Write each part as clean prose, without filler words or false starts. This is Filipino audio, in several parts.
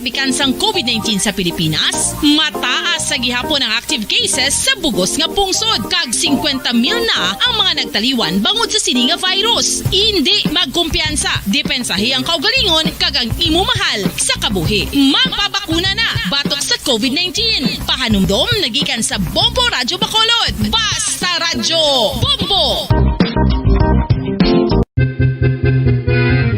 bikansang COVID-19 sa Pilipinas, mataas sa gihapon ang active cases sa bugos nga pungsod. Kag 50,000 na ang mga nagtaliwan bangod sa sini nga virus. Hindi magkumpiyansa. Depensahi ang kaugalingon kag ang imo mahal sa kabuhi. Magpabakuna na batok sa COVID-19. Pahanumdom nagikan sa Bombo Radyo Bacolod. Basta Radyo Bombo!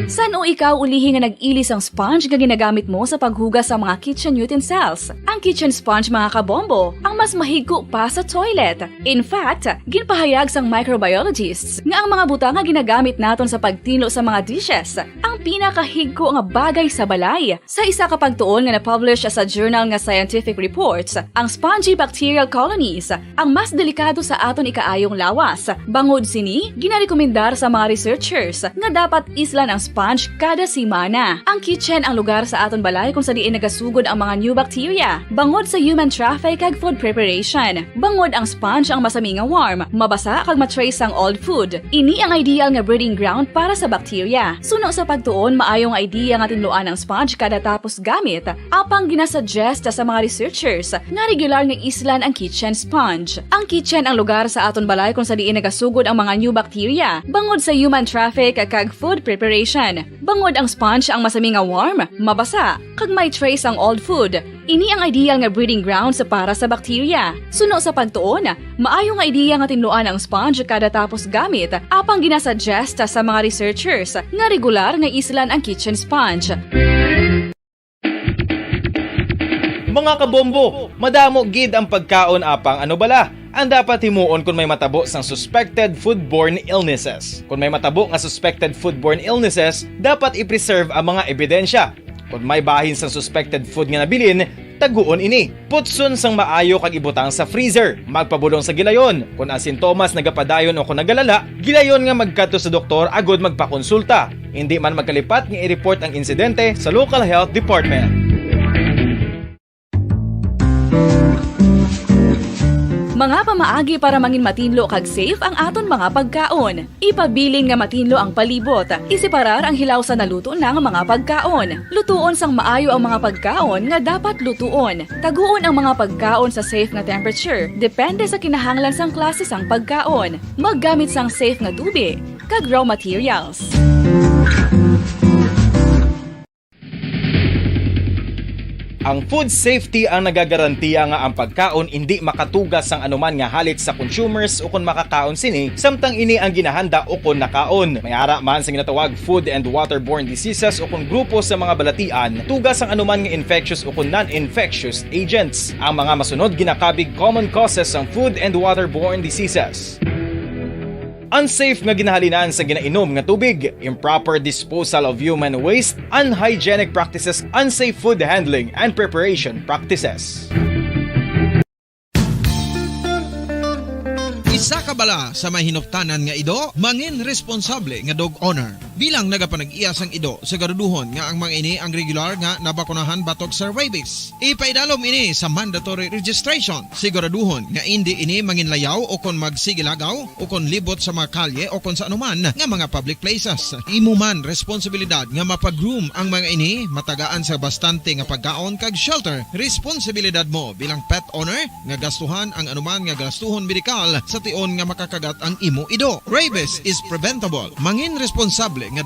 San o ikaw ulihi nga nag-ilis ang sponge nga ginagamit mo sa paghugas sa mga kitchen utensils? Ang kitchen sponge mga kabombo, ang mas mahigko pa sa toilet. In fact, ginpahayag sang microbiologists nga ang mga butang nga ginagamit naton sa pagtino sa mga dishes ang pinakahigko nga bagay sa balay. Sa isa ka pagtuon nga na-publish sa journal nga Scientific Reports, ang spongy bacterial colonies ang mas delikado sa aton ikaayong lawas. Bangod sini, ginarekomendar sa mga researchers nga dapat islan ang sponge kada simana. Ang kitchen ang lugar sa aton balay kung sa diin nagasugod ang mga new bacteria. Bangod sa human traffic kag food preparation. Bangod ang sponge ang masami nga warm, mabasa kag matrace ang old food. Ini ang ideal nga breeding ground para sa bacteria. Suno sa pagtuon, maayong idea nga tinluan ang sponge kada tapos gamit. Apang ginasuggest sa mga researchers nga regular nga islan ang kitchen sponge. Ang kitchen ang lugar sa aton balay kung sa diin nagasugod ang mga new bacteria. Bangod sa human traffic kag food preparation. Bangod ang sponge ang masami nga warm, mabasa, kag may trace ang old food. Ini ang ideal nga breeding ground sa para sa bacteria. Suno sa pagtuon, maayo nga idea nga tinluan ang sponge kada tapos gamit, apang ginasuggest sa mga researchers nga regular nga islan ang kitchen sponge. Mga kabombo, madamo gid ang pagkaon apang ano bala. Ang dapat himuon kung may matabo sang suspected foodborne illnesses. Kung may matabo nga suspected foodborne illnesses, dapat i-preserve ang mga ebidensya. Kung may bahin sang suspected food nga nabilin, taguon ini. Putson sang maayo kag ibutang sa freezer. Magpabulong sa gilayon. Kung ang sintomas nagapadayon o kung nagalala, gilayon nga magkadto sa doktor agod magpakonsulta. Hindi man magkalipat nga i-report ang insidente sa local health department. Mga pamaagi para mangin matinlo kag safe ang aton mga pagkaon. Ipabilin nga matinlo ang palibot. Isiparar ang hilaw sa naluto ng mga pagkaon. Lutuon sang maayo ang mga pagkaon nga dapat lutuon. Taguon ang mga pagkaon sa safe nga temperature. Depende sa kinahanglan sang klase sang pagkaon. Maggamit sang safe nga tubig kag raw materials. Ang food safety ang nagagarantiya nga ang pagkaon hindi makatugas sang anuman nga halit sa consumers o kung makakaon sini, samtang ini ang ginahanda o kung nakaon. May ara man sa ginatawag food and waterborne diseases o kung grupo sa mga balatian, tugas ang anuman nga infectious o kung non-infectious agents. Ang mga masunod ginakabig common causes ng food and waterborne diseases. Unsafe nga ginahalinan sa ginainom nga tubig, improper disposal of human waste, unhygienic practices, unsafe food handling and preparation practices. Isa ka bala sa mahinuptanan nga ido, mangin responsable nga dog owner. Bilang nagapanag-iyas ang ido, siguraduhon nga ang mga ini ang regular nga nabakunahan batok sa rabies. Ipaidalom ini sa mandatory registration. Siguraduhon nga hindi ini manginlayaw o kon magsigilagaw o kon libot sa mga kalye o kon sa anuman nga mga public places. Imo man responsibilidad nga mapag-groom ang mga ini, matagaan sa bastante nga pagkaon kag shelter. Responsibilidad mo bilang pet owner nga gastuhan ang anuman nga gastuhon medikal sa tion nga makakagat ang imo ido. Rabies is preventable. Mangin responsable nga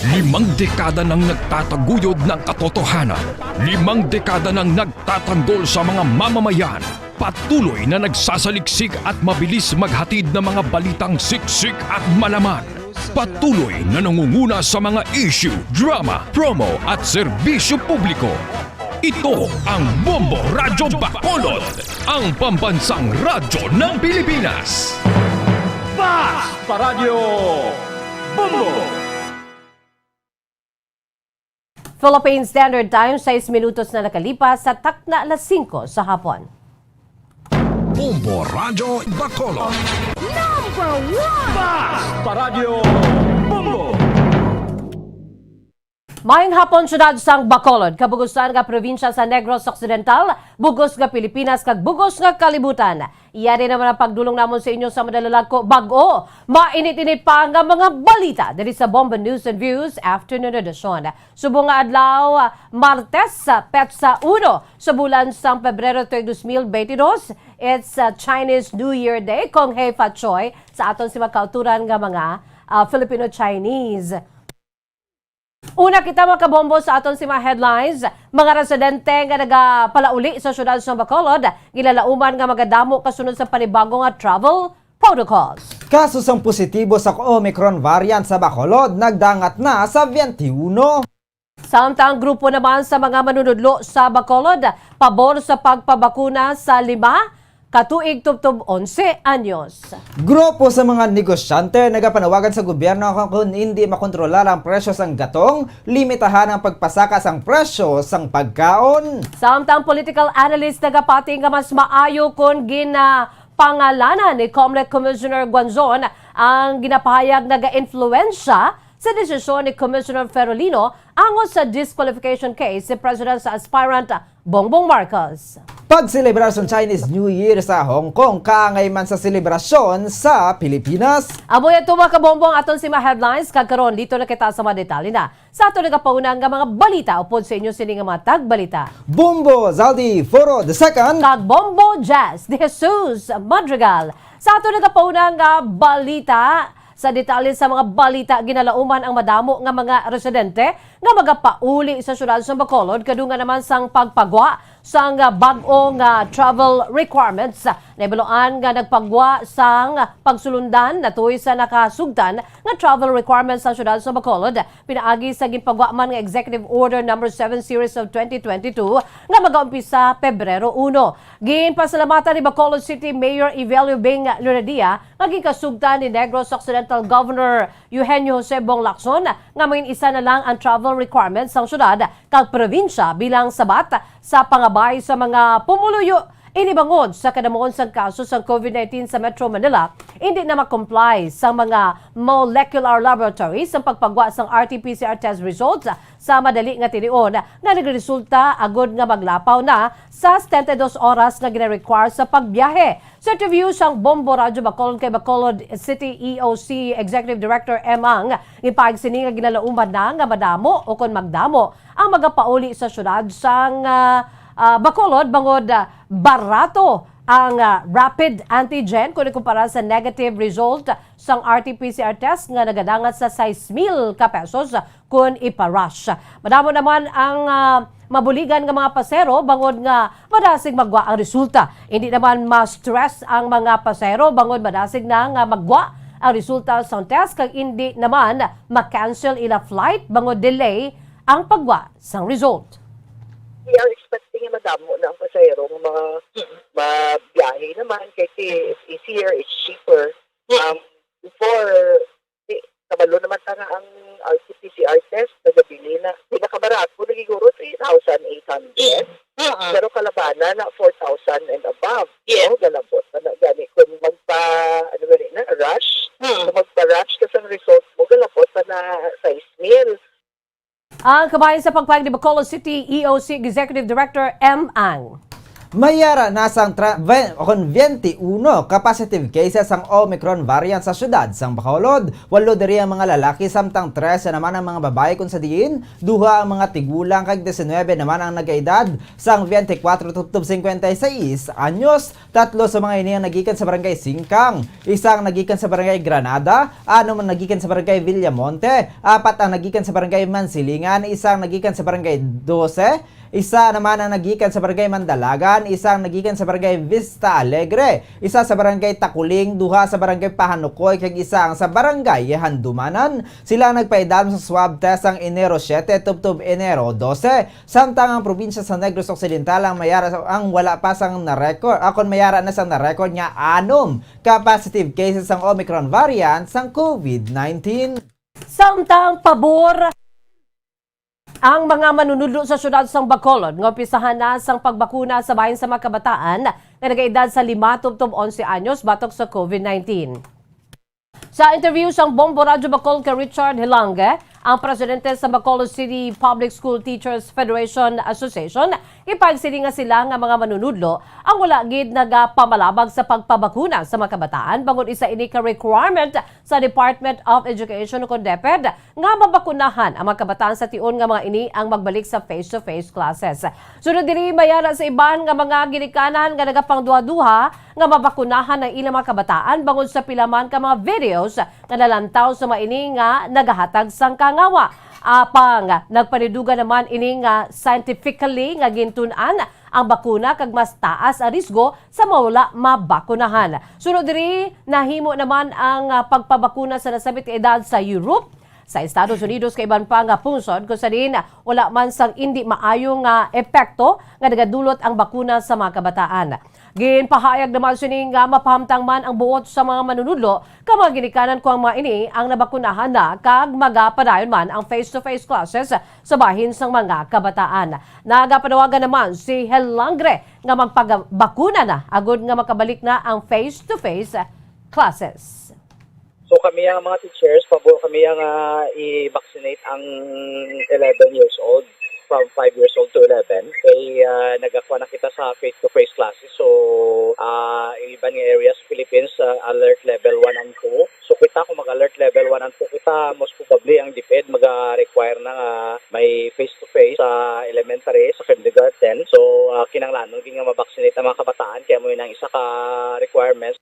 5 dekada nang nagtataguyod ng katotohanan. 5 dekada nang nagtatanggol sa mga mamamayan. Patuloy na nagsasaliksik at mabilis maghatid ng mga balitang siksik at malaman. Patuloy na nangunguna sa mga issue, drama, promo at serbisyo publiko. Ito ang Bombo Radyo Bacolod, ang pambansang radyo ng Pilipinas. Basta Radyo Bombo! Philippine Standard Time, 6 minutos na nakalipas sa takna alas 5 sa hapon. Bombo Radyo Bacolod. #1 Basta Radyo Bombo! Mayong hapon syudad sang Bacolod, kabugusan nga probinsya sa Negros Occidental, bugos nga Pilipinas kag bugos nga kalibutan. Iyari naman ang pagdulong namon sa inyo sa madalalako bag-o. Mainit-init pa nga mga balita diri sa Bomba News and Views Afternoon Edition. Subong nga adlaw Martes sa Petsa 1 sa bulan sang Pebrero 2022. It's Chinese New Year Day, Kong Hei Fa Choi sa aton si makauturan nga mga Filipino-Chinese. Una kita makabombo sa aton si mga headlines. Mga residente nga nagapalauli sa syudad sa Bacolod, gilalauman nga magadamo kasunod sa panibago nga travel protocols. Kaso sang positibo sa Omicron variant sa Bacolod nagdangat na sa 21. Samtang grupo naman sa mga manunudlo sa Bacolod, pabor sa pagpabakuna sa 5 katuig tubtob 11 anyos. Grupo sa mga negosyante nagapanawagan sa gobyerno kung hindi makontrolar ang presyo sang gatong, limitahan ang pagpasaka sang presyo sang pagkaon. Samtang political analyst nagapati nga mas maayo kung pangalanan ni Comlet Commissioner Guanzon ang ginapahayag naga-influensya sa desisyon ni Commissioner Ferolino angon sa disqualification case si President sa aspirant Bongbong Marcos. Pag-selebrasyon Chinese New Year sa Hong Kong, kaangay man sa selebrasyon sa Pilipinas. Aboy ito mga kabombong aton si mga headlines kagkaroon dito na kita sa mga detalye na. Sa ato nagapaunang nga mga balita upod sa inyo sini nga mga tagbalita. Bombo Zaldi Foro II. Kag Bombo Jazz de Jesus Madrigal. Sa ato nagapaunang nga balita, sa detalye sa mga balita, ginalauman ang madamo nga mga residente nga magapauli sa syudad sa Bacolod kadungan naman sang pagpagwa sang bag-o nga travel requirements. Naibaluan nga nagpagwa sang pagsulundan natuloy sa nakasugdan nga travel requirements sa syudad sa Bacolod. Pinaagi sa ginpagwa man nga Executive Order No. 7 Series of 2022 nga mag-umpisa Pebrero 1. Ginpasalamatan ni Bacolod City Mayor Evelio Bing Lunadia nga ginkasugdan ni Negros Occidental Governor Eugenio Jose Bong Lacson nga maging isa na lang ang travel requirements sa syudad kag probinsya bilang sabat sa pangabay sa mga pumuluyo. Inibangod sa kadamuon sang kaso sa COVID-19 sa Metro Manila, hindi na makomply sa mga molecular laboratories ang pagpagwa sang RT-PCR test results sa madali nga tinion na nagresulta agod nga maglapaw na sa 72 oras nga gina-require sa pagbiyahe. Sa interview sang Bombo Radyo Bacolod kay Bacolod City EOC Executive Director Emang, ipahig sini nga ginalauman na nga madamo o kon magdamo ang magapauli sa syudad sang Bacolod bangod barato ang rapid antigen kung ikumpara sa negative result sang RT-PCR test nga nagadangat sa 6,000 ka pesos kung iparush. Madamo naman ang mabuligan nga mga pasero bangod nga madasig magwa ang resulta. Hindi naman ma-stress ang mga pasero bangod madasig na nga magwa ang resulta sa test kag hindi naman ma-cancel ila flight bangod delay ang pagwa sang result. We are expecting yung madamo na ang pasayro, mga biyahe naman kasi it's easier, it's cheaper. Before, kabalo naman ta nga ang RT-PCR test, nagabili na, pinakabarato, nagiguro 3,800. Pero kalabanan na 4,000 and above. Yeah. Galabot na gani. Kung rush, kung magpa-rush ka sa result mo, galabot na 6,000. Ang kabayan sa pagpahayag ni Bacolod City EOC Executive Director M. Ang. Mayara nasang 21 ka-positive cases ang Omicron variant sa syudad sang Bacolod. 8 diri ang mga lalaki samtang 13 naman ang mga babae kung sa diin. 2 ang mga tigulang kag 19 naman ang nagaedad sang 24 tubtob 56 anyos. 3 sa mga ini ang nagikan sa barangay Singkang, 1 ang nagikan sa barangay Granada, 6 ang nagikan sa barangay Villamonte, 4 ang nagikan sa barangay Mansilingan, 1 ang nagikan sa barangay 12, 1 naman ang nagikan sa barangay Mandalagan, 1 ang nagikan sa barangay Vista Alegre, 1 sa barangay Takuling, 2 sa barangay Pahanukoy, kag 1 ang sa barangay Handumanan. Sila ang nagpaidam sa swab test ang Enero 7 tubtob Enero 12. Samtang ang probinsya sa Negros Occidental ang mayara ang wala pa sang na-record, akon mayara na sang na-record nga 6 ka-positive cases ang Omicron variant sang COVID-19. Samtang pabor ang mga manunudlo sa syudad sang Bacolod nga umpisahan na sang pagbakuna sa bahin sa mga kabataan na nagaedad sa 5 tubtob 11 anyos batok sa COVID-19. Sa interview sang Bombo Radyo Bacolod kay Richard Hilange, ang presidente sa Bacolod City Public School Teachers Federation Association, ipagsilinga sila nga mga manunudlo ang wala gid nagapamalabag sa pagpabakuna sa mga kabataan bangod isa ini ka requirement sa Department of Education ug DepEd nga mabakunahan ang mga kabataan sa tion nga mga ini ang magbalik sa face-to-face classes. Sunod diri mayara sa iban nga mga ginikanan nga nagapangduha-duha nga mabakunahan ang ilang mga kabataan bangod sa pilaman ka mga videos nga nalantaw sa mga ini nga nagahatag sang kangawa. Apang nagpaniduga naman ini nga scientifically nga gintun-an ang bakuna kag mas taas ang risgo sa mawala mabakunahan. Sunod diri nahimo naman ang pagpabakuna sa nasabit nga edad sa Europe, sa Estados Unidos kay iban pa nga pungsod kung saan wala man sang hindi maayong epekto nga nagadulot ang bakuna sa mga kabataan. Ginpahayag naman sini nga mapahamtang man ang buot sa mga manunudlo ka mga ginikanan ko ang mga ini ang nabakunahan na kag magapadayon man ang face-to-face classes sa bahin sang mga kabataan. Nagapanawagan naman si Helangre nga magpagabakuna na agud nga makabalik na ang face-to-face classes. So kami ang mga teachers, pabor kami ang i-vaccinate ang 11 years old from 5 years old to 11. Kay nagakuha na kita sa face-to-face classes. So iban nga areas Philippines alert level 1 and 2. So kita kung mag-alert level 1 and 2 kita, most probably ang DepEd mag-require na may face-to-face sa elementary, sa kindergarten. So kinanglanon nga mabaksinate ang mga kabataan kaya mo yun ang isa ka requirements.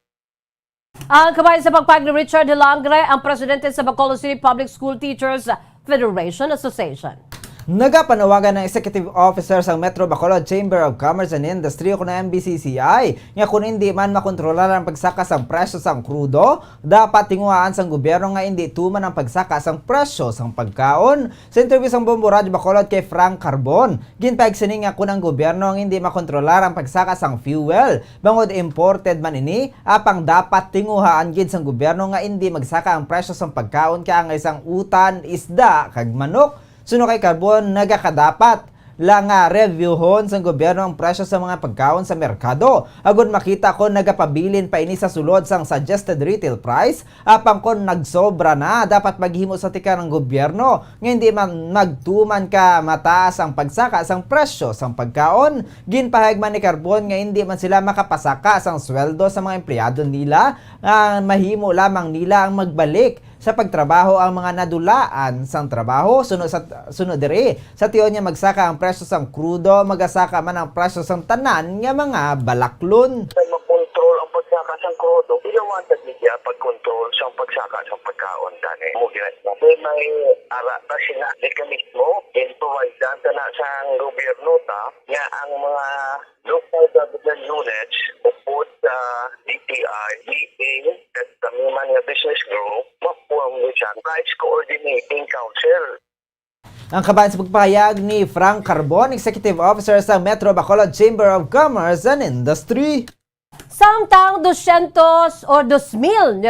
Ang kabayan sa pagpag ni Richard Helangre, ang presidente sa Bacolod City Public School Teachers Federation Association. Nagapanawagan ng Executive Officer sa Metro Bacolod Chamber of Commerce and Industry o na MBCCI nga kung hindi man makontrolar ang pagsakas ang presyo sang krudo, dapat tinguhaan sang gobyerno nga hindi tuman ang pagsakas ang presyo sang pagkaon. Sa interview sang Bombo Radio Bacolod kay Frank Carbon, ginpaigsining nga kung ang gobyerno ang hindi makontrolar ang pagsakas ang fuel, bangod imported man ini, apang dapat tinguhaan gid sang gobyerno nga hindi magsaka ang presyo sang pagkaon kaya nga isang utan, isda, kag manok. Suno kay Carbon, nagakadapat lang nga reviewhon sa gobyerno ang presyo sa mga pagkaon sa merkado. Agud makita ko nagapabilin pa ini sa sulod sang suggested retail price, apang kon nagsobra na, dapat maghimo sa tika ng gobyerno nga hindi man magtuman ka mataas ang pagsaka sang presyo sang pagkaon. Ginpahayag man ni Carbon nga hindi man sila makapasaka sang sweldo sa mga empleyado nila, mahimo lamang nila ang magbalik sa pagtrabaho ang mga nadulaan sang trabaho. Sunod diri sa tiyon niya magsaka ang presyo sang krudo, magasaka man ang presyo sang tanan nga mga balaklon. Sa makontrol ang pagsaka sang krudo, ilawantan niya pagkontrol sa pagsaka sang pagkaon dani. May ara ta sila mekanismo in-provide na sang gobyerno ta nga ang mga local government units upod sa DTI, DA, at kami mga business group, mapuang siya price coordinating council. Ang kabayan sa pagpahayag ni Frank Carbon, Executive Officer sa Metro Bacolod Chamber of Commerce and Industry. Samtang 200 o 2,900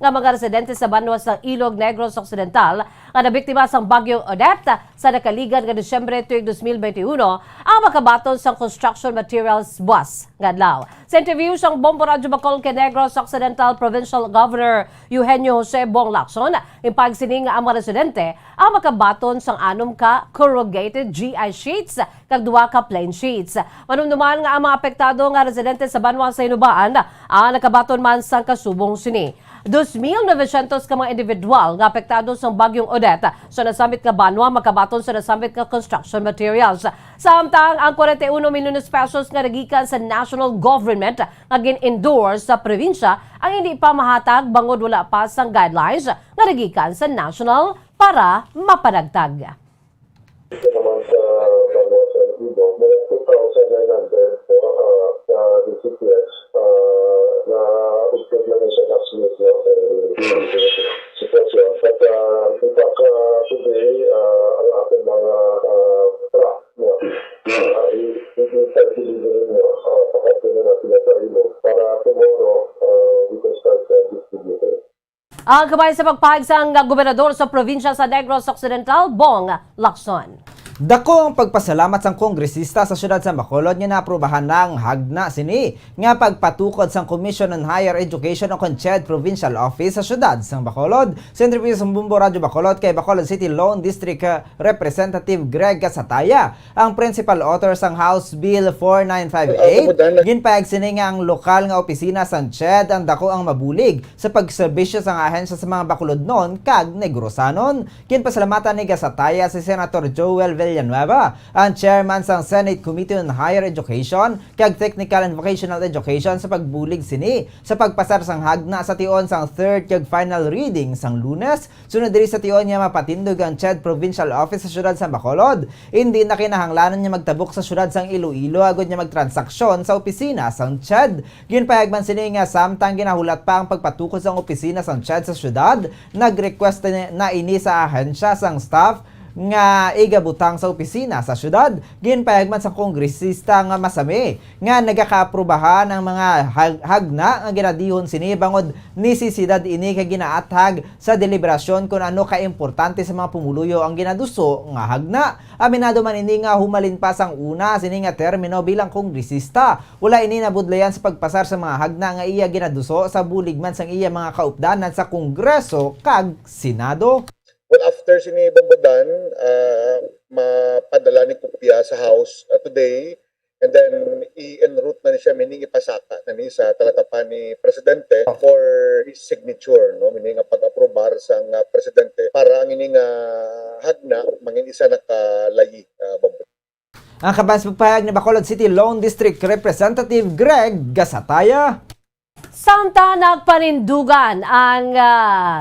nga mga residente sa banwa sa Ilog Negros Occidental nga nabiktima sang Bagyong Odette sa nakaligan nga Disyembre tuig 2021 ang makabaton sang construction materials buwas nga adlaw. Sa interview sang Bombo Radio Bacolod kay Negros Occidental Provincial Governor Eugenio Jose Bong Lacson, impagsining nga ang mga residente ang makabaton sang anom ka corrugated GI sheets kag duwa ka plain sheets. Manumduman nga ang mga apektado nga residente sa banwa sa Inubaan ang nakabaton man sang kasubong sini. 2,900 ka mga individual nga apektado sa Bagyong Odette sa nasamit nga banwa makabaton sa nasamit nga construction materials. Samtang ang 41 milyones pesos nga nagikan sa national government nga gin-endorse sa probinsya ang hindi pa mahatag bangod wala pa sang guidelines nga nagikan sa national para mapanagtag. Ito naman sa banwa sa Ilog, may 2,900 po sa DCPS na uspit lang sa last week sitwasyon. But in fact, today, ang ating mga truck i-start delivering pakatulong na sila sa Ilog para tomorrow we can start distributing. Ang kabayan sa pagpahayag sang gobernador sa probinsya sa Negros Occidental, Bong Lacson. Dako ang pagpasalamat sang kongresista sa siyudad sa Bacolod nga naaprubahan ng hagna sini nga pagpatukod sang Commission on Higher Education o CONCHED Provincial Office sa siyudad sa Bacolod. Sa interview sa Bumbo Radio Bacolod kay Bacolod City Lone District Representative Greg Gasataya, ang principal author sang House Bill 4958, ginpayag sini nga ang lokal nga opisina sang CHED ang dako ang mabulig sa pagserbisyo sang ahensya sa mga Bacolodnon kag Negrosanon. Ginpasalamatan ni Gasataya si Senator Joel Villanueva, ang chairman sang Senate Committee on Higher Education kag Technical and Vocational Education sa pagbulig sini sa pagpasar sang hagna sa tion sang third kag final reading sang Lunes. Sunod diri sa tion niya mapatindog ang CHED Provincial Office sa siyudad sa Bacolod. Hindi na kinahanglanon niya magtabok sa siyudad sang Iloilo agod niya magtransaksyon sa opisina sang CHED. Ginpayag man sini nga samtang ginahulat pa ang pagpatukod sang opisina sang CHED sa siyudad, nag-request na ini sa ahensya sang staff nga igabutang sa opisina sa syudad. Ginpayag man sa kongresista nga masami nga nagakaaprubahan ang mga hagna nga ginadihon sini bangod nisisidad ini kay ginaathag sa deliberasyon kung ano kaimportante sa mga pumuluyo ang ginaduso nga hagna. Aminado man ini nga humalin pa sang una sini nga termino bilang kongresista. Wala ini nabudlayan sa pagpasar sa mga hagna nga iya ginaduso sa bulig man sang iya mga kaupdanan sa Kongreso kag Senado. Well, after sini Bombodan, mapadala ni kopya sa House today, and then i-enroute na ni siya, meaning ipasaka na ni sa talatapan ni Presidente for his signature, no? Meaning pag-aprobar sa Presidente para ang ining hagna, mangin isa nakalayi, Bombodan. Ang kabans pagpahayag ni Bacolod City Lone District Representative Greg Gasataya. Samta nagpanindugan ang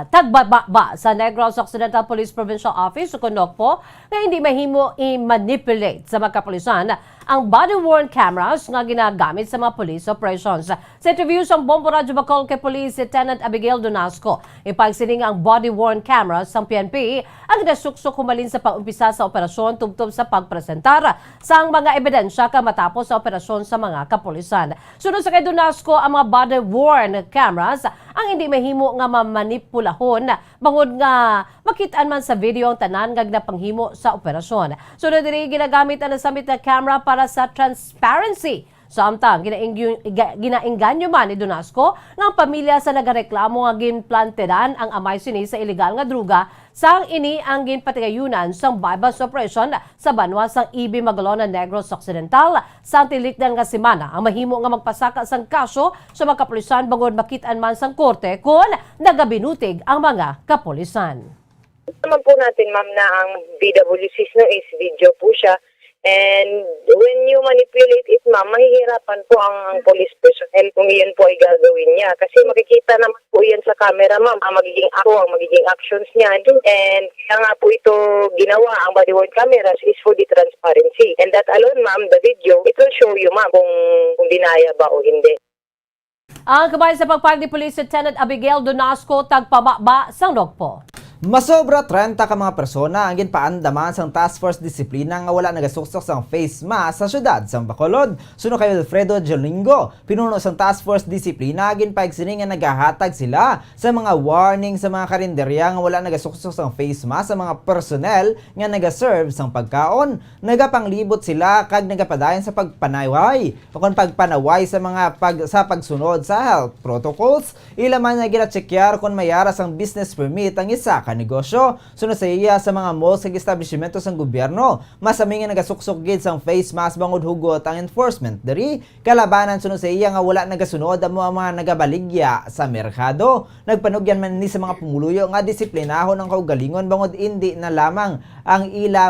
tagbababa sa Negros Occidental Police Provincial Office o CONOCPO na hindi mahimo i-manipulate sa mga kapulisan ang body-worn cameras nga ginagamit sa mga police operations. Sa interview sa Bombo Radyo Bacolod kay Police Lieutenant Abigail Donasco, ipagsining ang body-worn cameras ng PNP ang nasuksok humalin sa pag-umpisa sa operasyon tubtob sa pagpresentar sa mga ebidensya matapos sa operasyon sa mga kapulisan. Sunod sa kay Donasco, ang mga body-worn cameras ang hindi mahimo nga mamanipulahon bangod nga makitaan man sa video ang tanan nga napanghimo sa operasyon. Sunod diri ginagamit ang nasamit na camera para sa transparency. Samtang ginaingganyo man ni Donasco ng pamilya sa nagareklamo nga ginplanteran ang amay sini sa ilegal nga druga sang ini ang ginpatigayunan sang bypass operation sa banwa sang EB Magalona Negros Occidental sang tilikdan nga semana ang mahimo nga magpasaka sang kaso sa mga kapulisan bangod makitaan man sang korte kung nagabinutig ang mga kapulisan. Naman po natin, ma'am, na ang BWC's no is video po siya. And when you manipulate it, ma'am, mahihirapan po ang police personnel kung iyan po ay gagawin niya. Kasi makikita naman po yan sa camera, ma'am, ang magiging actions niya. And kaya nga po ito ginawa, ang body-worn cameras is for the transparency. And that alone, ma'am, the video, it will show you, ma'am, kung dinaya ba o hindi. Ang kabayan sa pagpag ni Police Lieutenant Abigail Donasco tagpababa sang Nogpo. Masobra 30 ka mga persona ang ginpaandaman sang task force disiplina nga wala nagasuksok sang face mask sa syudad sang Bacolod. Suno kay Wilfredo Jolingo, pinuno sang task force disiplina ginpayag sini nga nagahatag sila sa mga warning sa mga karinderya nga wala nagasuksok sang face mask sa mga personnel nga nagaserve sang pagkaon. Nagapanglibot sila kag nagapadayon sa pagpanaway o kon pagpanaway sa mga pagsunod sa health protocols. Ilaman nga gina-checkar kon mayara sang business permit ang isa negosyo. Sunod sa iya sa mga malls kag establishmento sang gobyerno, masami nga nagasuksok gid sang face mask bangod hugot ang enforcement diri. Kalabanan sunod sa iya nga wala nagasunod ang mga nagabaligya sa merkado. Nagpanugyan man ni sa mga pumuluyo nga disiplinahon ang kaugalingon bangod hindi na lamang ang ila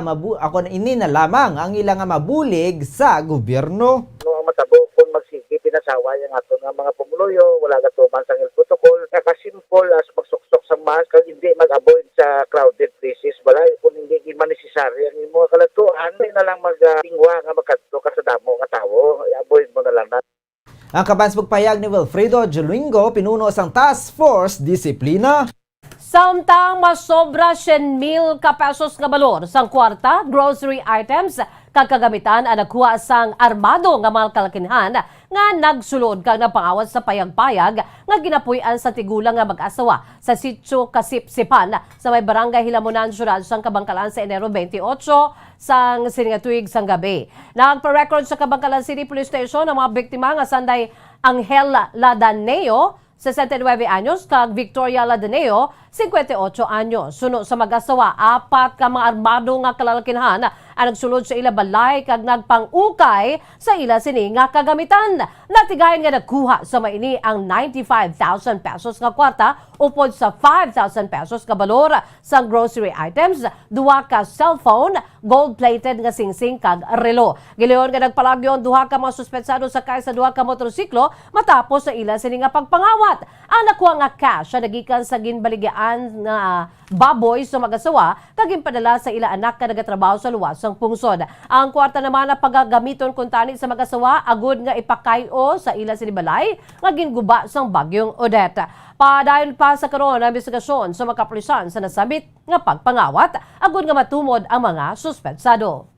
nga mabulig sa gobyerno. Ang matabo kung magsige pinasawa yung ato nga mga pumuluyo, wala gatuman sa health protocol, nakasimple as magsuksok sa mask kag hindi mag-avoid sa crowded places balay kung hindi man necessary ang mga kalatuan na lang magtingwa nga magkadto ka sa damo nga tawo, i-avoid mo na lang na. Ang kabans pagpayag ni Wilfredo Jolingo, pinuno sang task force disiplina. Samtang masobra 100,000 ka pesos nga balor sang kwarta, grocery items, kagkagamitan ang nakuha sang armado nga mga kalakinhan nga nagsulod kang napangawat sa payag-payag nga ginapuy-an sa tigulang nga mag-asawa sa Sitio Kasipsipan sa may barangay Hilamunan, Syudad sang Kabangkalan sa Enero 28 sang siningatuig sang gabi. Nagpa-record sa Kabangkalan City Police Station ang mga biktima nga sanday Angel Ladaneo, 69 anyos, kag Victoria Ladaneo, 58 anyos. Suno sa mag-asawa, 4 ka mga armado nga kalalakinhan ang nagsulod sa ila balay kag nagpang-ukay sa ila sini nga kagamitan. Natigayon nga nagkuha sa maini ang 95,000 pesos nga kwarta upod sa 5,000 pesos ka balor sa grocery items, 2 ka cellphone, gold-plated nga singsing kag relo. Gileon nga nagpalagyon 2 ka mga suspetsado sakay sa 2 ka motorsiklo matapos sa ila sini nga pagpangawat. Ang nakuha nga cash ang nagikan sa ginbaligaan nga baboy sa mag-asawa kag ginpadala sa ila anak nga nagatrabaho sa luwas sang pungsod. Ang kwarta naman na pagagamiton kuntani sa mag-asawa agud nga ipakayo sa ila sinibalay nga ginguba sang bagyong Odette. Padayon pa sa karon ang investigasyon sa mga kapulisan sa nasabit nga pagpangawat agud nga matumod ang mga suspetsado.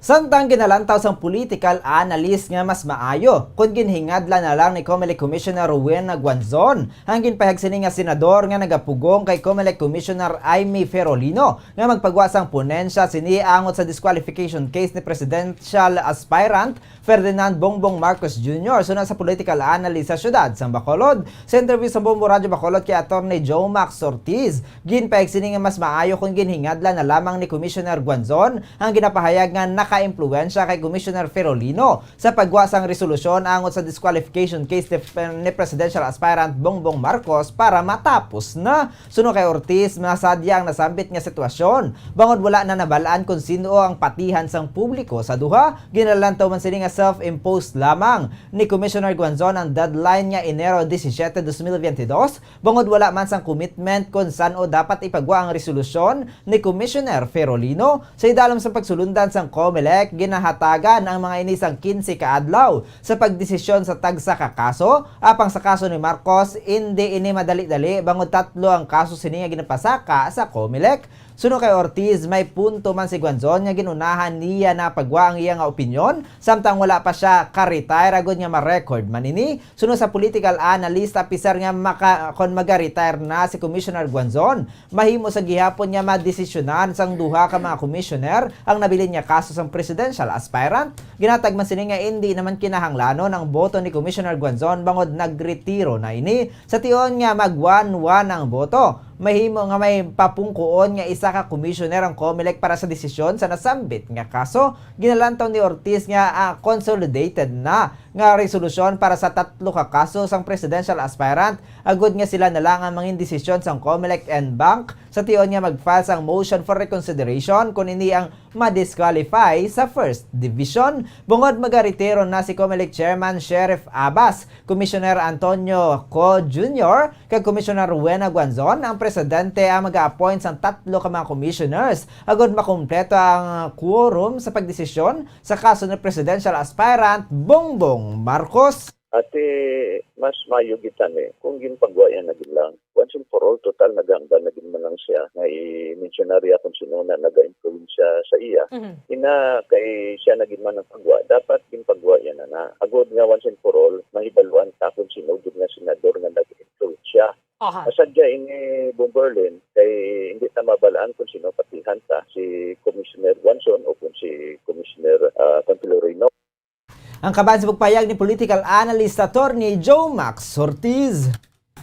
Samtang ginalantaw sang political analyst nga mas maayo kung ginhingadla na lang ni COMELEC Commissioner Rowena Guanzon ang ginpahag sini nga senador nga nagapugong kay COMELEC Commissioner Aimee Ferolino nga magpagwa sang ponensya sini angot sa disqualification case ni presidential aspirant Ferdinand Bongbong Marcos Jr. Suna sa political analyst sa syudad sang Bacolod. Sa interview sa Bombo Radio Bacolod kay Attorney Joe Max Ortiz, ginpahag sini nga mas maayo kung ginhingadla na lamang ni Commissioner Guanzon ang ginapahayag nga naka-impluwensya kay Commissioner Ferolino sa pagwasang resolusyon angot sa disqualification case ni presidential aspirant Bongbong Marcos para matapos na. Suno kay Ortiz, masadya ang nasambit nga sitwasyon. Bangod wala na nabalaan kung sino ang patihan sang publiko sa duha, ginalantaw man sini nga self-imposed lamang ni Commissioner Guanzon ang deadline nga Enero 17, 2022. Bangod wala man sang commitment kung saan o dapat ipagwa ang resolusyon ni Commissioner Ferolino sa idalom sa pagsulundan sang COMELEC, ginahatagan ang mga inisang 15 kaadlaw sa pagdesisyon sa tagsa ka kaso. Apang sa kaso ni Marcos, hindi ini madali-dali bangod 3 ang kaso sini nga ginapasaka sa COMELEC. Suno kay Ortiz, may punto man si Guanzon nga ginunahan niya na pagwa ang iya nga opinyon samtang wala pa siya ka-retire agud nga ma-record man ini. Suno sa political analyst apisar nga kon maga-retire na si Commissioner Guanzon, mahimo sa gihapon nga madesisyonan sang duha ka mga commissioner ang nabilin nga kaso sang presidential aspirant. Ginatag man sini nga hindi naman kinahanglanon ang boto ni Commissioner Guanzon bangod nagretiro na ini. Sa tion nga mag 1-1 ang boto, mahimo nga may papungkuon nga isa ka commissioner ang COMELEC para sa desisyon sa nasambit nga kaso. Ginalantaw ni Ortiz nga consolidated na nga resolusyon para sa 3 ka kaso sang presidential aspirant. Agud nga sila na lang ang mangin desisyon sang COMELEC and Bank. Sa tion nga mag-file sang motion for reconsideration kung ini ang ma-disqualify sa first division. Bungod magaritero na si COMELEC Chairman Sheriff Abbas, Commissioner Antonio Co. Jr. kag Commissioner Rowena Guanzon, ang presidente ang mag-a-appoint sang 3 ka mga commissioners agud makumpleto ang quorum sa pagdesisyon sa kaso ni presidential aspirant Bongbong Marcos. Ate, mas mayugitan kung ginpagwayan na lang. Once and for all, total naganda na man lang siya. May-mentionary akong sino na nag-influence siya sa iya. Ina kay siya naging man ng pagwa, dapat ginpagwayan na. Agod nga once and for all, mahibaluan ta kung sino na senador na nag-influence siya. Masadya ini Bomberlin kay hindi ta mabalaan kung sino patihan ta, si Commissioner Guanzon o kung si Commissioner Contilorino. Ang kaban sa pagpayag ni political analyst Attorney Joe Max Ortiz.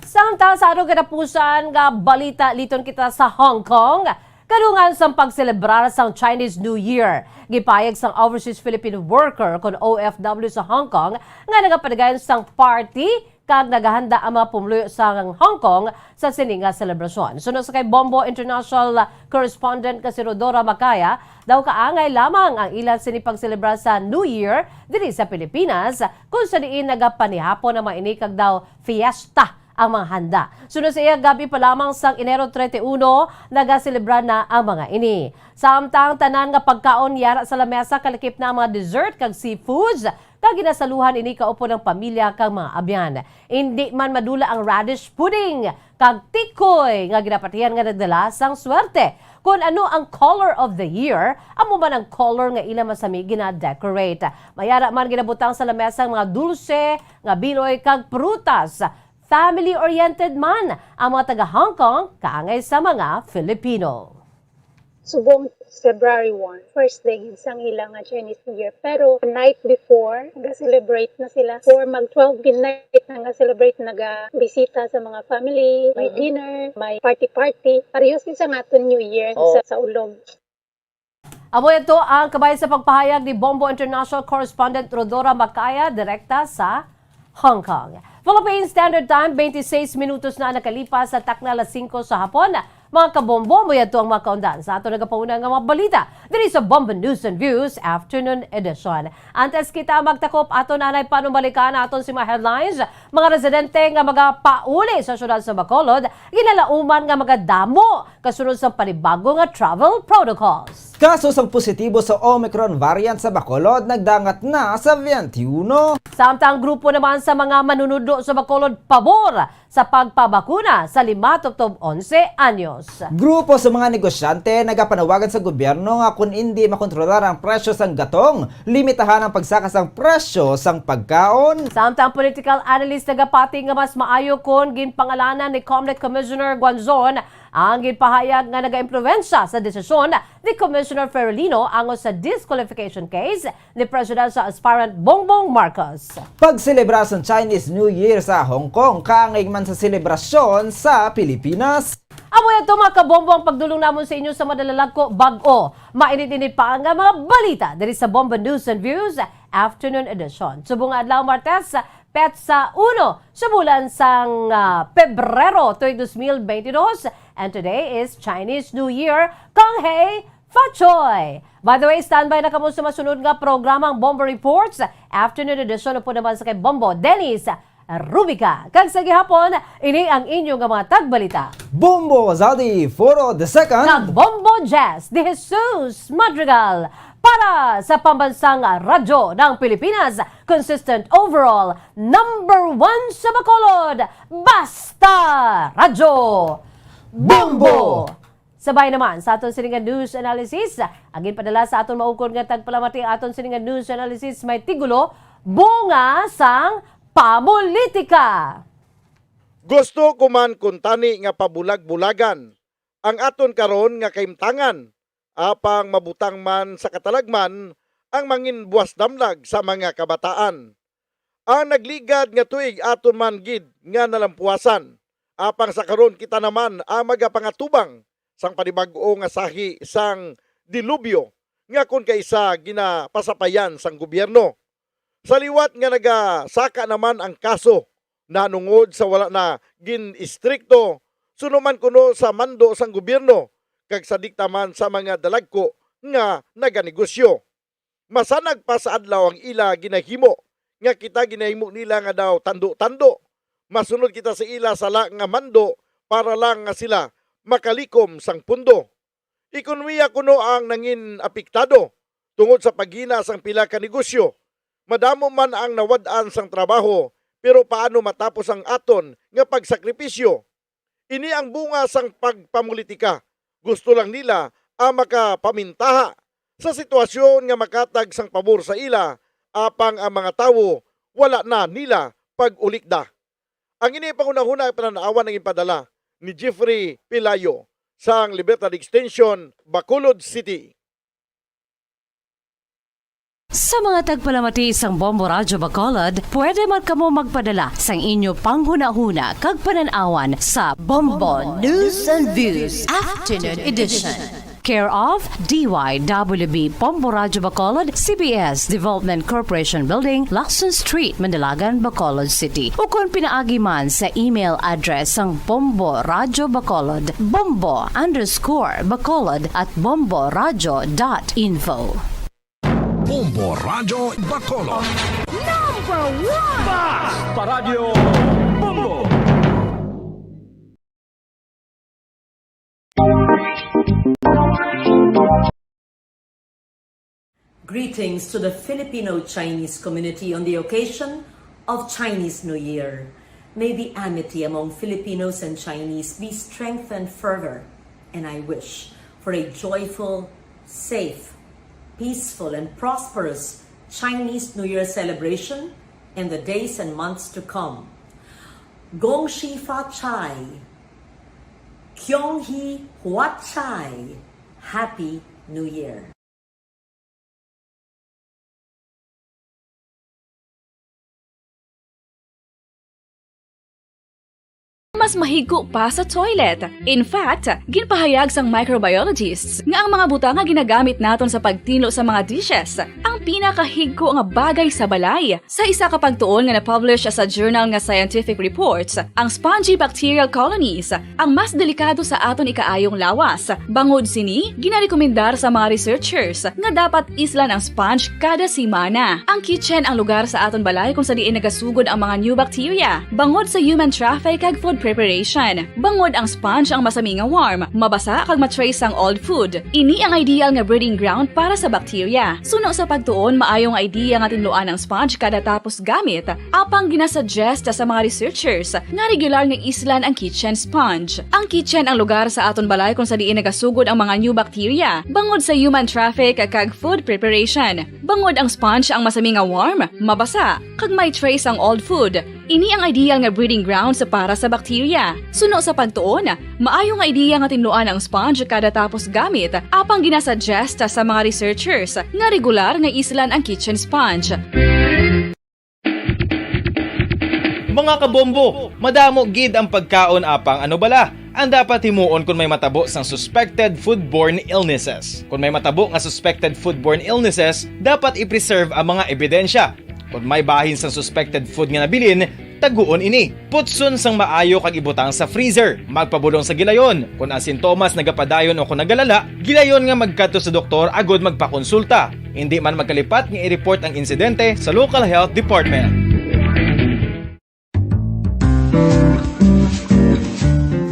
Samtang sa arong katapusan nga balita liton kita sa Hong Kong, kadungan sang pagselebrar sang Chinese New Year. Gipayag sang overseas Filipino worker kon OFW sa Hong Kong nga nagapadagayon sang party kag naghahanda ang mga pumuluyo sa Hong Kong sa sininga selebrasyon. Sunod sa kay Bombo International Correspondent kasi Rodora Macaya, daw kaangay lamang ang ilan sinipagselebrar sa New Year diri sa Pilipinas kung sa diin nagapanihapon ang mga ini kag daw fiesta ang mga handa. Sunod sa iya, gabi pa lamang sang Enero 31, nagaselebrar na ang mga ini. Samtang tanan nga pagkaon yara sa lamesa kalakip na ang mga dessert kag seafoods, kag ginasaluhan ini kaupo ng pamilya kag mga abyan. Hindi man madula ang radish pudding kag tikoy nga ginapatihan nga nagdala sang swerte. Kung ano ang color of the year, amo man ang color nga ila masami gina-decorate. Mayara man ginabutang sa lamesang mga dulce, nga biloy kag prutas. Family-oriented man ang mga taga Hong Kong kaangay sa mga Filipino. Subong February 1, first day isang ilang Chinese New Year. Pero night before, nag-celebrate na sila. For mag-12 night, nag-celebrate, nag-bisita sa mga family, may dinner, may party-party. Parehas sa aton New Year sa ulog. Amo ito ang kabayan sa pagpahayag ni Bombo International Correspondent Rodora Macaya, direkta sa Hong Kong. Philippine Standard Time, 26 minutos na nakalipas sa takna alas 5 sa hapon. Mga kabombo, mo yato ang mga kaundan sa ato nagapauna nga mga balita diri sa Bombo News and Views Afternoon Edition. Antes kita magtakop ato nanay panumalikan aton si mga headlines, mga residente nga magapauli sa syudad sa Bacolod, ginalauman nga magadamo kasunod sa panibago nga travel protocols. Kaso sang positibo sa Omicron variant sa Bacolod nagdangat na sa 21. Samtang grupo naman sa mga manunudo sa Bacolod pabor sa pagpabakuna sa 5-11 anyos. Grupo sa mga negosyante nagapanawagan sa gobyerno nga kung hindi makontrolar ang presyo sang gatong, limitahan ang pagsakas ang presyo sang pagkaon. Samtang political analyst nagapati nga mas maayo kon ginpangalanan ni Comelec Commissioner Guanzon ang ginpahayag nga nagaimpluwensya sa desisyon ni Commissioner Ferolino ango sa disqualification case ni Presidential Aspirant Bongbong Marcos. Pagselebra sa Chinese New Year sa Hong Kong, kaangay man sa selebrasyon sa Pilipinas. Amo ito mga kabombo ang pagdulong namon sa inyo sa madalalag ko bag-o. Mainit-init pa ang mga balita dari sa Bombo News and Views Afternoon Edition. Subong adlaw Martes, Petsa 1 sa bulan sang Pebrero 2022 and today is Chinese New Year. Kong Hei Fachoy! By the way, standby na kamo sa masunod nga programang Bombo Reports Afternoon Edition po naman sa kay Bombo Dennis Rubica. Kag sa gihapon, ini ang inyong mga tagbalita. Bombo Zaldi Foro II Kag Bombo Jazz de Jesus Madrigal para sa pambansang radyo ng Pilipinas, consistent overall, number 1 sa Bacolod, Basta Radyo Bombo! Sabay naman sa aton siningan news analysis, agin padala sa aton maukod nga tagpalamati aton siningan news analysis may tigulo, bunga sang pamulitika. Gusto ko man kuntani nga pabulag-bulagan ang aton karon nga kaimtangan apang mabutang man sa katalagman ang mangin buwas damlag sa mga kabataan. Ang nagligad nga tuig aton man gid nga nalampuasan apang sa karon kita naman ang magapangatubang sang panibag-o nga sahi sang dilubyo nga kun kaysa ginapasapayan sang gobyerno. Sa liwat nga nagasaka naman ang kaso na nungod sa wala na gin-istrikto sunuman kuno sa mando sang gobyerno kag sa diktaman sa mga dalagko nga naganegosyo. Masanag pa sa adlaw ang ila ginahimo nga kita ginahimo nila nga daw tando-tando. Masunod kita sa ila sala nga mando para lang nga sila makalikom sang pundo. Ekonomiya kuno ang nangin apektado tungod sa paghina sang pila ka negosyo. Madamo man ang nawad-an sang trabaho, pero paano matapos ang aton nga pagsakripisyo? Ini ang bunga sang pagpamulitika. Gusto lang nila ang makapamintaha sa sitwasyon nga makatag sang pabor sa ila, apang ang mga tawo wala na nila pag-ulikda. Ang ini pangunahuna pananaawan ng ipadala ni Jeffrey Pilayo sang Libertad Extension, Bacolod City. Sa mga tagpalamati sang Bombo Radyo Bacolod, pwede man kamo magpadala sang inyo panghuna-huna kag pananawan sa Bombo News and Views Afternoon Edition. Care of DYWB Bombo Radyo Bacolod, CBS Development Corporation Building, Lacson Street, Mandalagan, Bacolod City. O kung pinaagi man sa email address sang Bombo Radyo Bacolod, bombo_bacolod@bomboradyo.info. Bombo Radyo Bacolod. Number 1! Basta Radio Bombo! Greetings to the Filipino-Chinese community on the occasion of Chinese New Year. May the amity among Filipinos and Chinese be strengthened further, and I wish for a joyful, safe, peaceful, and prosperous Chinese New Year celebration in the days and months to come. Gong Xi Fa Chai, Kyong Hee Huat Chai, Happy New Year. Mas mahigko pa sa toilet. In fact, ginpahayag sang microbiologists nga ang mga butang nga ginagamit naton sa pagtino sa mga dishes ang pinakahigko nga bagay sa balay. Sa isa ka pagtuon nga na-publish sa journal nga Scientific Reports, ang spongy bacterial colonies ang mas delikado sa aton ikaayong lawas. Bangod sini, ginarekomendar sa mga researchers nga dapat islan ang sponge kada simana. Ang kitchen ang lugar sa aton balay kung sa diin nagasugod ang mga new bacteria. Bangod sa human traffic kag food preparation. Bangod ang sponge ang masami nga warm, mabasa kag matrace ang old food. Ini ang ideal nga breeding ground para sa bacteria. Suno sa pagtuon, maayong idea nga tinluan ang sponge kada tapos gamit. Apang ginasuggest sa mga researchers nga regular nga islan ang kitchen sponge. Ang kitchen ang lugar sa aton balay kung sa diin nagasugod ang mga new bacteria. Bangod sa human traffic kag food preparation. Bangod ang sponge ang masami nga warm, mabasa kag may trace ang old food. Ini ang ideal nga breeding ground sa para sa bacteria. Suno sa pagtuon, maayong idea nga tinluan ang sponge kada tapos gamit, apang ginasuggest sa mga researchers nga regular nga islan ang kitchen sponge. Mga kabombo, madamo gid ang pagkaon apang ano bala ang dapat himuon kung may matabo sang suspected foodborne illnesses. Kung may matabo nga suspected foodborne illnesses, dapat i-preserve ang mga ebidensya. Kung may bahin sang suspected food nga nabilin, taguon ini. Putson sang maayo kag ibutang sa freezer. Magpabulong sa gilayon. Kung ang sintomas nagapadayon o kung nagalala, gilayon nga magkadto sa doktor agod magpakonsulta. Hindi man magkalipat nga i-report ang insidente sa local health department.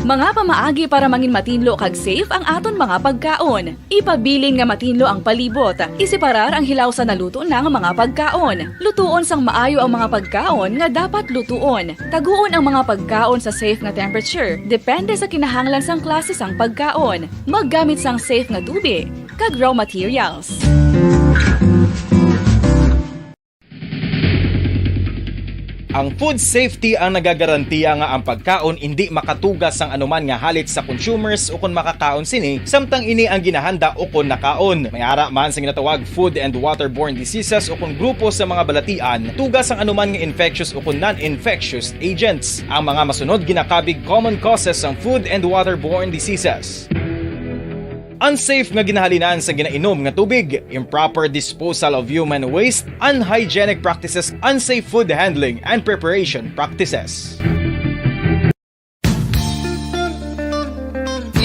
Mga pamaagi para mangin matinlo kag safe ang aton mga pagkaon. Ipabilin nga matinlo ang palibot. Isiparar ang hilaw sa naluto ng mga pagkaon. Lutuon sang maayo ang mga pagkaon nga dapat lutuon. Taguon ang mga pagkaon sa safe nga temperature. Depende sa kinahanglan sang klase sang pagkaon. Maggamit sang safe nga tubig kag raw materials. Ang food safety ang nagagarantiya nga ang pagkaon hindi makatugas sang anuman nga halit sa consumers o kung makakaon sini, samtang ini ang ginahanda o kung nakaon. May ara man sa ginatawag food and waterborne diseases o kung grupo sa mga balatian, tugas ang anuman nga infectious o kung non-infectious agents. Ang mga masunod ginakabig common causes ng food and waterborne diseases. Unsafe nga ginahalinan sa ginainom nga tubig, improper disposal of human waste, unhygienic practices, unsafe food handling and preparation practices.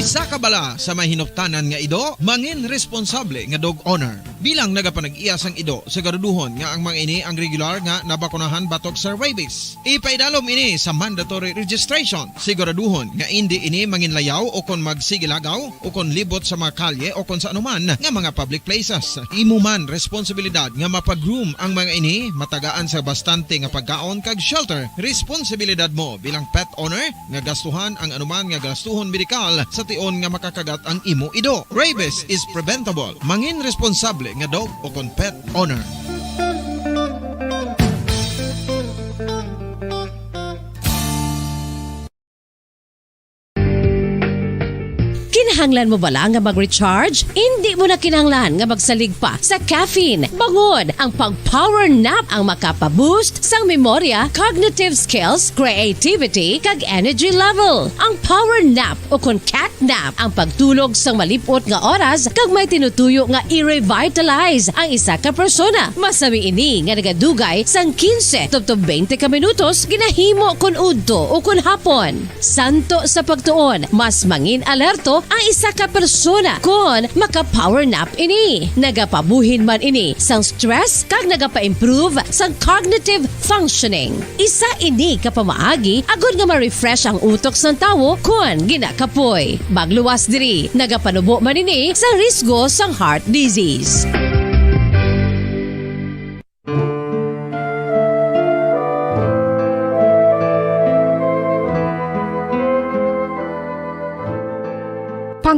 Isa ka bala sa may hinuptanan nga ido, mangin responsable nga dog owner. Bilang nagapanag-iyas ang ido, siguraduhon nga ang mga ini ang regular nga nabakunahan batok sa rabies. Ipaidalom ini sa mandatory registration. Siguraduhon nga hindi ini manginlayaw o kon magsigilagaw o kon libot sa mga kalye o kon sa anuman nga mga public places. Imuman responsibilidad nga mapag-groom ang mga ini, matagaan sa bastante nga pagkaon kag shelter. Responsibilidad mo bilang pet owner nga gastuhan ang anuman nga gastuhon medikal sa tion nga makakagat ang imo ido. Rabies is preventable. Mangin responsable nga dog o kon pet owner. Kinahanglan mo bala nga mag-recharge? Hindi mo na kinahanglan nga magsalig pa sa caffeine. Bangod, ang pag-power nap ang makapaboost sang memorya, cognitive skills, creativity, kag energy level. Ang power nap o kon cat nap ang pagtulog sang malipot nga oras kag may tinutuyo nga i-revitalize ang isa ka persona. Masami ini nga nagadugay sang 15 to 20 ka minutos ginahimo kon udto o kon hapon. Santo sa pagtuon, mas mangin alerto ang isa ka persona kon maka-power nap ini. Nagapabuhin man ini sang stress kag nagapa-improve sang cognitive functioning. Isa ini ka pamaagi agud nga ma-refresh ang utok sang tawo kon ginakapoy. Magluwas diri, nagapanubo man ini sa risgo sang heart disease.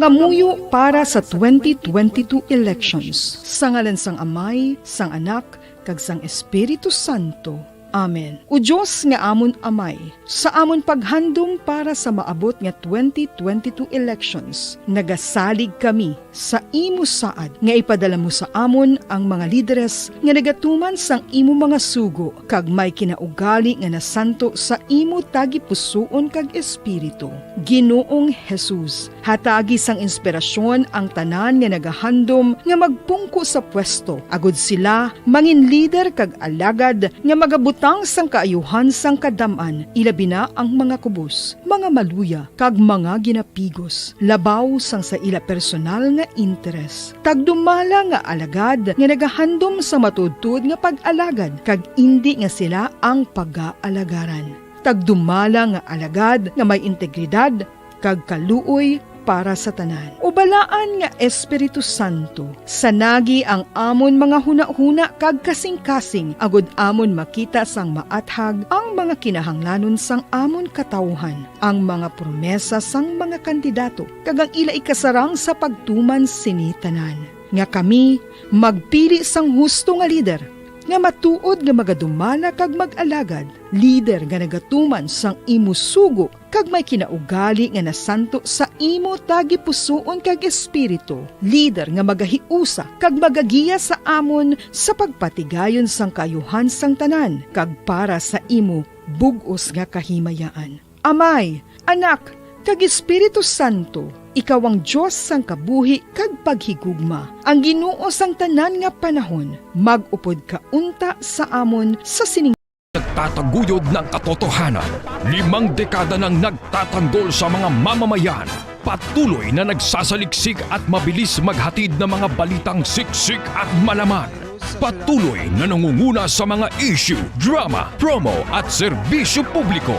Mangamuyo para sa 2022 elections. Sa ngalan sang Amay, sang Anak, kag sang Espiritu Santo. Amen. O Diyos nga amon Amay, sa amon paghandom para sa maabot nga 2022 elections, nagasalig kami sa imo saad nga ipadala mo sa amon ang mga lideres nga nagatuman sang imo mga sugo kag may kinaugali nga nasanto sa imo tagi pusoon kag espiritu. Ginoong Jesus, hatagi sang inspirasyon ang tanan nga nagahandom nga magpungko sa pwesto, agud sila mangin leader kag alagad nga magabutang sang kaayuhan sang kadaman, ilabi na ang mga kubos, mga maluya, kag mga ginapigos, labaw sang sa ila personal nga interes. Tagdumala nga alagad nga nagahandom sa matudtod nga pag-alagad, kag indi nga sila ang pag-aalagaran. Tagdumala nga alagad nga may integridad, kag kaluoy para sa tanan. Ubalaan nga Espiritu Santo, sanagi ang amon mga huna-huna kag kasing-kasing, agud amon makita sang maathag ang mga kinahanglanon sang amon katawhan, ang mga promesa sang mga kandidato, kag ang ila ikasarang sa pagtuman sini tanan. Nga kami magpili sang husto nga lider, nga matuod nga magadumala kag mag-alagad, lider nga nagatuman sang imo sugo kag may kinaugali nga nasanto sa imo tagi pusoon kag espiritu, lider nga magahiusa kag magagiya sa amon sa pagpatigayon sang kayuhan sang tanan kag para sa imo bug-os nga kahimayaan. Amay, Anak, kag Espiritu Santo, ikaw ang Diyos sang kabuhi kag paghigugma, ang Ginoo sang tanan nga panahon, mag-upod ka unta sa amon sa sining Nagtataguyod ng katotohanan. 5 dekada nang nagtatanggol sa mga mamamayan. Patuloy na nagsasaliksik at mabilis maghatid ng mga balitang siksik at malaman. Patuloy na nangunguna sa mga issue, drama, promo at serbisyo publiko.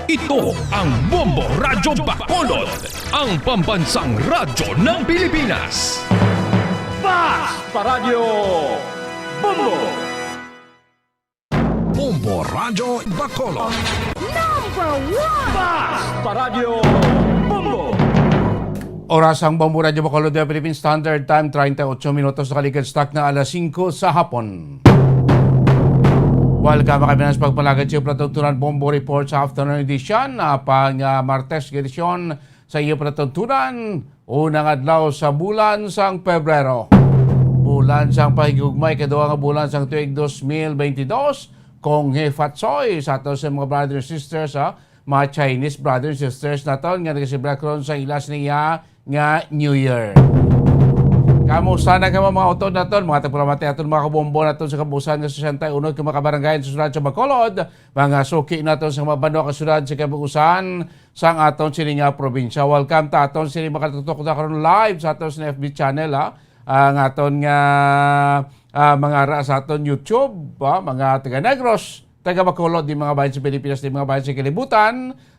Ito ang Bombo Radyo Bacolod, ang pambansang radyo ng Pilipinas. Fast Paradyo Bombo! Bombo Radyo Bacolod. Number 1! Fast Paradyo Bombo! Oras ang Bombo Radyo Bacolod ng Philippine Standard Time, 38 minutos sa kaligid stock na alas 5 sa hapon. Welcome kami sa pagpalagad sa Palatuntunan Bombo Report sa afternoon edition, pang Martes edisyon sa iyo Palatuntunan, unang adlaw sa bulan sang Pebrero. Bulan sang pahigugmay, kaduha nga bulan sang tuig 2022, kong Hefatsoy sa ato sa mga brothers and sisters, mga Chinese brothers and sisters naton nga nagsibrakaron sa ilas niya nga New Year. Kamusta na ka mga utod naton, mga tagpalamati aton mga kabombo naton sa kabusan nga 61 kung makabarangay sa syudad sa Bacolod, mga suki naton sa mga bando ka syudad sa kabusan sang aton sini nga probinsya. Welcome ta aton sini makatutok na karon live sa aton sa FB channel, ang aton nga mga ra sa aton YouTube, mga taga Negros, taga Bacolod, di mga bayan sa Pilipinas, di mga bayan sa kalibutan,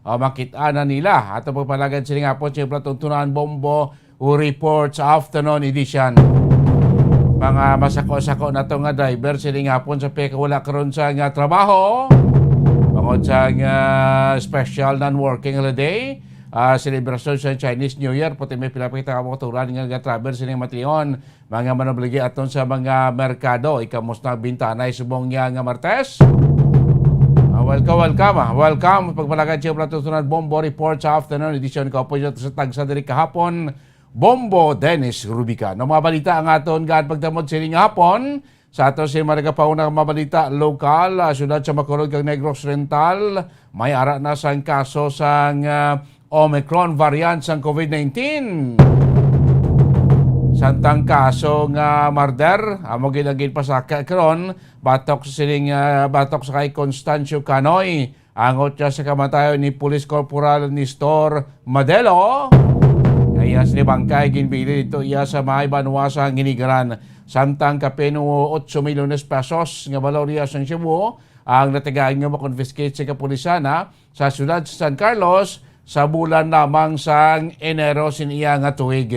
makita na nila ato pagpalagad sini nga po sa Palatuntunan Bombo Report sa afternoon edition. Mga masako-sako na to nga driver sila nga po sa peka wala karon sa nga trabaho, bangod sa nga special non-working holiday, celebration sa Chinese New Year, pati may pilapakita ka mo turan nga travel sila matilion, mga manabligi aton sa mga merkado. Ikamos na bintanay subong nga Martes. Welcome pagpalagad siya Palatuntunan Bombo Report sa afternoon edition ko po sa tagsa diri kahapon. Bombo Dennis Rubica. No, mga balita ang aton gaan pagdamod siling hapon. Sa aton si maragapaunang mga balita lokal, syudad sa Bacolod kag Negros Oriental, may ara na sang kaso sang Omicron variant sang COVID-19. Santang kaso nga murder, amo ginagin pa sa karon, batok sa kay Constancio Canoy, angot siya sa kamatayon ni Police Corporal Nestor Madelo. Ayas ni Bangkay ginbili dito iya sa may banwasa ginigaran. Samtang kapeno 8 milyones pesos nga valor iya sa Cebu ang natagaan nga makonfiscate sa kapulisana sa siyudad sa San Carlos sa bulan lamang sang Enero siniya nga tuig.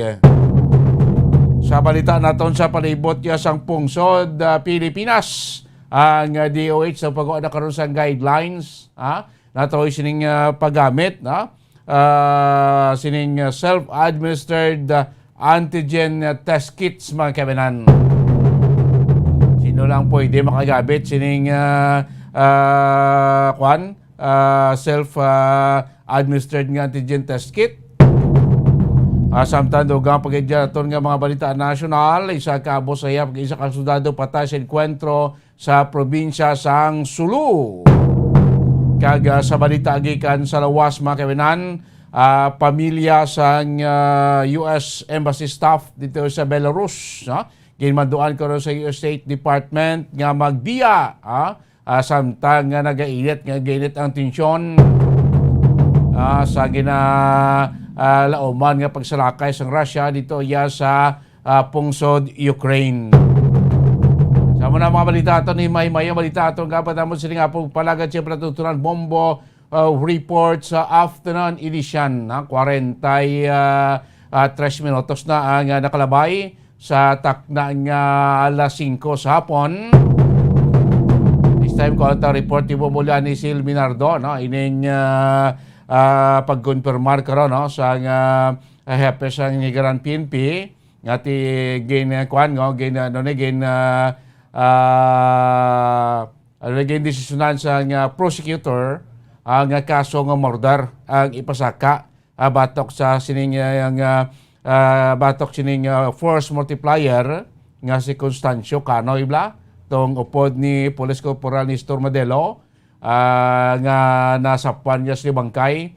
Sa balita naton sa palibot ya sang pungsod Pilipinas, ang DOH sa pag-uuna karon sa guidelines, natoy sining paggamit sining self-administered antigen test kits mga kabinan. Sino lang pwede makagamit sining self-administered nga antigen test kit. Samtang dugang pagkidyaton nga mga balita nasyonal, isa ka abo sayap, isa ka sundalo patay sa enkwentro sa probinsya sang Sulu. Kag sa balita gikan sa lawas mga kabinan, pamilya sang US Embassy staff dito sa Belarus, ginmanduan ko rin sa US State Department nga magbiya, samtang nga nagainit ang tensyon sa lauman nga pagsalakay sang Russia dito sa pungsod Ukraine. Sa mga balita ito ni May balita ito nga patapos sila nga po palagad siya Tuturan Bombo report sa afternoon edition. 43 minutos na ang nakalabay sa takna nga alas 5 sa hapon. This time ko ang report ibo mula ni Sil Minardo, ining pagkonfirmar karon sa hepe sa Nigaran PNP nga ti desisyonan sa prosecutor ang kaso nga murder ang ipasaka batok sa sining force multiplier nga si Constancio Canoy tong upod ni Police Corporal Nestor Madelo nga nasapuan niya sa bangkay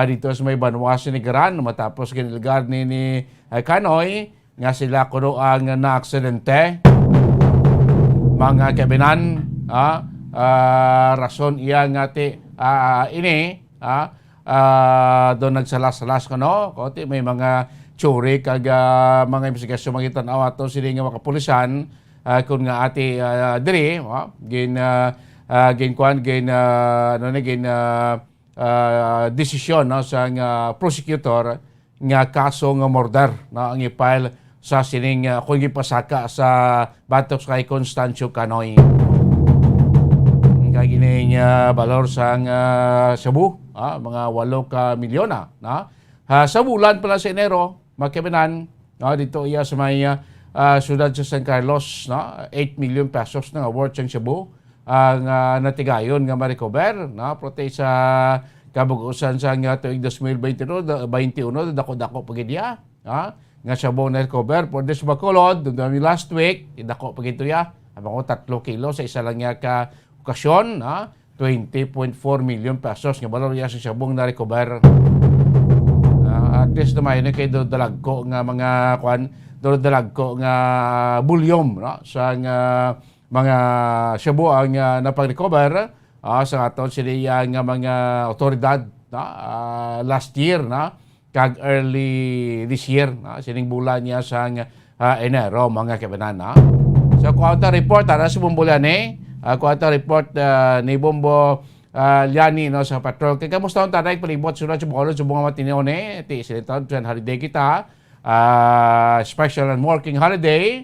dito sa may Banwas ni Nigaran matapos ginilgar ni Canoy nga sila kuno ang na-aksidente. Mga kabinan, rason iya nga ti doon nagsalas-salas konti may mga tsuri kag mga investigasyon magitan ato sila nga makapulisan kung nga ati diri desisyon sa prosecutor nga kaso nga murder ang i-file sa sining kung ipasaka sa batok kay Constancio Canoy. Kagining balor sang Cebu, mga 8 milyon sa bulan pala sa Enero, magkabinan, dito iya sa may siyudad sa San Carlos, 8 million pesos na award sa Cebu, ang natigayon nga ma-recover, prote sa kabugusan sa tuig 2021, dako-dako pagidya, nga Cebu na-recover for this Bacolod, doon last week, dako pagito ya, abang 3 kilo sa isa lang niya ka okasyon, 20.4 million pesos nga balor ya sa Cebu na-recover. At least naman yun kay dodalag ko nga mga dodalag ko nga bulyom sa mga Cebu ang napag-recover sa aton sila nga mga otoridad last year kag early this year sining bulan niya sa Enero mga kabanan. So kuwanta report sa bumbulan kuwanta report ni Bombo Liani sa patrol. Kaya kamusta ang tanay palibot sunod sa Bacolod sa bunga matiniw ti silitan sa holiday kita special and working holiday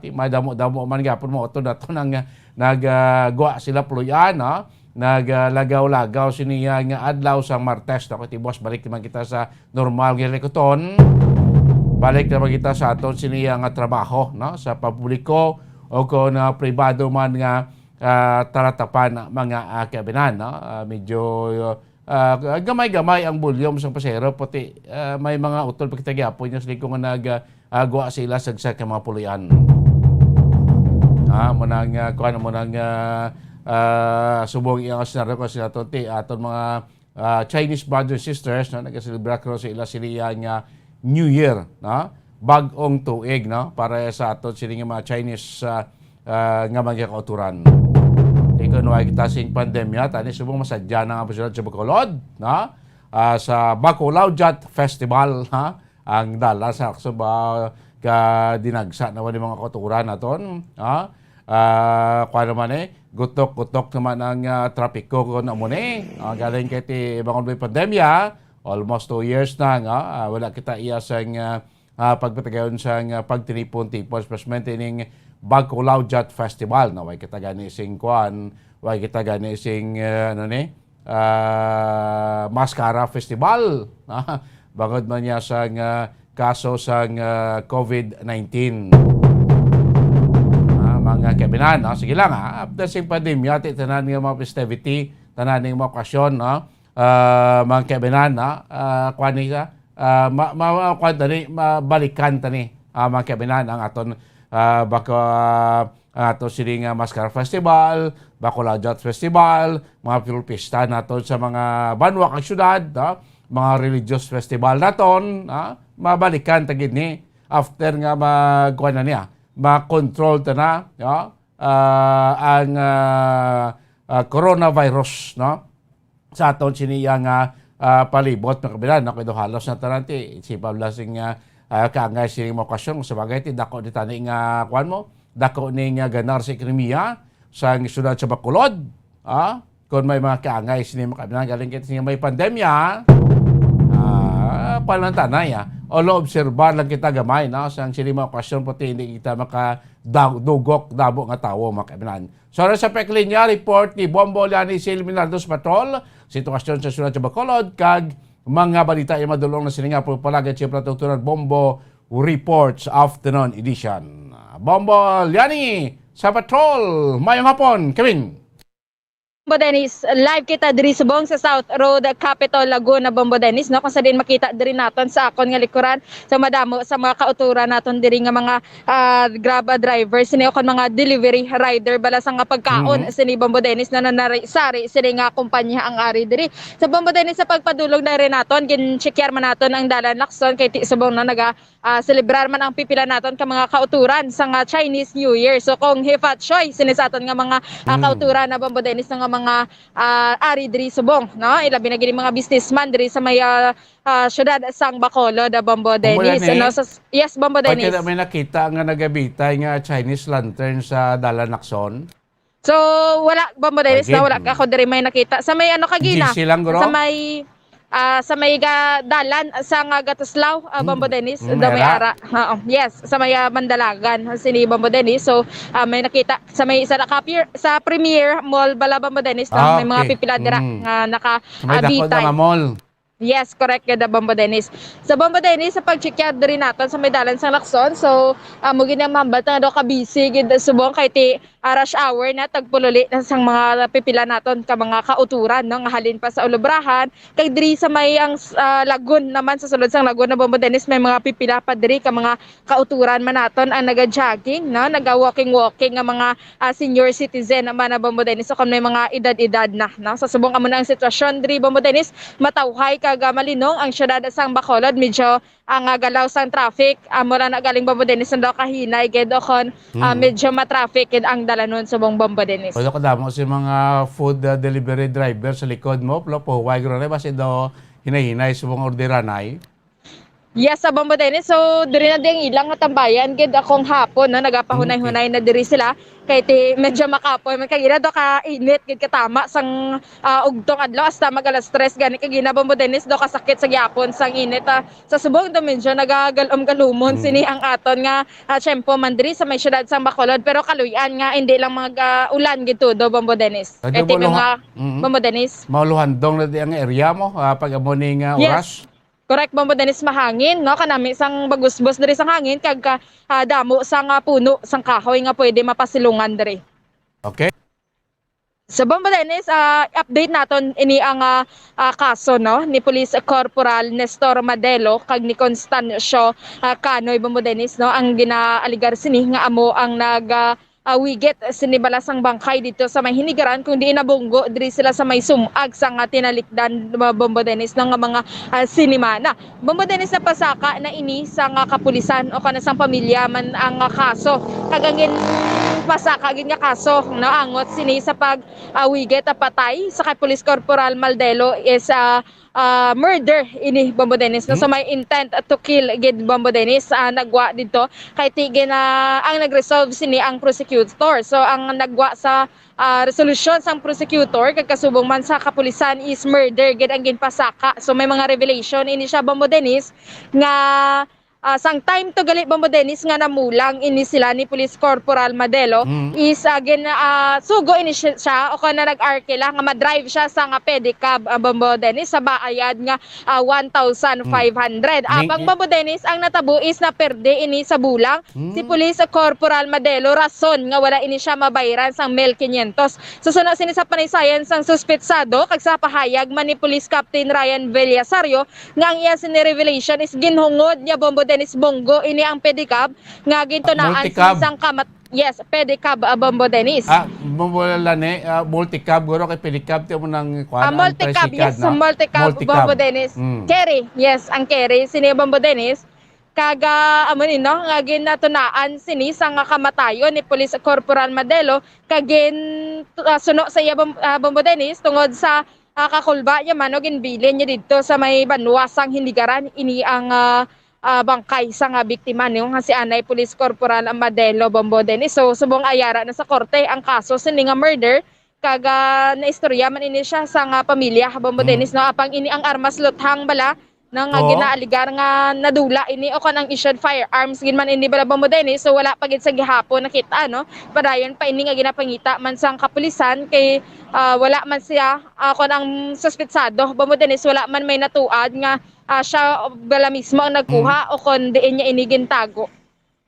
ti madamo-damo man gapon mo ito dato naggawa sila puluyan naglagaw-lagaw siniya nga adlaw sa Martes ti boss balik naman kita sa normal nga lekuton balik naman kita sa aton siniya nga trabaho sa publiko o kung pribado man nga taratapan mga kabinan medyo gamay-gamay ang bulyom sa pasero pati may mga utol pagkitagyapon niya sila kung naggawa sila sa mga puluyan munang subong iyang asinaryo ko sila aton mga Chinese brothers and sisters nagasilibra ko sa ila sila nga New Year bag-ong tuig para sa aton sila mga Chinese nga mga kauturan. Ikaw na kita sing pandemya tani subong masadya na nga sa Bacolod sa Bacolawjat Festival ang dala sa dinagsa naman ng mga kauturan naton kuha naman gutok-gutok naman ang trapiko ko na muna. Galing kay ti bangon may pandemya, almost 2 years na wala kita iya sa pagpatagayon sa pagtinipon-tipon, especially ining Bacolawjat Festival. Way kita gani sing kuan, way kita gani sing Mascara Festival. Bangod man niya sa kaso sa COVID-19. Mga kabinan, sige lang after sa pandemya, tanan nga mga festivity, tanan nga mga okasyon, mga kabinan, mabalikan tani mga kabinan ang aton ato siling Mascara Festival, Bacolodjat Festival, mga pilpista naton sa mga banwa kang syudad, mga religious festival naton, mabalikan tagid ni after nga magkuha na niya, ma-control ta na ang coronavirus, no? Sa aton siniyang palibot ng kabilan, no? Kaya halos na taranti, si Pablo sing kaangay sining mga okasyon, sa bagay, dako di tani nga kuhan mo, dako ni nga ganar sa ekonomiya sa syudad sa Bacolod, kung may mga kaangay sining mga kabilan, galing kita siya may pandemya, palantanay olo obserbar lang kita gamay sa sining mga okasyon pati hindi kita makadugok dabo nga tawo mga kabinan. So sa Peklinya report ni Bombo Liani Silminardos Patrol, sitwasyon sa syudad sa Bacolod kag mga balita ay madulong na sininga po palagay siya Dr. Bombo Reports Afternoon Edition. Bombo Liani sa Patrol, mayong hapon, Kevin. Bombo Dennis, live kita diri subong sa South Road, Capitol, Laguna, Bombo Dennis, no? Kung sa din makita diri naton sa akon nga likuran, sa madamo sa mga kauturan naton diri nga mga Grab drivers, sini kon mga delivery rider bala sa nga pagkaon sini Bombo Dennis na nanari-sari sini nga kumpanya ang ari diri. Sa Bombo Dennis sa pagpadulog na rin naton, gin-checkar man naton ang dalan Lacson kay ti subong na celebrar man ang pipila naton ka mga kauturan sa nga Chinese New Year. So kung Hefat Choy sini sa aton nga mga kauturan na Bombo Dennis nga mga ari diri subong, no? Ilabi na gini mga businessman diri sa may syudad sang Bacolod, Bombo Dennis. No? Yes, Bombo Dennis. Pagkita may nakita nga nagabitay nga Chinese lantern sa dalan Lacson. So wala Bombo Dennis na wala ako diri may nakita. Sa may kagina. Sa may dalan sa nga Gatuslaw, Bombo Dennis, may ara. Yes, sa may Mandalagan sini Bombo Dennis. So may nakita sa may sa Premier Mall bala Bombo Dennis, may mga pipila dira nga naka-bitay. Mall. Yes, correct kada Bombo Dennis. Sa Bombo Dennis sa pagcheckar diri naton sa may dalan sa Lacson. So mo gid ang mambal nga do ka busy gid subong kay ti rush hour na tagpululi na sang mga pipila naton ka mga kauturan no nga halin pa sa Ulubrahan kay diri sa may ang lagun naman sa sulod sang lagun na Bombo Dennis may mga pipila pa diri ka mga kauturan man naton ang naga-jogging no naga-walking nga mga senior citizen naman na Bombo Dennis so kon may mga edad-edad na no sa subong amo na ang sitwasyon diri Bombo Dennis matawhay kag malinong ang syudad sang Bacolod medyo ang galaw sang traffic mura na galing Bombo Dennis ndo kahinay gid kon medyo ma-traffic gid ang dalanon sa Bombo Dennis. Pwede ko damo si mga food delivery driver sa likod mo po why gro na ba si do hinay-hinay sa mga orderanay. Yes, sa Bombo Dennis. So, diri na din ilang tambayan gid akong hapon no nagapahunay-hunay na diri sila kay ti medyo makapoy man kay ira do ka init gid katama sang ugtong adlaw hasta mag-alas 3 gani kay gina Bombo Dennis do kasakit sa gyapon sang init sa subong do medyo nagagalom-galumon sini ang aton nga tiyempo man diri sa may syudad sang Bacolod pero kaluyan nga hindi lang mga ulan gid do Bombo Dennis. Kay ti mga Bombo Dennis. Mauluhandong na di ang area mo pag amo ning oras. Yes. Correct, Bombo Dennis, mahangin, no? Kanami sang bagusbos diri sang hangin kag damo sang puno sang kahoy nga pwede mapasilungan diri. Okay. Sa Bombo Dennis, update naton ini ang kaso no ni Police Corporal Nestor Madelo kag ni Constancio Canoy Bombo Dennis no ang ginaaligar sini nga amo ang wigit sinibala sang bangkay dito sa may hinigaran kundi inabunggo diri sila sa may sumag sa nga tinalikdan Bombo Dennis ng mga sinimana. Bombo Dennis na pasaka na ini sa nga kapulisan o kana sang pamilya man ang kaso kagangin pasaka gid nga kaso no angot sini sa pag wigit patay sa kay Police Corporal Maldelo is murder ini Bombo Dennis no so may intent to kill gid Bombo Dennis nagwa dito kay tigin ang nagresolve sini ang prosecutor so ang nagwa sa resolution sang prosecutor kag kasubong man sa kapulisan is murder gid ang ginpasaka so may mga revelation ini siya Bombo Dennis nga sang time to gali Bombo Dennis nga namulang ini sila ni Police Corporal Madelo is again sugo ini siya o kana nag-arkela nga ma-drive siya sa nga pedicab Bombo Dennis sa bayad nga 1,500. Abang Bombo Dennis ang natabo is na perde ini sa bulang si Police Corporal Madelo rason nga wala ini siya mabayaran sang 1,500. Susunod sini sa panaysayan sang suspetsado kag sa pahayag man ni Police Captain Ryan Villasario nga ang iya sini revelation is ginhungod niya Bombo Dennis Bongo ini ang pedicab nga gintunaan sang kamat. Yes, pedicab Bombo Dennis. Bombo lane, multicab guro kay pedicab ti mo nang kuan. Multicab, yes, multicab Bombo Dennis. Carry, yes, ang carry sini Bombo Dennis. Kaga amo ni no nga ginatunaan sini sang kamatayon ni Police Corporal Madelo kagin suno sa iya Bombo Dennis tungod sa kakulba niya man o ginbilin niya dito sa may banwasang Hindigaran ini ang bangkay sa nga biktima niyo nga si Anay Police Corporal Madelo Bombo Dennis. So subong ayara na sa korte ang kaso sini nga murder kaga na istorya man ini siya sa nga pamilya Bombo Dennis no apang ini ang armas luthang bala nang ginaaligar nga nadula ini o kanang issued firearms gin man ini bala Bombo Dennis. So wala pa gid sa gihapon nakita no padayon pa ini nga ginapangita man sang kapulisan kay wala man siya kanang suspetsado Bombo Dennis wala man may natuad nga siya bala mismo ang nagkuha o kon diin niya inigin tago.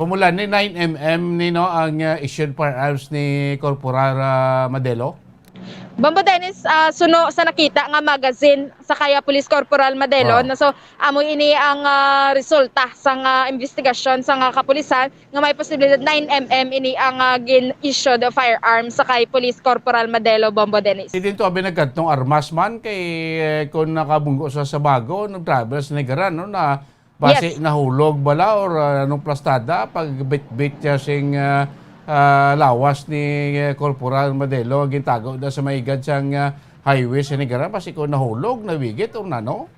Pumula ni 9mm ni no ang issued firearms ni Corporal Madelo. Bombo Dennis, suno sa nakita nga magazine sa kaya Police Corporal Madelo na so amo ini ang resulta sa investigasyon sa kapulisan nga may posibilidad 9mm ini ang gin-issued firearms sa kay Police Corporal Madelo Bombo Dennis. Hindi to abi nagkadtong armas man kay kung nakabunggo sa Sabago nag-travel sa Negaran no na base nahulog bala or anong plastada pag bit-bit siya sing lawas ni Corporal Madelo gintago da sa maigad siyang highway sa Negaran basi ko nahulog nawigit o nano.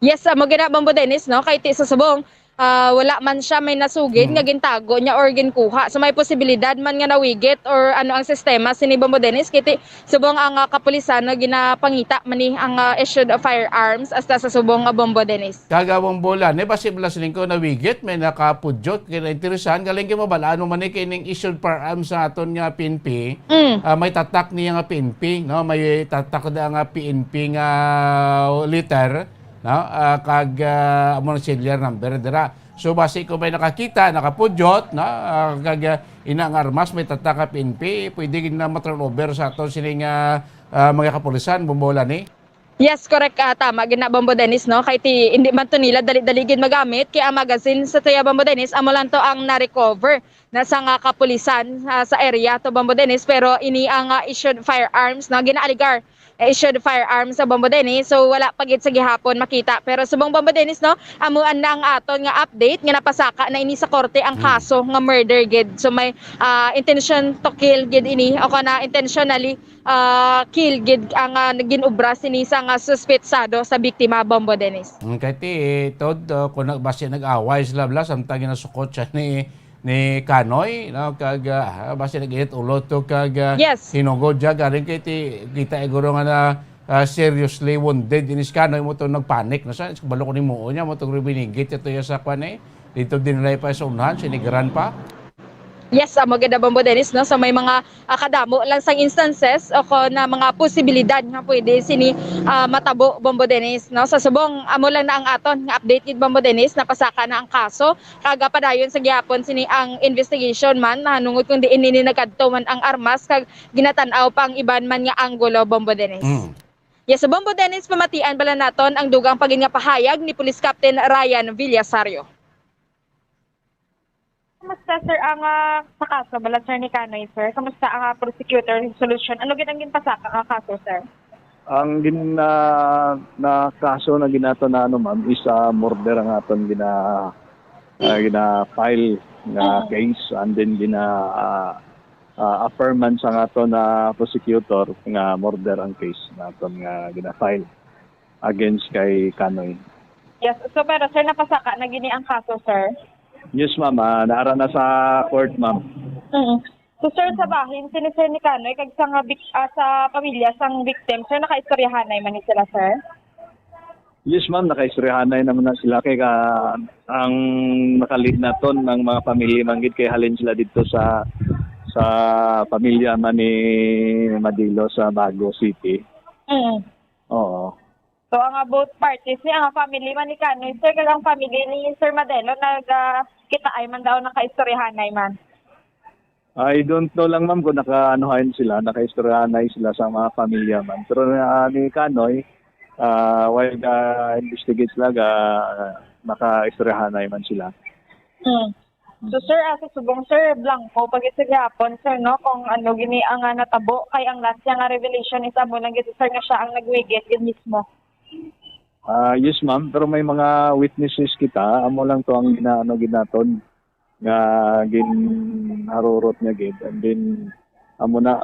Yes, mo gina Bombo Dennis no kay ti sa subong wala man siya may nasugid nga gintago niya or ginkuha. So may posibilidad man nga nawigit or ano ang sistema sini Bombo Dennis kiti subong ang kapulisan na ginapangita man ni ang issued of firearms hasta sa subong Bombo Dennis. Kagawang bola ne basi bala siling ko nawigit may nakapudyot kay interesan galing kay mabalaan man ni kining issued firearms sa aton nga PNP. May tatak niya nga PNP no may tatak da nga PNP nga liter no kag amo serial number dira. So base ko may nakakita nakapudyot na kag inang armas may tataka PNP pwede gid na ma-turnover sa aton sining mga kapulisan Bombola ni. Yes, correct. Tama gina Bombo Dennis no kay ti hindi man to nila dali-dali gid magamit kay ang magazine sa tuya Bombo Dennis amo lang to ang na-recover na sa nga kapulisan sa area to Bombo Dennis pero ini ang issued firearms na ginaaligar issued firearms sa Bombo Dennis. So wala pa gid sa gihapon makita pero subong Bombo Dennis no amuan na ang aton nga update nga napasaka na ini sa korte ang kaso nga murder gid. So may intention to kill gid ini o kana intentionally kill gid ang ginubra sini sa nga suspetsado sa biktima Bombo Dennis. Kay ti tod kun base nag-away sila bla samtang ginasukot siya ni Kanoy no kag base nag-init ulo to kag hinugod siya galing kay ti kita iguro nga na seriously wounded ini si Kanoy mo to nagpanik na sa balo ko ni muo niya mo to binigit ito ya sa kwan dito dinlay pa sa unahan sinigaran pa. Yes, maganda Bombo Dennis no so may mga kadamo lang sang instances o na mga posibilidad nga pwede sini matabo Bombo Dennis no sa subong amo lang na ang aton nga update gid Bombo Dennis napasaka na ang kaso kaga padayon sa gihapon sini ang investigation man hanungod kung diin ni nagkadto man ang armas kag ginatan-aw pa ang iban man nga anggulo Bombo Dennis. Yes, so Bombo Dennis pamatian bala naton ang dugang pagin nga pahayag ni Police Captain Ryan Villasario. Kamusta sir ang sa kaso bala sir ni Kanoy sir? Kamusta ang prosecutor solution? Ano gid ang ginpasaka nga kaso sir? Ang na kaso na ginato na ma'am is murder ang aton gina-file nga case and then affirmance ang aton na prosecutor nga murder ang case na aton nga gina-file against kay Kanoy. Yes, so pero sir napasaka na gini ang kaso sir? Yes, ma'am. Naara na sa court, ma'am. So, sir, sa bahin, sir ni Kanoy, kag sa pamilya, sang victim, sir, nakaistoryahan na man sila, sir? Yes ma'am, nakaistoryahanay naman na sila kay ang nakalid na ton ng mga pamilya manggid kay halin sila dito sa pamilya man ni Madilo sa Bago City. Oo. So ang both parties ni ang family man ni Kanoy sir kag ang family ni Sir Madelo kita ay man daw nakaistoryahanay man. I don't know lang ma'am kung nakaistoryahanay sila sa mga pamilya man. Pero ni Kanoy, while investigate sila, nakaistoryahanay man sila. So sir, sa subong sir, Blanco, pag isagyapon sir, no, kung ano gini ang natabo, kay ang last nga revelation is amo lang gito sir nga siya ang nagwigit yun mismo. Yes ma'am, pero may mga witnesses kita, amo lang to ang ginaton nga ginharurot niya gid, and then amo na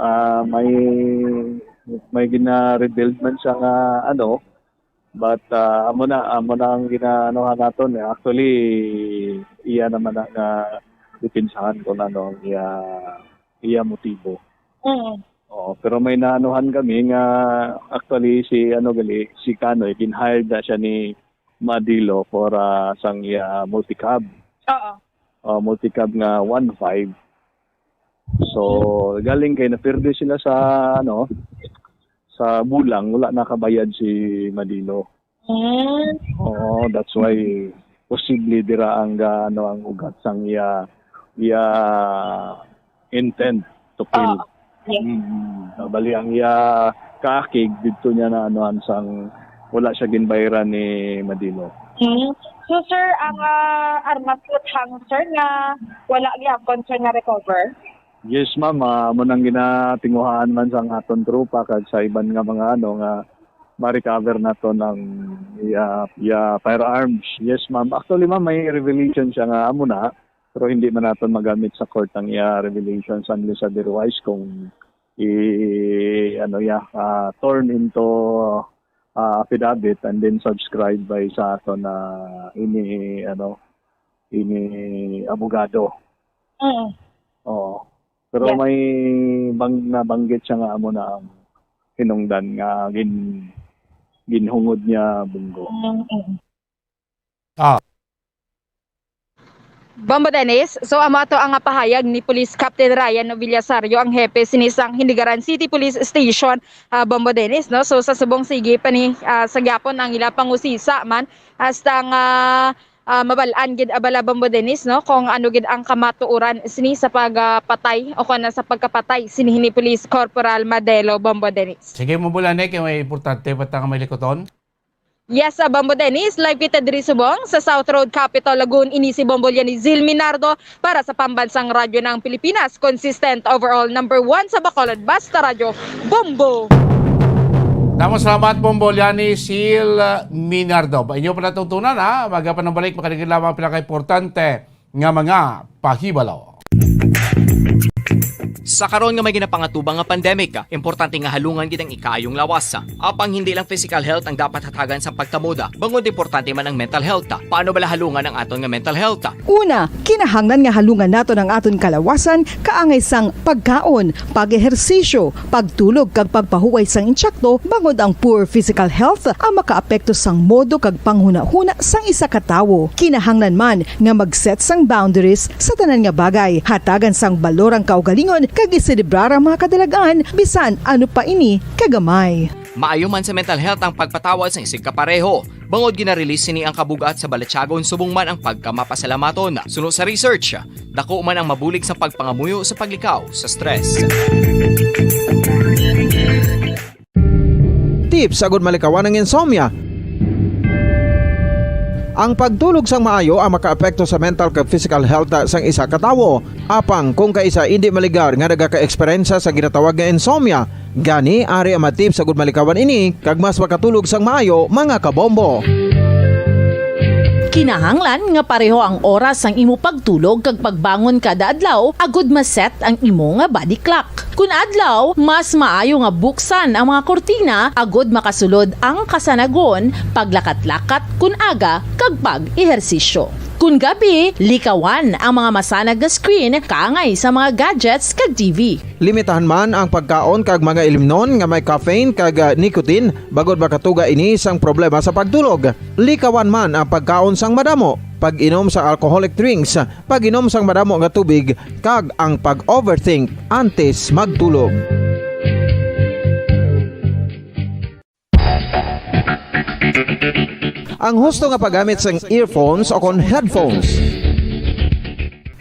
may gina-rebuild man siya nga but amo na ang ginaanohan naton. Actually iya naman nga dipinsahan ko na iya motibo. Oo, pero may naanuhan kami nga actually si Kanoy ginhired na siya ni Madilo for sang iya multicab. Multicab nga 1.5. So galing kay napirde sila sa sa bulang, wala nakabayad si Madilo. Oo, that's why posible dira ang ang ugat sang iya intent to kill. Bali ang iya kakig dito niya na sang wala siya ginbayaran ni Madilo. So sir, ang armas hang sir nga wala gyapon sir na recover. Yes ma'am, mo nang ginatinguhaan man sa aton trupa kag sa iban nga mga nga ma-recover nato ng firearms. Yes ma'am, actually ma'am may revelation siya nga amo na, pero hindi man naton magamit sa court ang revelations unless otherwise kung turn into affidavit and then subscribed by sa aton na ini abogado. Oo. Pero may nabanggit siya nga amo na hinungdan nga ginhungod niya bunggo. Bombo Dennis, so amato ang pahayag ni Police Captain Ryan Villasario, ang hepe sinisang Hindigaran City Police Station, Bombo Dennis, no? So sa subong sige pa ni sa gyapon ang ila pangusisa man hasta nga mabalaan gid abala Bombo Dennis, no, kung ano gid ang kamatuoran sini sa pagpatay o kana sa pagkapatay sini ni Police Corporal Madelo, Bombo Dennis. Sige mo bulane kay may importante patang may likoton. Yes, Bombo Dennis, live kita diri subong sa South Road, Capital Lagoon. Ini si Bombo ni Zil Minardo para sa Pambansang Radyo ng Pilipinas, consistent overall number 1 sa Bacolod, basta radyo, Bombo. Damos salamat Bombo ni Sil Minardo. Inyo pala tutunan magapan ng balik makadagig lamang pinaka-importante nga mga pahibalo. Sa karon nga may ginapangatubang nga pandemic, importante nga halungan gid ang ikaayong lawas. Apang hindi lang physical health ang dapat hatagan sa pagtamuda, bangod importante man ang mental health. Paano bala halungan ang aton nga mental health? Una, kinahanglan nga halungan nato ang aton kalawasan kaangay sang pagkaon, pag-ehersisyo, pagtulog kag pagpahuway sang insyakto, bangod ang poor physical health ang makaapekto sang modo kag panghuna-huna sang isa ka tawo. Kinahanglan man nga mag-set sang boundaries sa tanan nga bagay, hatagan sang balorang kaugalingon kag iselebrar ang mga kadalagan bisan ano pa ini kagamay. Maayo man sa mental health ang pagpatawad sa isig kapareho. Bangod gina-release sini ang kabugat sa Balatyagon subong man ang pagkamapasalamaton. Suno sa research, dako man ang mabulig sa pagpangamuyo sa paglikaw sa stress. Tips agud malikawan ng insomnia. Ang pagtulog sang maayo ang makaapekto sa mental kag physical health sang isa ka tawo. Apang kung kaisa hindi maligar nga nagaka-eksperyensya sa ginatawag nga insomnia, gani ari ang matip sa gud malikawan ini kag mas makatulog sang maayo mga kabombo. Kinahanglan nga pareho ang oras ang imo pagtulog kag pagbangon kada adlaw agud maset ang imo nga body clock. Kun adlaw, mas maayo nga buksan ang mga kortina agud makasulod ang kasanagon, paglakat-lakat kun aga kag pag-ehersisyo. Kun gabi, likawan ang mga masanag nga screen kaangay sa mga gadgets kag TV. Limitahan man ang pagkaon kag mga ilimnon nga may caffeine kag nicotine bagod makatuga ini sang problema sa pagtulog. Likawan man ang pagkaon sang madamo, pag-inom sa alcoholic drinks, pag-inom sang madamo nga tubig kag ang pag-overthink antes magtulog. Ang husto nga paggamit sang earphones o kon headphones.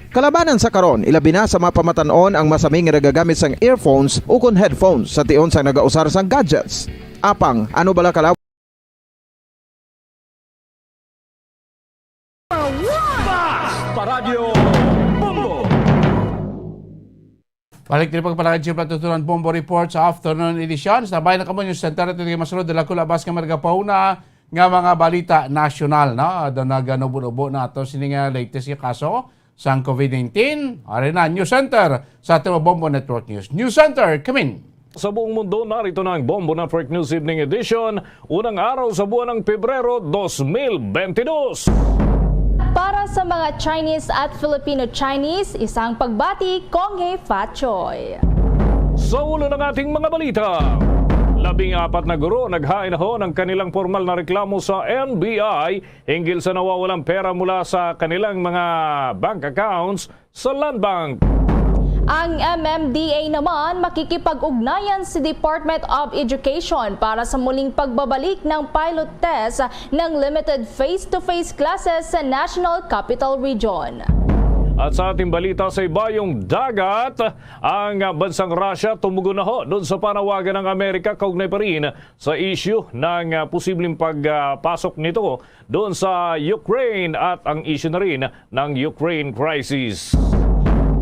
Kalabanan sa karon, ilabi na sa mga pamatanon ang masami nga nagagamit sang earphones o kon headphones sa tion sang nagausar sang gadgets. Apang, ano bala kalaw? Paradyo Bombo! Balik din pagpalagad siya Platutunan Bombo Report sa afternoon edition. Sabay na kamo yung center at yung masunod dala kulabas ka maragapauna nga mga balita nasyonal. No? Doon naganubo-nubo na ito sini nga latest yung kaso sa COVID-19. Ari na, News Center sa ating Bombo Network News. News Center, come in. Sa buong mundo, narito na ang Bombo Network News Evening Edition, unang araw sa buwan ng Pebrero 2022. Para sa mga Chinese at Filipino-Chinese, isang pagbati, Konghe Fat Choi. Sa ulo ng ating mga balita, 14 na guro naghain ho ng kanilang formal na reklamo sa NBI hinggil sa nawawalang pera mula sa kanilang mga bank accounts sa Land Bank. Ang MMDA naman makikipag-ugnayan sa Department of Education para sa muling pagbabalik ng pilot test ng limited face-to-face classes sa National Capital Region. At sa ating balita sa ibayong dagat, ang bansang Russia tumugon na ho doon sa panawagan ng Amerika kaugnay pa rin sa issue ng posibleng pagpasok nito doon sa Ukraine at ang issue na rin ng Ukraine crisis.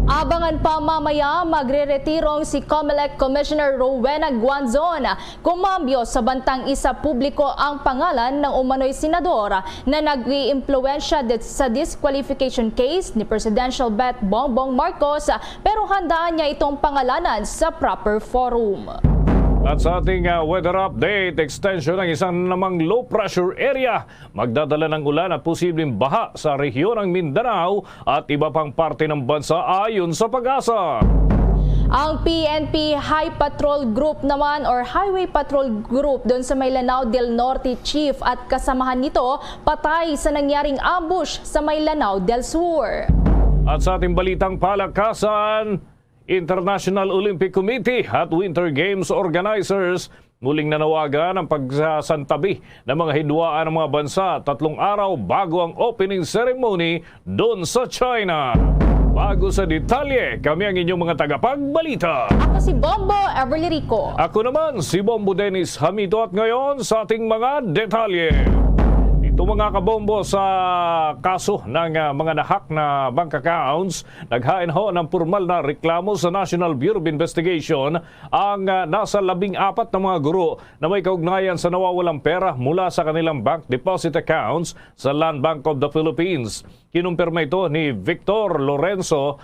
Abangan pa mamaya, magre-retirong si COMELEC Commissioner Rowena Guanzon. Kumambyo sa bantang isa publiko ang pangalan ng umano'y senador na nag-i-impluensya sa disqualification case ni Presidential Bet Bongbong Marcos, pero handaan niya itong pangalanan sa proper forum. At sa ating weather update, extension ng isang namang low pressure area. Magdadala ng ulan at posibleng baha sa rehiyon ng Mindanao at iba pang parte ng bansa ayon sa Pag-asa. Ang PNP High Patrol Group naman or Highway Patrol Group doon sa Maynilao del Norte Chief at kasamahan nito patay sa nangyaring ambush sa Maynilao del Sur. At sa ating balitang palakasan, International Olympic Committee at Winter Games organizers muling nanawagan ang pagsasantabi ng mga hidwaan ng mga bansa 3 araw bago ang opening ceremony doon sa China. Bago sa detalye, kami ang inyong mga tagapagbalita. Ako si Bombo Everly Rico. Ako naman si Bombo Dennis Hamito at ngayon sa ating mga detalye. Ito mga kabombo sa kaso ng mga nahak na bank accounts, naghain ho ng formal na reklamo sa National Bureau of Investigation ang nasa 14 na mga guro na may kaugnayan sa nawawalang pera mula sa kanilang bank deposit accounts sa Land Bank of the Philippines. Kinumpirma ito ni Victor Lorenzo,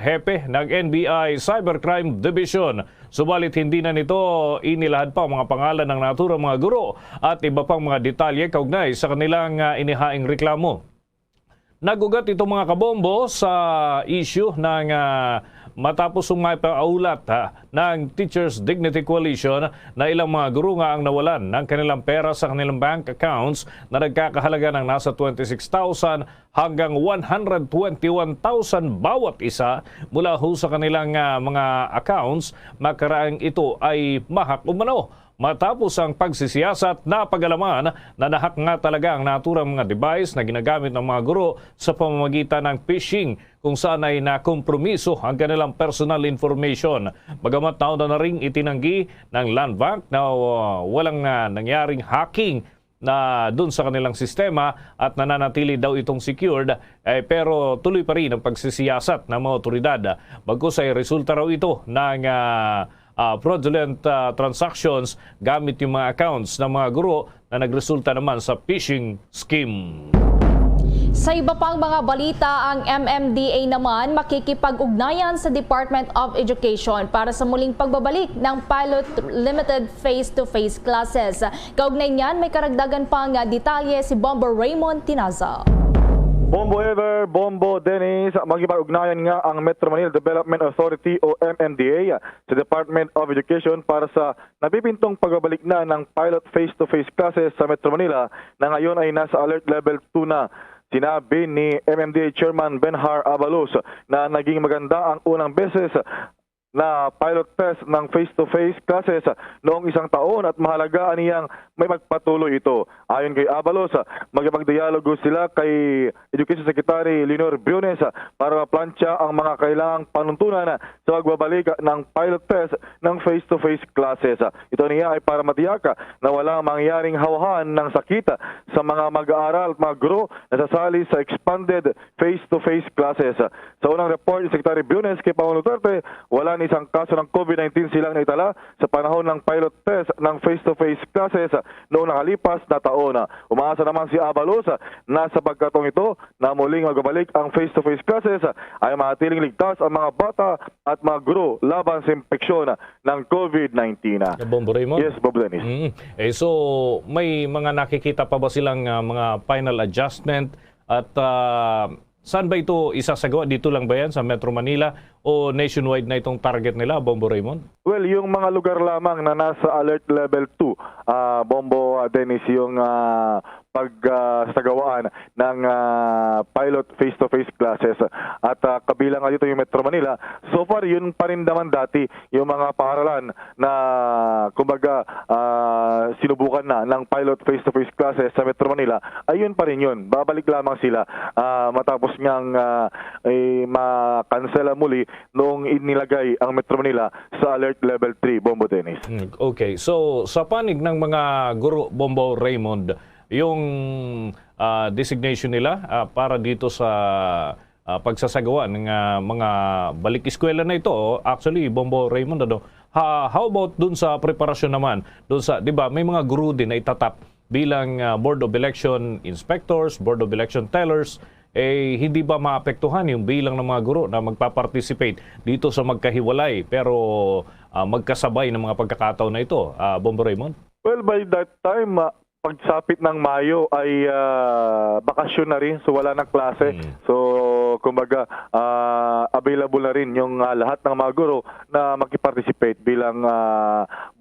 hepe ng NBI Cybercrime Division. Subalit hindi na nito inilahad pa ang mga pangalan ng naturang mga guro at iba pang mga detalye kaugnay sa kanilang inihaing reklamo. Nagugat ito mga kabombo sa issue ng matapos umapaulat ng Teachers Dignity Coalition na ilang mga guro nga ang nawalan ng kanilang pera sa kanilang bank accounts na nagkakahalaga ng nasa 26,000 hanggang 121,000 bawat isa mula ho sa kanilang mga accounts. Makaraang ito ay mahak umano. Matapos ang pagsisiyasat, napag-alaman na nahak nga talaga ang naturang mga device na ginagamit ng mga guro sa pamamagitan ng phishing kung saan ay nakompromiso ang kanilang personal information. Bagamat nauna na ring itinanggi ng Land Bank na walang nangyaring hacking na dun sa kanilang sistema at nananatili daw itong secured, pero tuloy pa rin ang pagsisiyasat ng mga otoridad. Bagkus ay resulta raw ito ng fraudulent transactions gamit yung mga accounts ng mga guro na nagresulta naman sa phishing scheme. Sa iba pang mga balita, ang MMDA naman makikipag-ugnayan sa Department of Education para sa muling pagbabalik ng pilot limited face-to-face classes. Kaugnay niyan, may karagdagan pang detalye si Bomber Raymond Tinaza. Bombo Ever, Bombo Dennis, magipag-ugnayan nga ang Metro Manila Development Authority o MMDA sa Department of Education para sa napipintong pagbabalik na ng pilot face-to-face classes sa Metro Manila na ngayon ay nasa alert level 2 na. Sinabi ni MMDA Chairman Benhar Avalos na naging maganda ang unang beses na pilot test ng face-to-face classes noong isang taon at mahalaga niyang may magpatuloy ito. Ayon kay Avalos, magpapagdialogo sila kay Education Secretary Leonor Briones para maplansya ang mga kailangang panuntunan sa pagbabalik ng pilot test ng face-to-face classes. Ito niya ay para matiyak na walang mangyaring hawahan ng sakit sa mga mag-aaral at mga guro na sasali sa expanded face-to-face classes. Sa unang report ni Secretary Briones kay Pangulo Duterte, wala isang kaso ng COVID-19 silang naitala sa panahon ng pilot test ng face-to-face classes noong nakalipas na taon. Umaasa naman si Avalos na sa pagkatong ito na muling magbabalik ang face-to-face classes ay manatiling ligtas ang mga bata at mga guro laban sa impeksyon ng COVID-19. Bombo Raymond? Yes, Bob Dennis. So, may mga nakikita pa ba silang mga final adjustment at saan ba ito isasagawa? Dito lang ba yan sa Metro Manila o nationwide na itong target nila, Bombo Raymond? Well, yung mga lugar lamang na nasa alert level 2, Bombo Dennis, yung pagsagawaan ng pilot face-to-face classes. At kabilang nga dito yung Metro Manila. So far, yun pa rin naman dati yung mga paaralan na kumbaga sinubukan na ng pilot face-to-face classes sa Metro Manila. Ayun pa rin yun. Babalik lamang sila matapos ngang makansela muli noong inilagay ang Metro Manila sa alert level 3, Bombo Dennis. Okay. So, sa panig ng mga guro, Bombo Raymond, yung designation nila para dito sa pagsasagawa ng mga balik-eskwela na ito, actually, Bombo Raymond, how about dun sa preparasyon naman? Dun sa, di ba, may mga guro din na itatap bilang Board of Election Inspectors, Board of Election Tellers, hindi ba maapektuhan yung bilang ng mga guro na magpa-participate dito sa magkahiwalay pero magkasabay ng mga pagkakataon na ito, Bombo Raymond? Well, by that time, pagsapit ng Mayo ay bakasyon na rin, so wala ng klase. So, kumbaga, available na rin yung lahat ng mga guro na makiparticipate bilang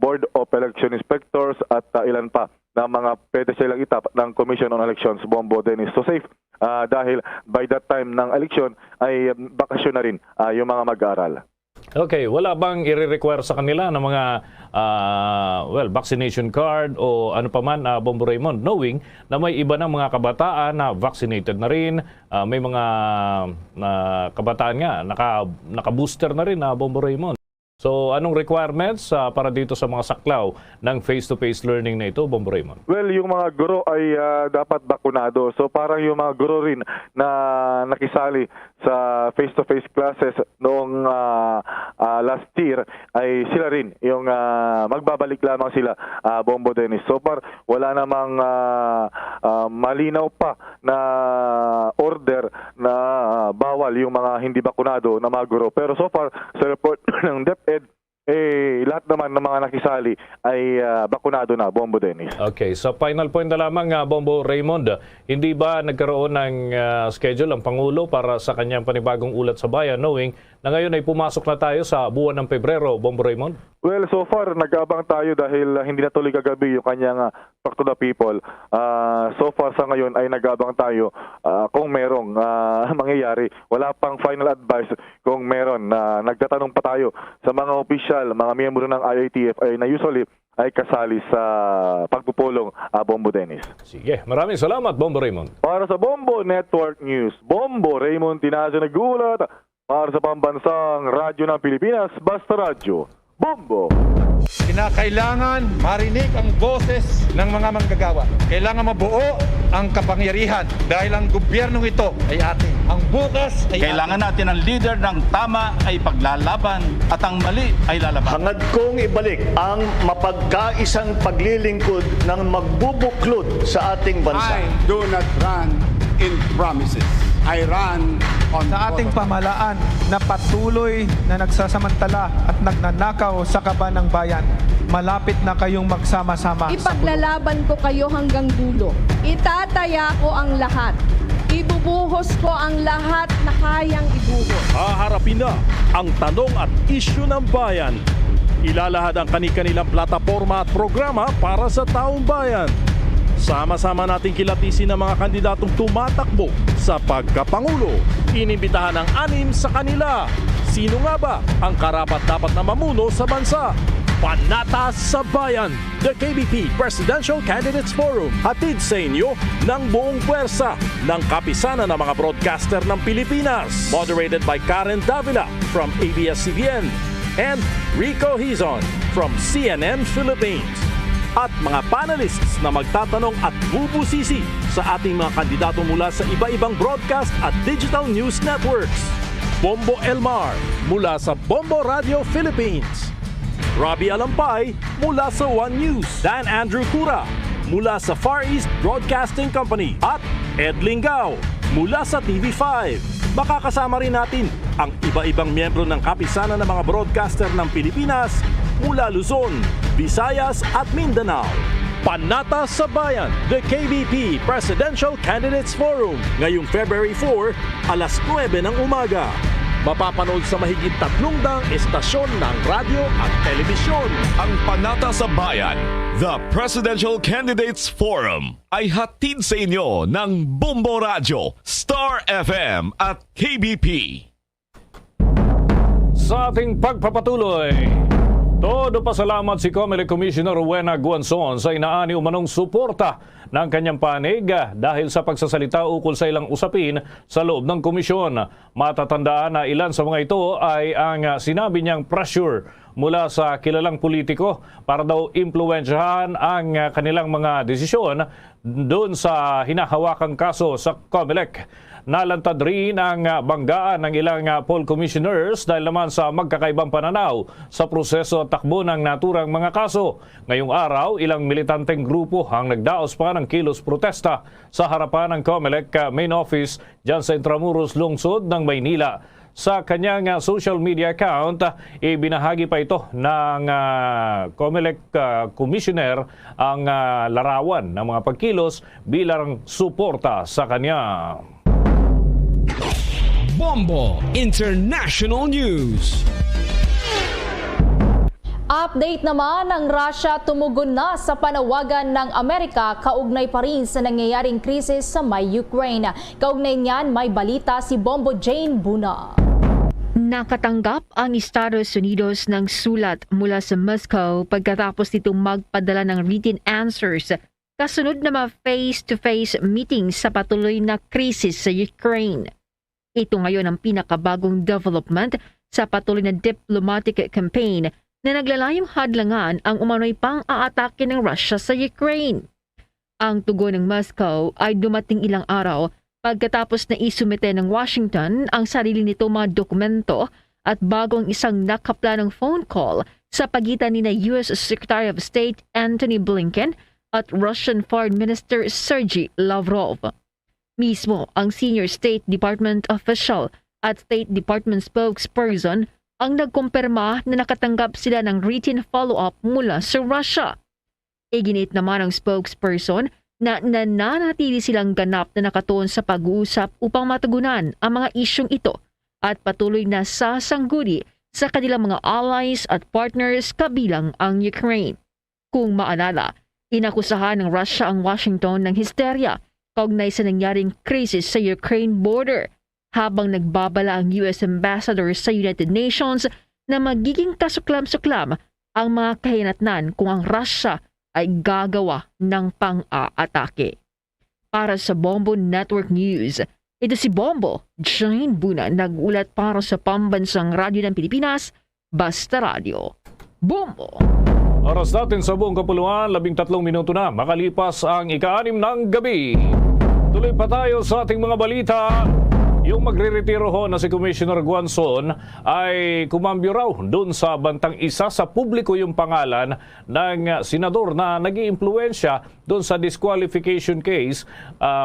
Board of Election Inspectors at ilan pa na mga pwede silang itap ng Commission on Elections, Bombo Dennis. So safe dahil by that time ng election ay bakasyon na rin yung mga mag-aaral. Okay, wala bang i-require sa kanila ng mga vaccination card o ano pa man, Bombo Raymond, knowing na may iba ng mga kabataan na vaccinated na rin, may mga kabataan nga naka-booster na rin, Bombo Raymond. So, anong requirements para dito sa mga saklaw ng face-to-face learning na ito, Bombo Raymond? Well, yung mga guro ay dapat bakunado. So, parang yung mga guro rin na nakisali sa face-to-face classes noong last year ay sila rin yung magbabalik lamang sila, Bombo Dennis. So far, wala namang malinaw pa na order na bawal yung mga hindi bakunado na mga guro. Pero so far, sa report ng DepEd, lahat naman ng mga nakisali ay bakunado na, Bombo Dennis. Okay, so final point na lamang, Bombo Raymond, hindi ba nagkaroon ng schedule ang Pangulo para sa kanyang panibagong ulat sa bayan, knowing na ngayon ay pumasok na tayo sa buwan ng Pebrero, Bombo Raymond? Well, so far, nag-aabang tayo dahil hindi natuloy kagabi yung kanyang Talk to the People. So far sa ngayon ay nag-aabang tayo kung merong mangyayari. Wala pang final advice kung meron. Nagtatanong pa tayo sa mga opisyal, mga miyembro ng IATF ay na usually ay kasali sa pagpupulong, Bombo Dennis. Sige, maraming salamat, Bombo Raymond. Para sa Bombo Network News, Bombo Raymond Tinazo nagulat para sa pambansang radyo ng Pilipinas, Basta Radyo, Bombo! Kinakailangan marinig ang boses ng mga manggagawa. Kailangan mabuo ang kapangyarihan dahil ang gobyernong ito ay atin. Ang bukas ay kailangan natin ang leader ng tama ay paglalaban at ang mali ay lalaban. Hangad kong ibalik ang mapagkaisang paglilingkod ng magbubuklod sa ating bansa. I do not run in promises. I run on sa ating pamahalaan na patuloy na nagsasamantala at nagnanakaw sa kaban ng bayan. Malapit na kayong magsama-sama. Ipaglalaban ko kayo hanggang dulo. Itataya ko ang lahat. Ibubuhos ko ang lahat na kayang ibuhos. Haharapin na ang tanong at isyu ng bayan. Ilalahad ang kani-kanilang plataporma at programa para sa taong bayan. Sama-sama nating kilatisin ang mga kandidatong tumatakbo sa pagkapangulo. Inimbitahan ang 6 sa kanila. Sino nga ba ang karapat-dapat na mamuno sa bansa? Panatas sa Bayan, the KBP Presidential Candidates Forum. Hatid sa inyo ng buong puwersa ng kapisanan ng mga broadcaster ng Pilipinas. Moderated by Karen Davila from ABS-CBN and Rico Hizon from CNN Philippines. At mga panelists na magtatanong at bubusisi sa ating mga kandidato mula sa iba-ibang broadcast at digital news networks. Bombo Elmar mula sa Bombo Radio Philippines. Robbie Alampay mula sa One News. Dan Andrew Cura mula sa Far East Broadcasting Company. At Ed Lingao mula sa TV5. Makakasama rin natin ang iba-ibang miyembro ng kapisanan ng mga broadcaster ng Pilipinas mula Luzon, Visayas at Mindanao. Panatas sa Bayan, the KBP Presidential Candidates Forum. Ngayong February 4, alas 9 ng umaga. Mapapanood sa mahigit 300 estasyon ng radyo at telebisyon. Ang Panatas sa Bayan, the Presidential Candidates Forum, ay hatid sa inyo ng Bombo Radio, Star FM at KBP. Sa ating pagpapatuloy, todo pasalamat si COMELEC Commissioner Rowena Guanzon sa inaani umanong suporta ng kanyang panig dahil sa pagsasalita ukol sa ilang usapin sa loob ng komisyon. Matatandaan na ilan sa mga ito ay ang sinabi niyang pressure mula sa kilalang politiko para daw impluwensyahan ang kanilang mga desisyon doon sa hinahawakang kaso sa COMELEC. Nalantad rin ang banggaan ng ilang poll commissioners dahil naman sa magkakaibang pananaw sa proseso at takbo ng naturang mga kaso. Ngayong araw, ilang militanteng grupo ang nagdaos pa ng kilos protesta sa harapan ng COMELEC main office dyan sa Intramuros, lungsod ng Maynila. Sa kanyang social media account, ibinahagi pa ito ng COMELEC commissioner ang larawan ng mga pagkilos bilang suporta sa kanya. Bombo International News. Update naman ng Russia, tumugon na sa panawagan ng Amerika kaugnay pa rin sa nangyayaring krisis sa may Ukraine. Kaugnay niyan, may balita si Bombo Jane Buna. Nakatanggap ang Estados Unidos ng sulat mula sa Moscow pagkatapos nitong magpadala ng written answers kasunod na mga face-to-face meetings sa patuloy na krisis sa Ukraine. Ito ngayon ang pinakabagong development sa patuloy na diplomatic campaign na naglalayong hadlangan ang umano'y pang-aatake ng Russia sa Ukraine. Ang tugon ng Moscow ay dumating ilang araw pagkatapos na isumite ng Washington ang sarili nito mga dokumento at bagong isang nakaplanong phone call sa pagitan ni US Secretary of State Antony Blinken at Russian Foreign Minister Sergei Lavrov. Mismo ang senior State Department official at State Department spokesperson ang nagkumpirma na nakatanggap sila ng written follow-up mula sa Russia. Iginit naman ng spokesperson na nananatili silang ganap na nakatuon sa pag-uusap upang matugunan ang mga isyong ito at patuloy na sasangguni sa kanilang mga allies at partners kabilang ang Ukraine. Kung maalala, inakusahan ng Russia ang Washington ng hysteria kaugnay sa nangyaring krisis sa Ukraine border habang nagbabala ang US Ambassador sa United Nations na magiging kasuklam-suklam ang mga kahinatnan kung ang Russia ay gagawa ng pang-aatake. Para sa Bombo Network News, ito si Bombo Jane Buna, nag-ulat para sa Pambansang Radyo ng Pilipinas, Basta Radio. Bombo! Oras natin sa buong kapuluan, 13 minuto na makalipas ang ika-6 ng gabi. Tuloy pa tayo sa ating mga balita. Yung magre-retiro ho na si Commissioner Guanzon ay kumambyo raw doon sa bantang isa sa publiko yung pangalan ng senador na nag-iimpluwensya doon sa disqualification case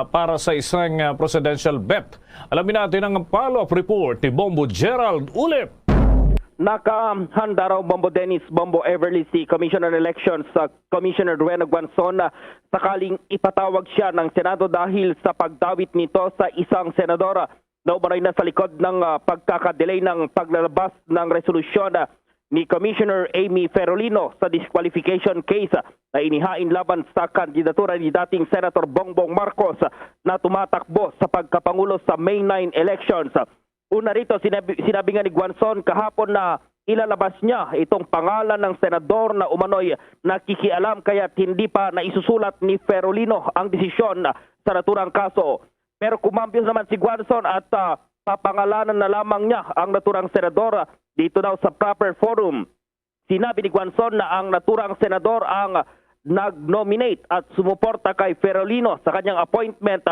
para sa isang presidential bet. Alamin natin ang follow-up report ni Bombo Gerald Ulip. Nakahanda raw Bombo Dennis, Bombo Everly si Commissioner of Elections sa Commissioner Rowena Guanzon sakaling ipatawag siya ng Senado dahil sa pagdawit nito sa isang senadora na umaray na sa likod ng pagkakadelay ng paglalabas ng resolusyon ni Commissioner Amy Ferolino sa disqualification case na inihain laban sa kandidatura ni dating Senator Bongbong Marcos na tumatakbo sa pagkapangulo sa May 9 elections. Una rito, sinabi nga ni Guanzon kahapon na ilalabas niya itong pangalan ng senador na umano'y nakikialam kaya't hindi pa naisusulat ni Ferolino ang desisyon sa naturang kaso. Pero kumampios naman si Guanzon at papangalanan na lamang niya ang naturang senador dito daw sa proper forum. Sinabi ni Guanzon na ang naturang senador ang nag-nominate at sumuporta kay Ferolino sa kanyang appointment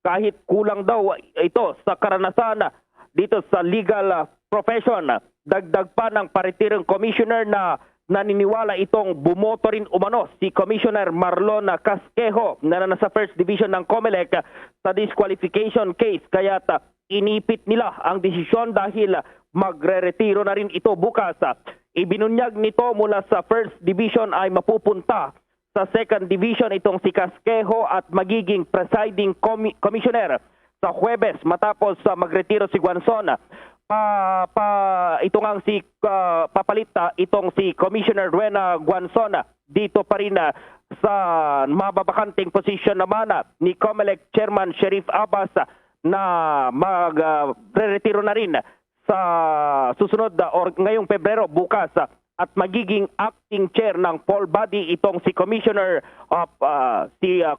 kahit kulang daw ito sa karanasan dito sa legal profession. Dagdag pa ng paritirang commissioner na naniniwala itong bumoto rin umano si Commissioner Marlon Casquejo na nasa First Division ng COMELEC sa disqualification case. Kaya't inipit nila ang desisyon dahil magre-retiro na rin ito bukas. Ibinunyag nito mula sa First Division ay mapupunta sa Second Division itong si Casquejo at magiging presiding commissioner sa Huwebes matapos magretiro si Guanzon. Ito ngang si papalita itong si Commissioner Rowena Guanzon dito pa rin sa mababakanting posisyon naman ni COMELEC Chairman Sheriff Abbas na magre-retiro na rin sa susunod or ngayong Pebrero bukas at magiging acting chair ng poll body itong si Commissioner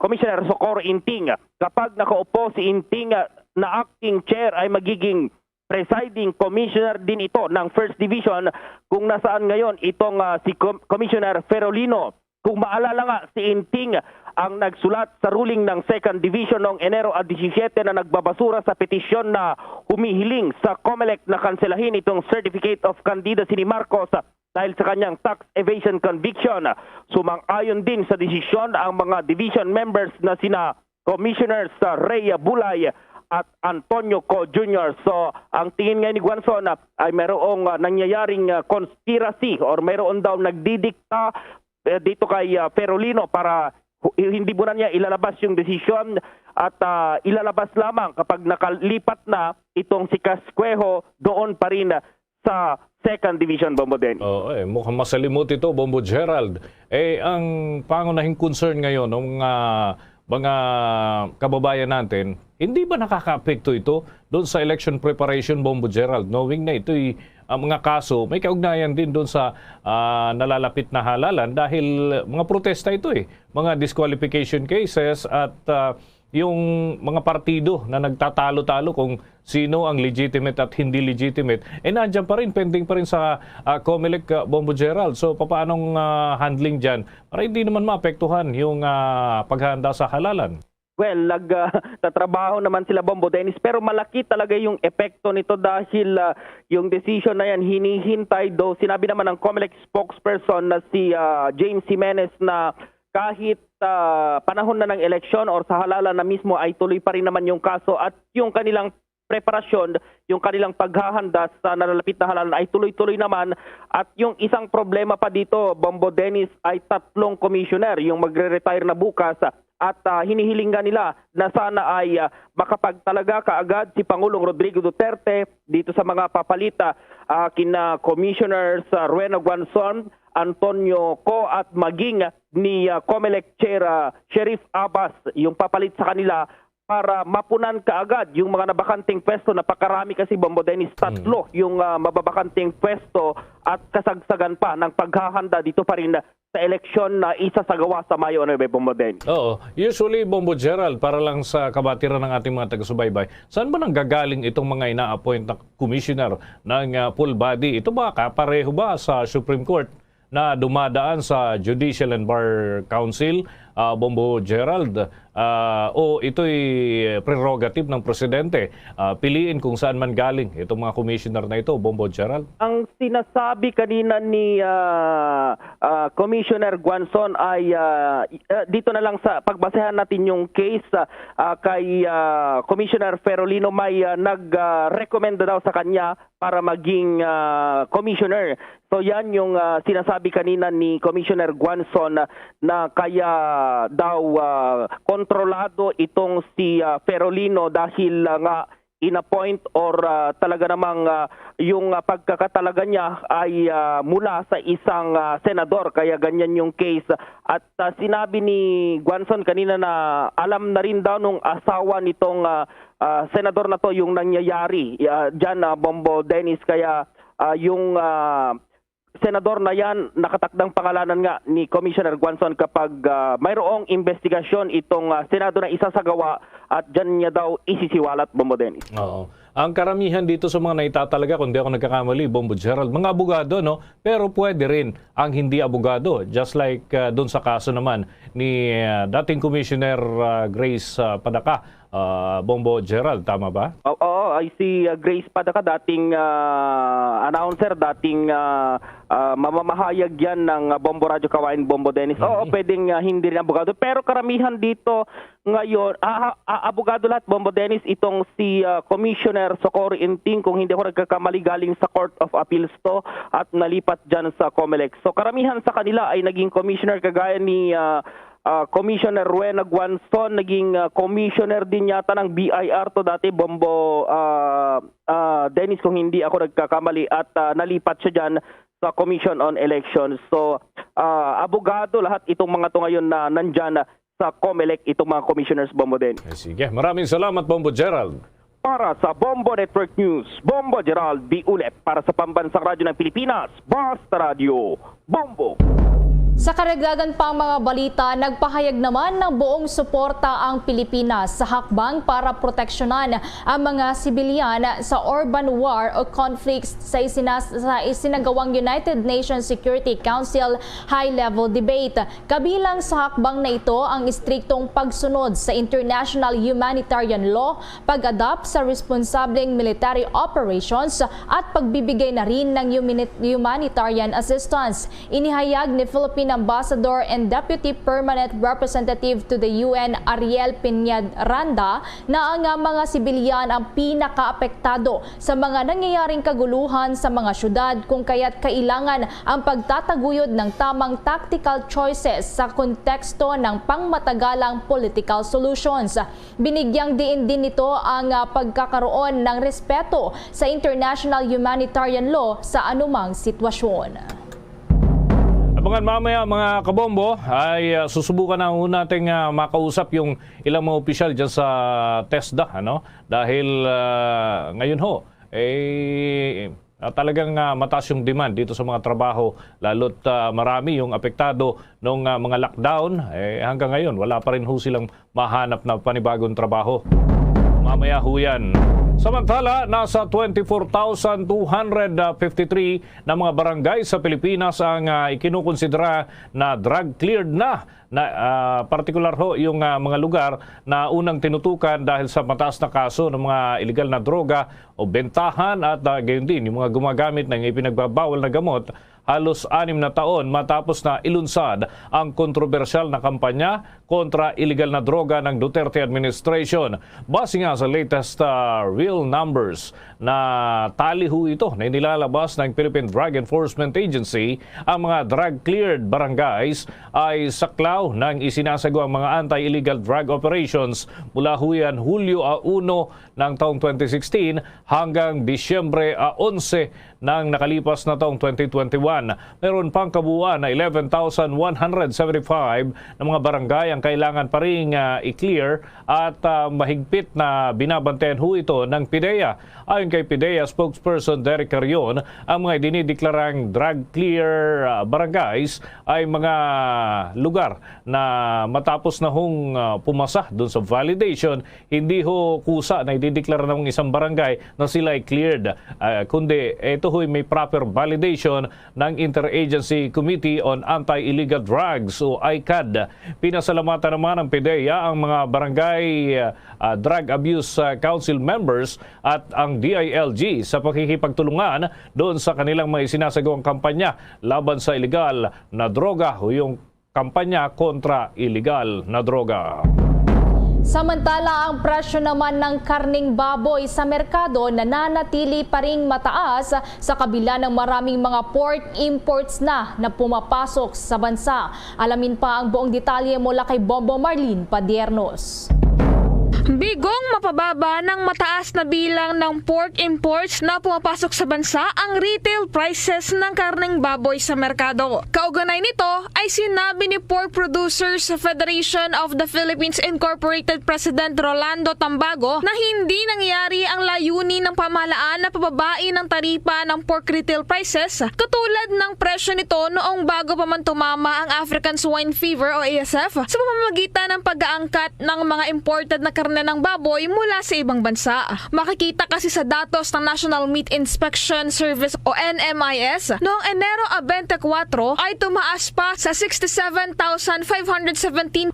Commissioner Socorro Inting. Kapag nakaupo si Inting na acting chair ay magiging presiding commissioner din ito ng First Division kung nasaan ngayon itong si Commissioner Ferolino. Kung maalala nga si Inting ang nagsulat sa ruling ng Second Division noong Enero 17 na nagbabasura sa petisyon na humihiling sa COMELEC na kanselahin itong Certificate of Candidacy ni Marcos dahil sa kanyang tax evasion conviction. Sumang-ayon din sa desisyon ang mga division members na sina Commissioners Rhea Bulay at Antonio Co. Jr. So, ang tingin ngayon ni Guanzon ay mayroong nangyayaring conspiracy or mayroon daw nagdidikta dito kay Ferolino para hindi muna niya ilalabas yung desisyon at ilalabas lamang kapag nakalipat na itong si Casquejo doon pa rin sa Second Division, Bombo Den. Mukhang masalimot ito, Bombo Gerald. Ang pangunahing concern ngayon ng mga kababayan natin, hindi ba nakaka-apekto ito doon sa election preparation, Bombo Gerald, knowing na ito'y mga kaso, may kaugnayan din doon sa nalalapit na halalan dahil mga protesta ito mga disqualification cases at yung mga partido na nagtatalo-talo kung sino ang legitimate at hindi legitimate, nandiyan pa rin, pending pa rin sa COMELEC, Bombo Gerald. So, paanong handling dyan para hindi naman maapektuhan yung paghahanda sa halalan? Well, nagtatrabaho naman sila, Bombo Dennis, pero malaki talaga yung epekto nito dahil yung decision na yan hinihintay daw. Sinabi naman ng COMELEC spokesperson na si James Jimenez na kahit panahon na ng eleksyon or sa halalan na mismo ay tuloy pa rin naman yung kaso at yung kanilang preparasyon, yung kanilang paghahanda sa nalalapit na halalan ay tuloy-tuloy naman. At yung isang problema pa dito, Bombo Dennis, ay 3 commissioner yung magre-retire na bukas at hinihiling nila na sana ay makapagtalaga kaagad si Pangulong Rodrigo Duterte dito sa mga papalita kina Commissioners Rowena Guanzon, Antonio Co. at maging ni COMELEC Chair Sheriff Abbas yung papalit sa kanila para mapunan kaagad yung mga nabakanting pwesto. Napakarami kasi, Bombo Dennis, 3 yung mababakanting pwesto at kasagsagan pa ng paghahanda dito pa rin sa eleksyon na isasagawa sa Mayo, Bombo Dennis. Oo. Usually, Bombo Gerald, para lang sa kabatiran ng ating mga taga-subaybay, saan ba nanggagaling itong mga ina-appoint na commissioner ng full body? Ito ba kapareho ba sa Supreme Court na dumadaan sa Judicial and Bar Council, Bombo Gerald? o ito'y prerogative ng presidente piliin kung saan man galing itong mga commissioner na ito, Bombo Gerald? Ang sinasabi kanina ni Commissioner Guanzon ay dito na lang sa pagbasehan natin yung case kay Commissioner Ferolino, may nag-recommend daw sa kanya para maging commissioner. So yan yung sinasabi kanina ni Commissioner Guanzon na kaya daw kontrolado itong si Ferolino dahil nga in-appoint or talaga namang yung pagkakatalaga niya ay mula sa isang senador, kaya ganyan yung case. At sinabi ni Guanzon kanina na alam na rin daw nung asawa nitong senador na to yung nangyayari dyan, Bombo Dennis, kaya yung senador na yan, nakatakdang pangalanan nga ni Commissioner Guanzon kapag mayroong investigasyon itong Senado na isasagawa at dyan niya daw isisiwalat, Bombo Dennis. Oo. Ang karamihan dito sa mga naitatalaga, kung di ako nagkakamali, Bombo Gerald, mga abogado, no? Pero pwede rin ang hindi abogado. Just like doon sa kaso naman ni dating Commissioner Grace Padaka, Bombo Gerald, tama ba? Oo, ay si Grace Padaka, dating announcer, dating mamamahayag yan ng Bombo Radio Kawain, Bombo Dennis. Oo, pwedeng hindi rin abogado. Pero karamihan dito ngayon, abogado lahat, Bombo Dennis, itong si Commissioner Socorro Inting, kung hindi ako nagkakamali, galing sa Court of Appeals to at nalipat dyan sa COMELEC. So karamihan sa kanila ay naging commissioner, kagaya ni Commissioner Rowena Guanzon, naging commissioner din yata ng BIR to dati, Bombo Dennis, kung hindi ako nagkakamali, at nalipat siya dyan sa Commission on Elections. So abogado lahat itong mga to ngayon na nandyan sa COMELEC, itong mga commissioners, Bombo Dennis. Sige, maraming salamat, Bombo Gerald. Para sa Bombo Network News, Bombo Gerald B. Ulep. Para sa Pambansang Radyo ng Pilipinas, Basta Radio, Bombo. Sa karagdagan pang mga balita, nagpahayag naman ng buong suporta ang Pilipinas sa hakbang para proteksyonan ang mga sibilyan sa urban war o conflicts sa isinagawang United Nations Security Council high-level debate. Kabilang sa hakbang na ito ang istriktong pagsunod sa international humanitarian law, pag-adapt sa responsableng military operations at pagbibigay na rin ng humanitarian assistance. Inihayag ni Philippine Ambassador and Deputy Permanent Representative to the UN Ariel Piñaranda na ang mga sibilyan ang pinakaapektado sa mga nangyayaring kaguluhan sa mga syudad, kung kaya't kailangan ang pagtataguyod ng tamang tactical choices sa konteksto ng pangmatagalang political solutions. Binigyang diin din nito ang pagkakaroon ng respeto sa international humanitarian law sa anumang sitwasyon. Abangan mamaya mga kabombo ay susubukan na natin makausap yung ilang mga opisyal dyan sa TESDA, ano? Dahil ngayon ho, talagang mataas yung demand dito sa mga trabaho, lalo't marami yung apektado ng mga lockdown. Hanggang ngayon, wala pa rin ho silang mahanap na panibagong trabaho. Mamaya ho yan. Samantala, nasa 24,253 na mga barangay sa Pilipinas ang ikinukonsidera na drug-cleared na partikular ho yung mga lugar na unang tinutukan dahil sa mataas na kaso ng mga illegal na droga o bentahan at gayon din yung mga gumagamit ng ipinagbabawal na gamot. Halos 6 na taon matapos na ilunsad ang kontrobersyal na kampanya kontra illegal na droga ng Duterte administration. Base nga sa latest real numbers na tali ho ito na inilalabas ng Philippine Drug Enforcement Agency, ang mga drug-cleared barangays ay saklaw ng isinasagawang mga anti-illegal drug operations mula ho yan Hulyo 1 ng taong 2016 hanggang Disyembre 11 ng nakalipas na taong 2021. Meron pang kabuuan na 11,175 na mga barangay ang kailangan pa rin i-clear at mahigpit na binabantayan ho ito ng PIDEA. Ayon kay PIDEA spokesperson Derek Carrion, ang mga dinideklarang drug-clear barangays ay mga lugar na matapos na hong pumasa dun sa validation, hindi ho kusa na idideklara ng isang barangay na sila ay cleared, kundi ito ho'y may proper validation na ng Interagency Committee on Anti-Illegal Drugs o ICAD. Pinasalamatan naman ng PDEA ang mga barangay Drug Abuse Council members at ang DILG sa pakikipagtulungan doon sa kanilang may sinasagawang kampanya laban sa illegal na droga o yung kampanya kontra illegal na droga. Samantala, ang presyo naman ng karning baboy sa merkado nananatili pa ring mataas sa kabila ng maraming mga pork imports na pumapasok sa bansa. Alamin pa ang buong detalye mula kay Bombo Marlene Padiernos. Bigong mapababa ng mataas na bilang ng pork imports na pumapasok sa bansa ang retail prices ng karneng baboy sa merkado. Kaugnay nito ay sinabi ni Pork Producers Federation of the Philippines Incorporated President Rolando Tambago na hindi nangyari ang layunin ng pamahalaan na pababain ng taripa ng pork retail prices katulad ng presyo nito noong bago pa man tumama ang African Swine Fever o ASF sa pamamagitan ng pag-aangkat ng mga imported na karne ng baboy mula sa ibang bansa. Makikita kasi sa datos ng National Meat Inspection Service o NMIS, noong Enero 24 ay tumaas pa sa 67,517.34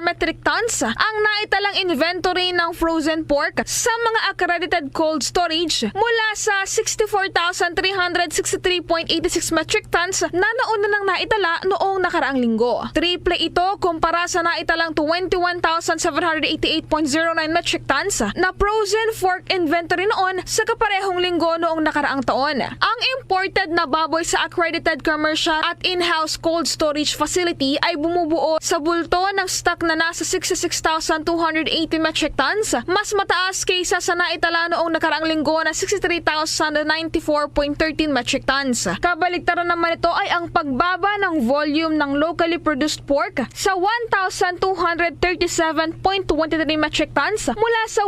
metric tons ang naitalang inventory ng frozen pork sa mga accredited cold storage mula sa 64,363.86 metric tons na nauna nang naitala noong nakaraang linggo. Triple ito kumpara sa naitalang 21,788.09 metric tons na frozen pork inventory noon sa kaparehong linggo noong nakaraang taon. Ang imported na baboy sa accredited commercial at in-house cold storage facility ay bumubuo sa bulto ng stock na nasa 66,280 metric tons, mas mataas kaysa sa naitala noong nakaraang linggo na 63,094.13 metric tons. Kabaligtaran naman ito ay ang pagbaba ng volume ng locally produced pork sa 1,237.23 metric tons mula sa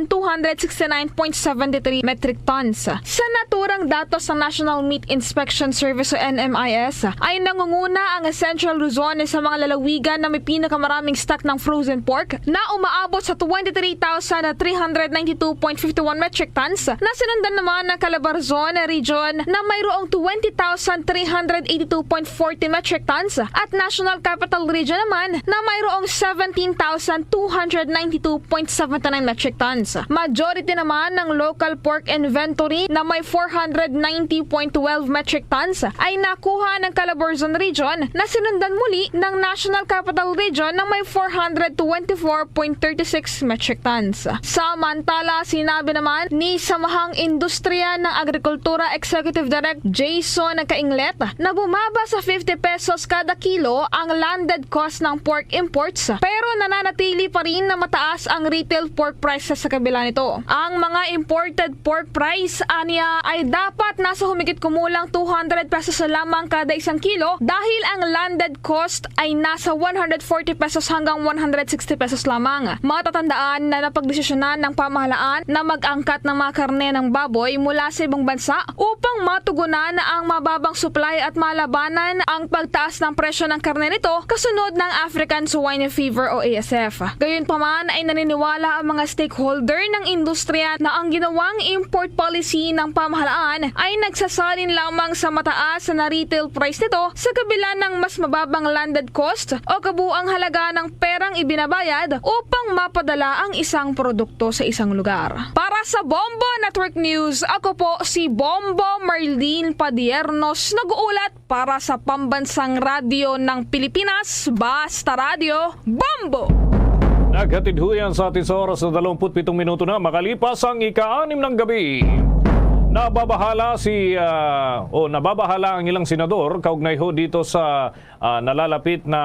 1,269.73 metric tons. Sa naturang datos ng National Meat Inspection Service o NMIS ay nangunguna ang Central Luzon sa mga lalawigan na may pinakamaraming stock ng frozen pork na umaabot sa 23,392.51 metric tons na sinundan naman ng Calabarzon region na mayroong 20,382.40 metric tons at National Capital Region naman na mayroong 17,292.79 metric tons. Majority naman ng local pork inventory na may 490.12 metric tons ay nakuha ng Calabarzon region na sinundan muli ng National Capital Region na may 424.36 metric tons. Samantala, sinabi naman ni Samahang Industriya ng Agrikultura Executive Director Jason Kainglet na bumaba sa 50 pesos kada kilo ang landed cost ng pork imports pero nananatili pa rin na mataas ang retail pork prices sa kabila nito. Ang mga imported pork price aniya ay dapat nasa humigit kumulang 200 pesos lamang kada isang kilo dahil ang landed cost ay nasa 140 pesos hanggang 160 pesos lamang. Matatandaan na napagdesisyonan ng pamahalaan na mag-angkat ng mga karne ng baboy mula sa ibang bansa upang matugunan ang mababang supply at malabanan ang pagtaas ng presyo ng karne nito kasunod ng African Swine Fever o ASF. Gayunpaman ay naniniwala ang mga stakeholder ng industriya na ang ginawang import policy ng pamahalaan ay nagsasalin lamang sa mataas na retail price nito sa kabila ng mas mababang landed cost o kabuang halaga ng perang ibinabayad upang mapadala ang isang produkto sa isang lugar. Para sa Bombo Network News, ako po si Bombo Marlene Padiernos, nag-uulat para sa Pambansang Radyo ng Pilipinas, Basta Radio, Bombo! Naghatid ho yan sa atin sa oras na 27 minuto na makalipas ang ika-6 ng gabi. Nababahala ang ilang senador kaugnay ho dito sa nalalapit na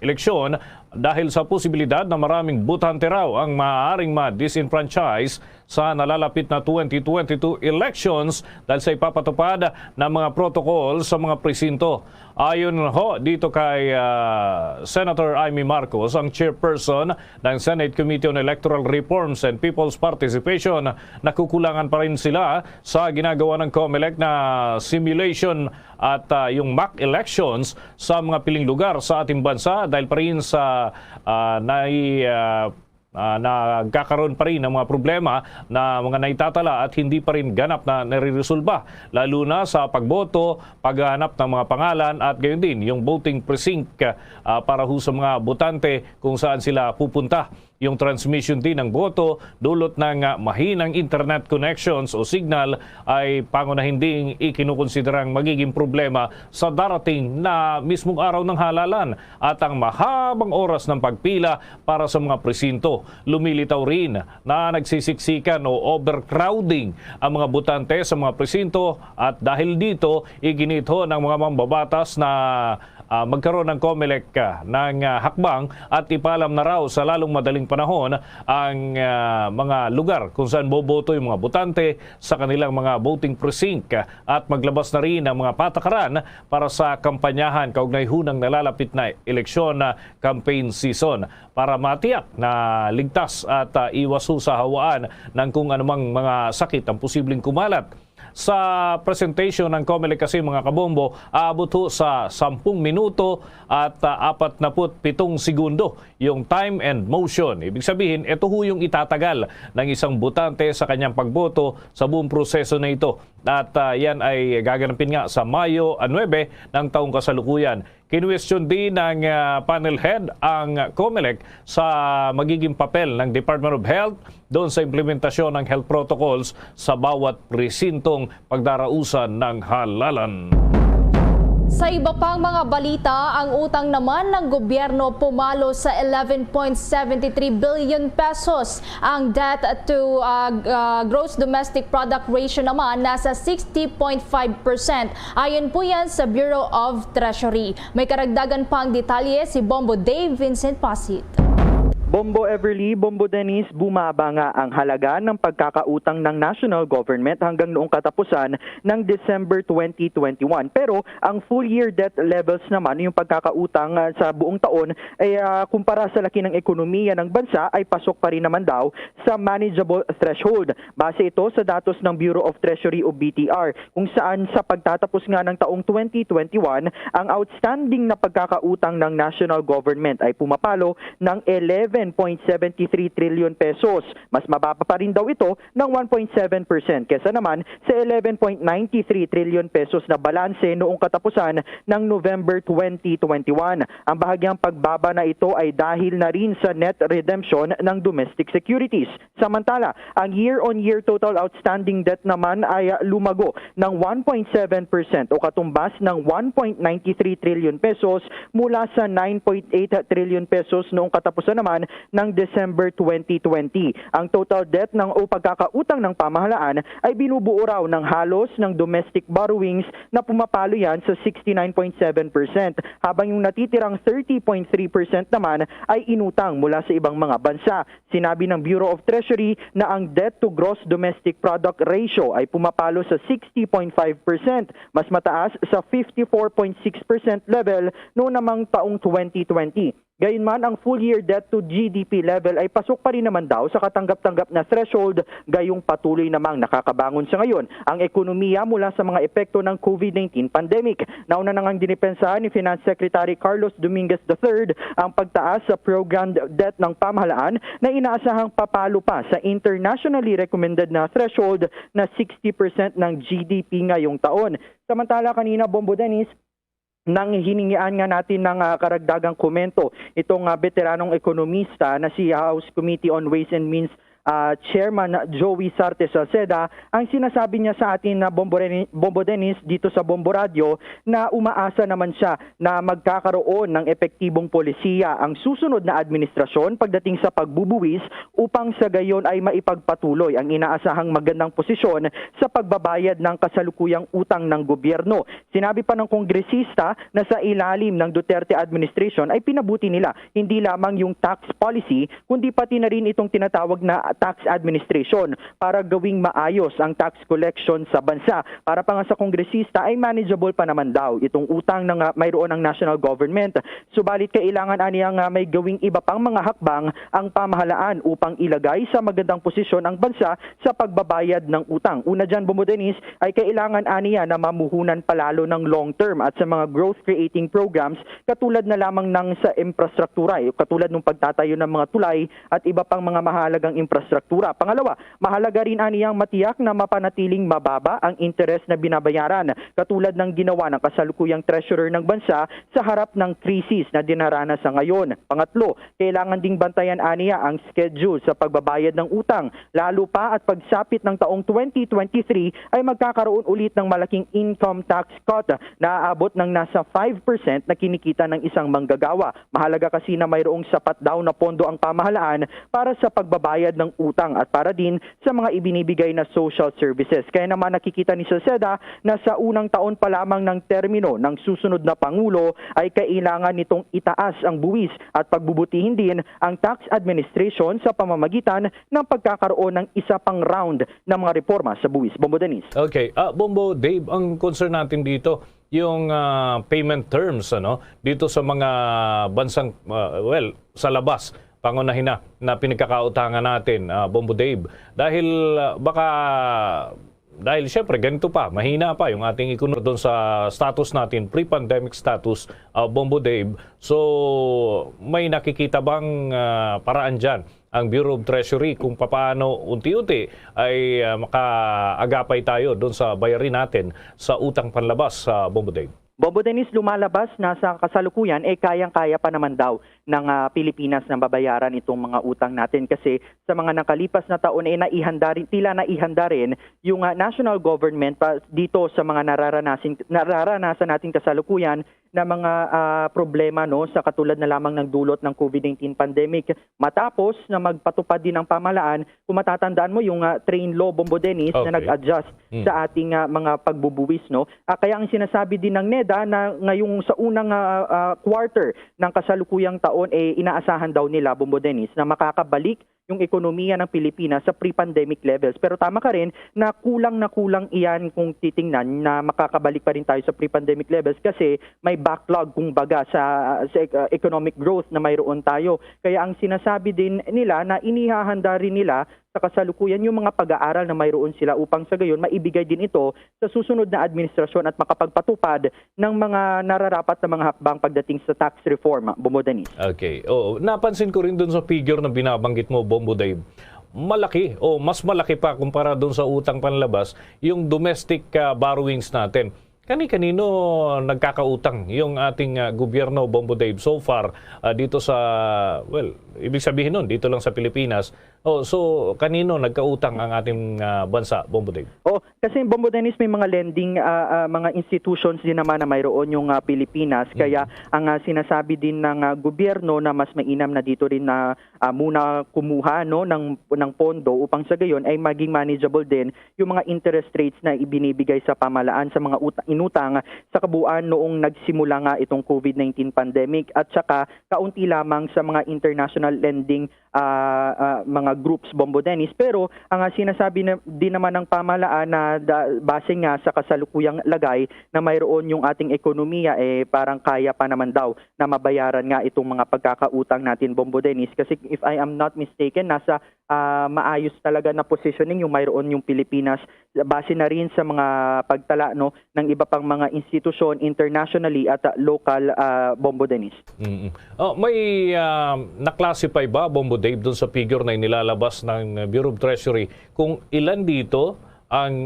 eleksyon dahil sa posibilidad na maraming butante raw ang maaaring ma-disenfranchise sa nalalapit na 2022 elections dahil sa ipapatupad ng mga protocol sa mga presinto. Ayon ho dito kay Senator Amy Marcos, ang chairperson ng Senate Committee on Electoral Reforms and People's Participation, nakukulangan pa rin sila sa ginagawa ng COMELEC na simulation at yung mock elections sa mga piling lugar sa ating bansa dahil pa rin sa nagkakaroon pa rin ng mga problema na mga naitatala at hindi pa rin ganap na nare-resolba, lalo na sa pagboto, paghanap ng mga pangalan at gayon din yung voting precinct para ho sa mga botante kung saan sila pupunta. Yung transmission din ng boto dulot ng mahinang internet connections o signal ay pangunahin ding ikinukonsiderang magiging problema sa darating na mismong araw ng halalan at ang mahabang oras ng pagpila para sa mga presinto. Lumilitaw rin na nagsisiksikan o overcrowding ang mga botante sa mga presinto at dahil dito iginito ng mga mambabatas na magkaroon ng COMELEC ng hakbang at ipalam na raw sa lalong madaling panahon ang mga lugar kung saan boboto yung mga botante sa kanilang mga voting precinct at maglabas na rin ng mga patakaran para sa kampanyahan kaugnay hunang nalalapit na eleksyon na campaign season para matiyak na ligtas at iwas sa hawaan ng kung anumang mga sakit ang posibleng kumalat. Sa presentation ng COMELEC kasi mga kabombo, aabot ho sa 10 minuto at 47 segundo yung time and motion. Ibig sabihin, ito ho yung itatagal ng isang botante sa kanyang pagboto sa buong proseso na ito. At yan ay gaganapin nga sa Mayo 9 ng taong kasalukuyan. Kinwestiyon din ng panel head ang COMELEC sa magiging papel ng Department of Health doon sa implementasyon ng health protocols sa bawat presintong pagdarausan ng halalan. Sa iba pang mga balita, ang utang naman ng gobyerno pumalo sa 11.73 billion pesos. Ang debt to gross domestic product ratio naman nasa 60.5%. Ayon po yan sa Bureau of Treasury. May karagdagan pang detalye si Bombo Dave Vincent Pasit. Bombo Everly, Bombo Dennis, bumaba nga ang halaga ng pagkakautang ng national government hanggang noong katapusan ng December 2021. Pero ang full year debt levels naman, yung pagkakautang sa buong taon, ay kumpara sa laki ng ekonomiya ng bansa ay pasok pa rin naman daw sa manageable threshold. Base ito sa datos ng Bureau of Treasury o BTR, kung saan sa pagtatapos nga ng taong 2021, ang outstanding na pagkakautang ng national government ay pumapalo ng 11.73 trillion pesos. Mas mababa pa rin daw ito ng 1.7% kesa naman sa 11.93 trillion pesos na balanse noong katapusan ng November 2021. Ang bahagyang pagbaba na ito ay dahil na rin sa net redemption ng domestic securities. Samantala, ang year-on-year total outstanding debt naman ay lumago ng 1.7% o katumbas ng 1.93 trillion pesos mula sa 9.8 trillion pesos noong katapusan naman ng December 2020. Ang total debt ng o pagkakautang ng pamahalaan ay binubuo raw ng halos ng domestic borrowings na pumapalo yan sa 69.7%, habang yung natitirang 30.3% naman ay inutang mula sa ibang mga bansa. Sinabi ng Bureau of Treasury na ang debt to gross domestic product ratio ay pumapalo sa 60.5%, mas mataas sa 54.6% level noong namang taong 2020. Gayunman, ang full-year debt to GDP level ay pasok pa rin naman daw sa katanggap-tanggap na threshold, gayong patuloy namang nakakabangon sa ngayon ang ekonomiya mula sa mga epekto ng COVID-19 pandemic. Nauna na ngang dinipensahan ni Finance Secretary Carlos Dominguez III ang pagtaas sa program debt ng pamahalaan na inaasahang papalo pa sa internationally recommended na threshold na 60% ng GDP ngayong taon. Samantala kanina, Bombo Dennis, nang hiningian nga natin ng karagdagang komento itong veteranong ekonomista na si House Committee on Ways and Means Chairman Joey Sarte Salceda, ang sinasabi niya sa atin na Bombo Dennis dito sa Bombo Radio na umaasa naman siya na magkakaroon ng epektibong polisiya ang susunod na administrasyon pagdating sa pagbubuwis upang sa gayon ay maipagpatuloy ang inaasahang magandang posisyon sa pagbabayad ng kasalukuyang utang ng gobyerno. Sinabi pa ng kongresista na sa ilalim ng Duterte administration ay pinabuti nila hindi lamang yung tax policy kundi pati na rin itong tinatawag na tax administration para gawing maayos ang tax collection sa bansa. Para pa nga sa kongresista ay manageable pa naman daw itong utang na mayroon ng national government. Subalit kailangan aniyang may gawing iba pang mga hakbang ang pamahalaan upang ilagay sa magandang posisyon ang bansa sa pagbabayad ng utang. Una dyan, Bombo Dennis, ay kailangan aniya na mamuhunan palalo ng long term at sa mga growth creating programs katulad na lamang ng sa infrastruktura, katulad ng pagtatayo ng mga tulay at iba pang mga mahalagang infrastruktura. Pangalawa, mahalaga rin aniyang matiyak na mapanatiling mababa ang interes na binabayaran katulad ng ginawa ng kasalukuyang treasurer ng bansa sa harap ng krisis na dinaranas sa ngayon. Pangatlo, kailangan ding bantayan aniya ang schedule sa pagbabayad ng utang, lalo pa at pagsapit ng taong 2023 ay magkakaroon ulit ng malaking income tax cut na aabot ng nasa 5% na kinikita ng isang manggagawa. Mahalaga kasi na mayroong sapat daw na pondo ang pamahalaan para sa pagbabayad ng utang at para din sa mga ibinibigay na social services. Kaya naman nakikita ni Salceda na sa unang taon pa lamang ng termino ng susunod na Pangulo ay kailangan nitong itaas ang buwis at pagbubutihin din ang tax administration sa pamamagitan ng pagkakaroon ng isa pang round ng mga reforma sa buwis. Bombo Dennis. Okay. Bombo, Dave, ang concern natin dito, yung payment terms dito sa mga bansang, sa labas, pangunahin na pinagkakautangan natin, Bombo Dave. Dahil syempre ganito pa, mahina pa yung ating ekonomiya doon sa status natin, pre-pandemic status, Bombo Dave. So may nakikita bang paraan dyan ang Bureau of Treasury kung paano unti-unti ay makaagapay tayo doon sa bayarin natin sa utang panlabas, Bombo Dave? Bombo Dennis, lumalabas na sa kasalukuyan kayang-kaya pa naman daw ng Pilipinas na babayaran itong mga utang natin kasi sa mga nakalipas na taon ay tila naihanda rin yung national government dito sa mga nararanasan natin kasalukuyan na mga problema sa katulad na lamang ng dulot ng COVID-19 pandemic. Matapos na magpatupad din ng pamahalaan, kung matatandaan mo yung train law, Bombo Dennis, na nag-adjust sa ating mga pagbubuwis. Kaya ang sinasabi din ng NEDA na ngayong sa unang quarter ng kasalukuyang taon inaasahan daw nila, Bombo Dennis, na makakabalik yung ekonomiya ng Pilipinas sa pre-pandemic levels. Pero tama ka rin na kulang iyan kung titingnan na makakabalik pa rin tayo sa pre-pandemic levels kasi may backlog kumbaga sa economic growth na mayroon tayo. Kaya ang sinasabi din nila na inihahanda rin nila sa kasalukuyan yung mga pag-aaral na mayroon sila upang sa gayon maibigay din ito sa susunod na administrasyon at makapagpatupad ng mga nararapat na mga hakbang pagdating sa tax reform, Bombo Dennis. Okay. Napansin ko rin dun sa figure na binabanggit mo, Bombo Dave. Malaki mas malaki pa kumpara dun sa utang panlabas yung domestic borrowings natin. Kani-kanino nagkakautang yung ating gobyerno, Bombo Dave, so far dito sa, ibig sabihin nun, dito lang sa Pilipinas. So, kanino nagkautang ang ating bansa, Bombo Dave? Kasi Bombo Dennis, may mga lending, mga institutions din naman na mayroon yung Pilipinas. Kaya ang sinasabi din ng gobyerno na mas mainam na dito rin na muna kumuha ng pondo upang sa gayon ay maging manageable din yung mga interest rates na ibinibigay sa pamahalaan sa mga inutang sa kabuuan noong nagsimula nga itong COVID-19 pandemic at saka kaunti lamang sa mga international lending mga groups, Bombo Dennis. Pero ang sinasabi din naman ng pamahalaan na base nga sa kasalukuyang lagay na mayroon yung ating ekonomiya parang kaya pa naman daw na mabayaran nga itong mga pagkakautang natin, Bombo Dennis. Kasi if I am not mistaken, nasa maayos talaga na positioning yung mayroon yung Pilipinas base na rin sa mga pagtala ng iba pang mga institusyon internationally at local, Bombo Dennis. May na-classify ba, Bombo Dave, doon sa figure na inilalabas ng Bureau of Treasury kung ilan dito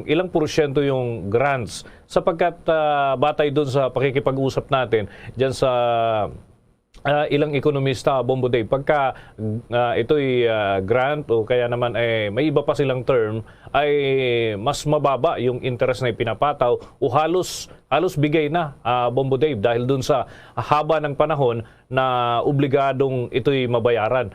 ilang porsyento yung grants sapagkat batay doon sa pakikipag-usap natin dyan sa ilang ekonomista, Bombo Dave, pagka ito'y grant o kaya naman may iba pa silang term, ay mas mababa yung interest na ipinapataw o halos bigay na, Bombo Dave, dahil dun sa haba ng panahon na obligadong ito'y mabayaran.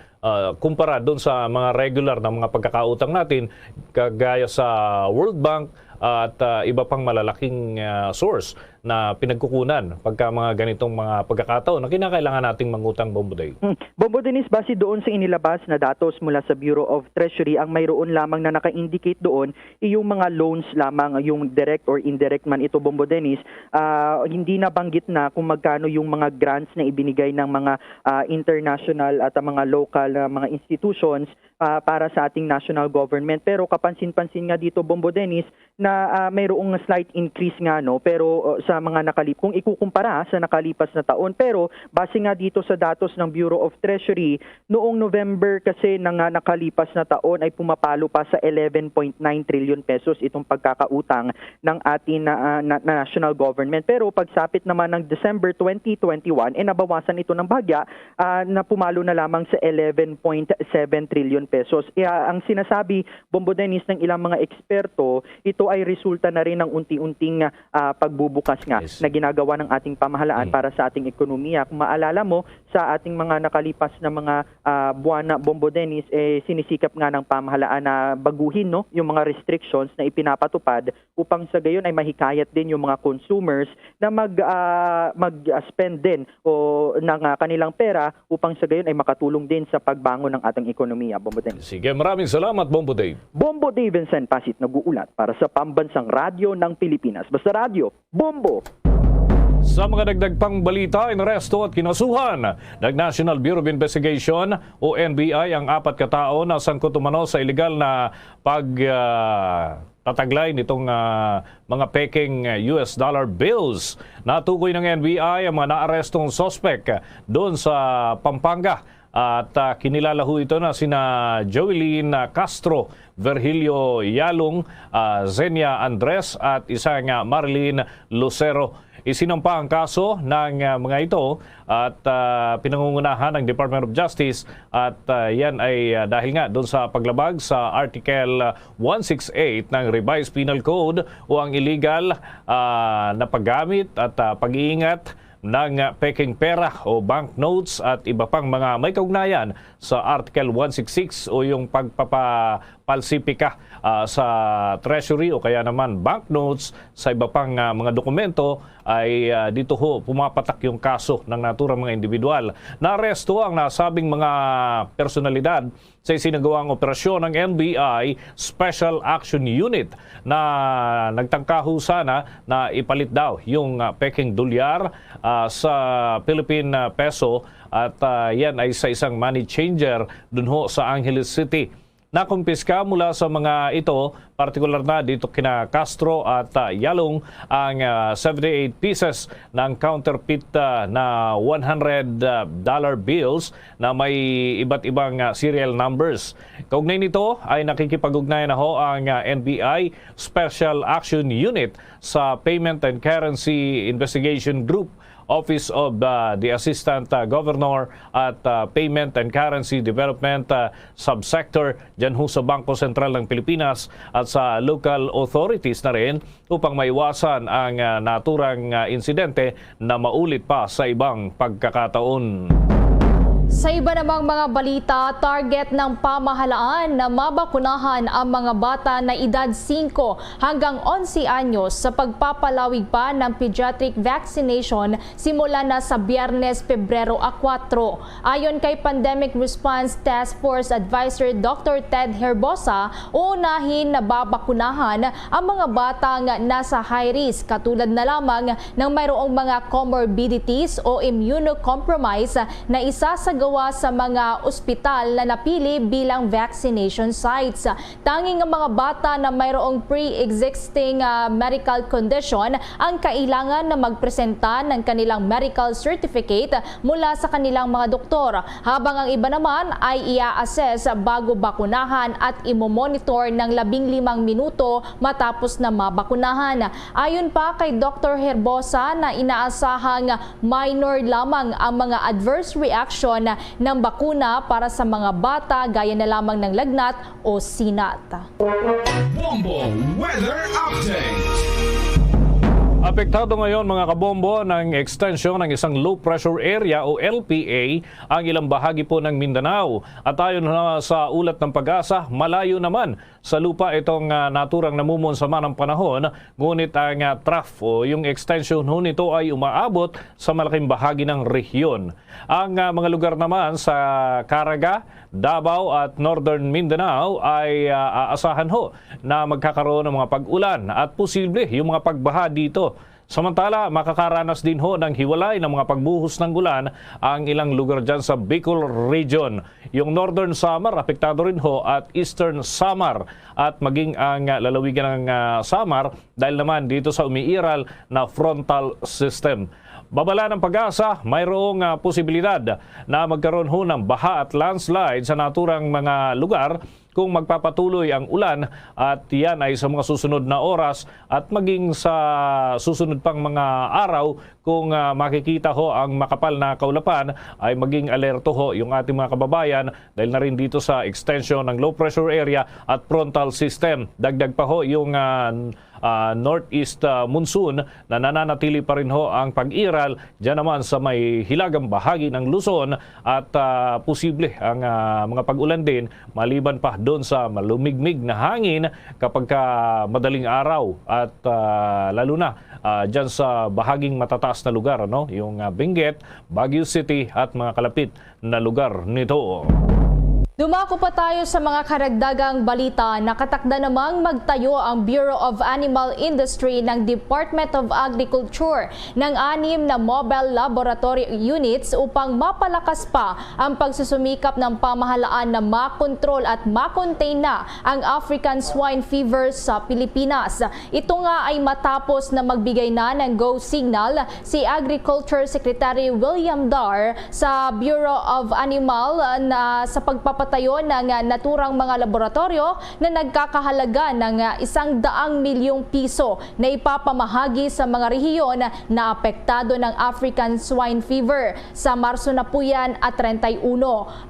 Kumpara dun sa mga regular na mga pagkakautang natin, kagaya sa World Bank at iba pang malalaking source na pinagkukunan pagka mga ganitong mga pagkakataon na kinakailangan nating mangutang, Bomboday. Bombo Dennis, base doon sa inilabas na datos mula sa Bureau of Treasury, ang mayroon lamang na naka-indicate doon yung mga loans lamang, yung direct or indirect man ito, Bombo Dennis. Hindi nabanggit na kung magkano yung mga grants na ibinigay ng mga international at mga local mga institutions para sa ating national government. Pero kapansin-pansin nga dito, Bombo Dennis, na mayroong slight increase nga, no, pero sa mga kung ikukumpara sa nakalipas na taon. Pero base nga dito sa datos ng Bureau of Treasury, noong November kasi ng nakalipas na taon ay pumapalo pa sa 11.9 trillion pesos itong pagkakautang ng ating na national government. Pero pagsapit naman ng December 2021, nabawasan ito ng bahagya na pumalo na lamang sa 11.7 trillion pesos. Ang sinasabi, Bombo Dennis, ng ilang mga eksperto, ito ay resulta na rin ng unti-unting pagbubukas nga na ginagawa ng ating pamahalaan para sa ating ekonomiya. Kung maalala mo, sa ating mga nakalipas na mga buwan na, Bombo Dennis, sinisikap nga ng pamahalaan na baguhin, no, yung mga restrictions na ipinapatupad upang sa gayon ay mahikayat din yung mga consumers na mag-spend din ng kanilang pera upang sa gayon ay makatulong din sa pagbangon ng ating ekonomiya, Bombo Dennis. Sige, maraming salamat, Bombo Dave. Bombo Dave Vincent Pasit, nag-uulat para sa Pambansang Radyo ng Pilipinas. Basta radyo, Bombo! Sa mga dagdag pang balita, inaresto at kinasuhan ng National Bureau of Investigation o NBI ang 4 katao na sangkot umano sa iligal na pagtataglay nitong mga peking US dollar bills. Natukoy ng NBI ang mga naarestong sospek doon sa Pampanga. At kinilala ho ito na sina Joelyn Castro, Virgilio Yalong, Zenia Andres at isang Marlene Lucero. Isinampa ang kaso ng mga ito at pinangungunahan ng Department of Justice at yan ay dahil nga doon sa paglabag sa Article 168 ng Revised Penal Code o ang illegal na paggamit at pag-iingat ng peking pera o banknotes at iba pang mga may kaugnayan sa Article 166 o yung pagpapapalsipika sa Treasury o kaya naman banknotes sa iba pang mga dokumento ay dito ho pumapatak yung kaso ng naturang mga individual. Naaresto ang nasabing mga personalidad sa isinagawang operasyon ng NBI Special Action Unit na nagtangka ho sana na ipalit daw yung peking dolyar sa Philippine peso at yan ay sa isang money changer dun ho sa Angeles City. Nakumpiska mula sa mga ito, partikular na dito kina Castro at Yalong, ang 78 pieces ng counterfeit na $100 bills na may iba't ibang serial numbers. Kaugnay nito ay nakikipag-ugnayan na ho ang NBI Special Action Unit sa Payment and Currency Investigation Group, Office of the Assistant Governor at Payment and Currency Development Subsector dyan ho sa Bangko Sentral ng Pilipinas at sa local authorities na rin upang maiwasan ang naturang insidente na maulit pa sa ibang pagkakataon. Sa iba namang mga balita, target ng pamahalaan na mabakunahan ang mga bata na edad 5 hanggang 11 anyos sa pagpapalawig pa ng pediatric vaccination simula na sa Biyernes, Pebrero 4. Ayon kay Pandemic Response Task Force Advisor Dr. Ted Herbosa, uunahin na babakunahan ang mga batang nasa high risk katulad na lamang ng mayroong mga comorbidities o immunocompromise na isasagawa sa mga ospital na napili bilang vaccination sites. Tanging ang mga bata na mayroong pre-existing medical condition ang kailangan na magpresenta ng kanilang medical certificate mula sa kanilang mga doktor, habang ang iba naman ay ia-assess bago bakunahan at imomonitor ng 15 minuto matapos na mabakunahan. Ayon pa kay Dr. Herbosa na inaasahang minor lamang ang mga adverse reaction ng bakuna para sa mga bata gaya na lamang ng lagnat o sinat. Bombo Weather Update. Apektado ngayon mga kabombo ng extension ng isang low pressure area o LPA ang ilang bahagi po ng Mindanao. At ayon sa ulat ng Pag-asa, malayo naman sa lupa itong naturang namumonsama ng panahon. Ngunit ang trough o yung extension nito ay umaabot sa malaking bahagi ng rehiyon. Ang mga lugar naman sa Caraga, Davao at Northern Mindanao ay aasahan na magkakaroon ng mga pag-ulan at posible yung mga pagbaha dito. Samantala, makakaranas din ng hiwalay ng mga pagbuhos ng ulan ang ilang lugar dyan sa Bicol Region. Yung Northern Samar, apektado rin at Eastern Samar at maging ang lalawigan ng Samar dahil naman dito sa umiiral na frontal system. Babala ng Pag-asa, mayroong posibilidad na magkaroon ng baha at landslide sa naturang mga lugar kung magpapatuloy ang ulan at yan ay sa mga susunod na oras at maging sa susunod pang mga araw kung makikita ang makapal na kaulapan ay maging alerto yung ating mga kababayan dahil na rin dito sa extension ng low pressure area at frontal system. Dagdag pa yung northeast monsoon na nananatili pa rin ang pag-iral dyan naman sa may hilagang bahagi ng Luzon at posible ang mga pag-ulan din maliban pa doon sa malumigmig na hangin kapag madaling araw at lalo na dyan sa bahaging matataas na lugar, yung Benguet, Baguio City at mga kalapit na lugar nito. Dumako pa tayo sa mga karagdagang balita. Nakatakda namang magtayo ang Bureau of Animal Industry ng Department of Agriculture ng 6 na mobile laboratory units upang mapalakas pa ang pagsusumikap ng pamahalaan na makontrol at makontain na ang African Swine Fever sa Pilipinas. Ito nga ay matapos na magbigay na ng go signal si Agriculture Secretary William Dar sa Bureau of Animal na sa pagpapatayo ng naturang mga laboratorio na nagkakahalaga ng 100 milyong piso na ipapamahagi sa mga rehiyon na apektado ng African Swine Fever. Sa Marso na po yan at 31.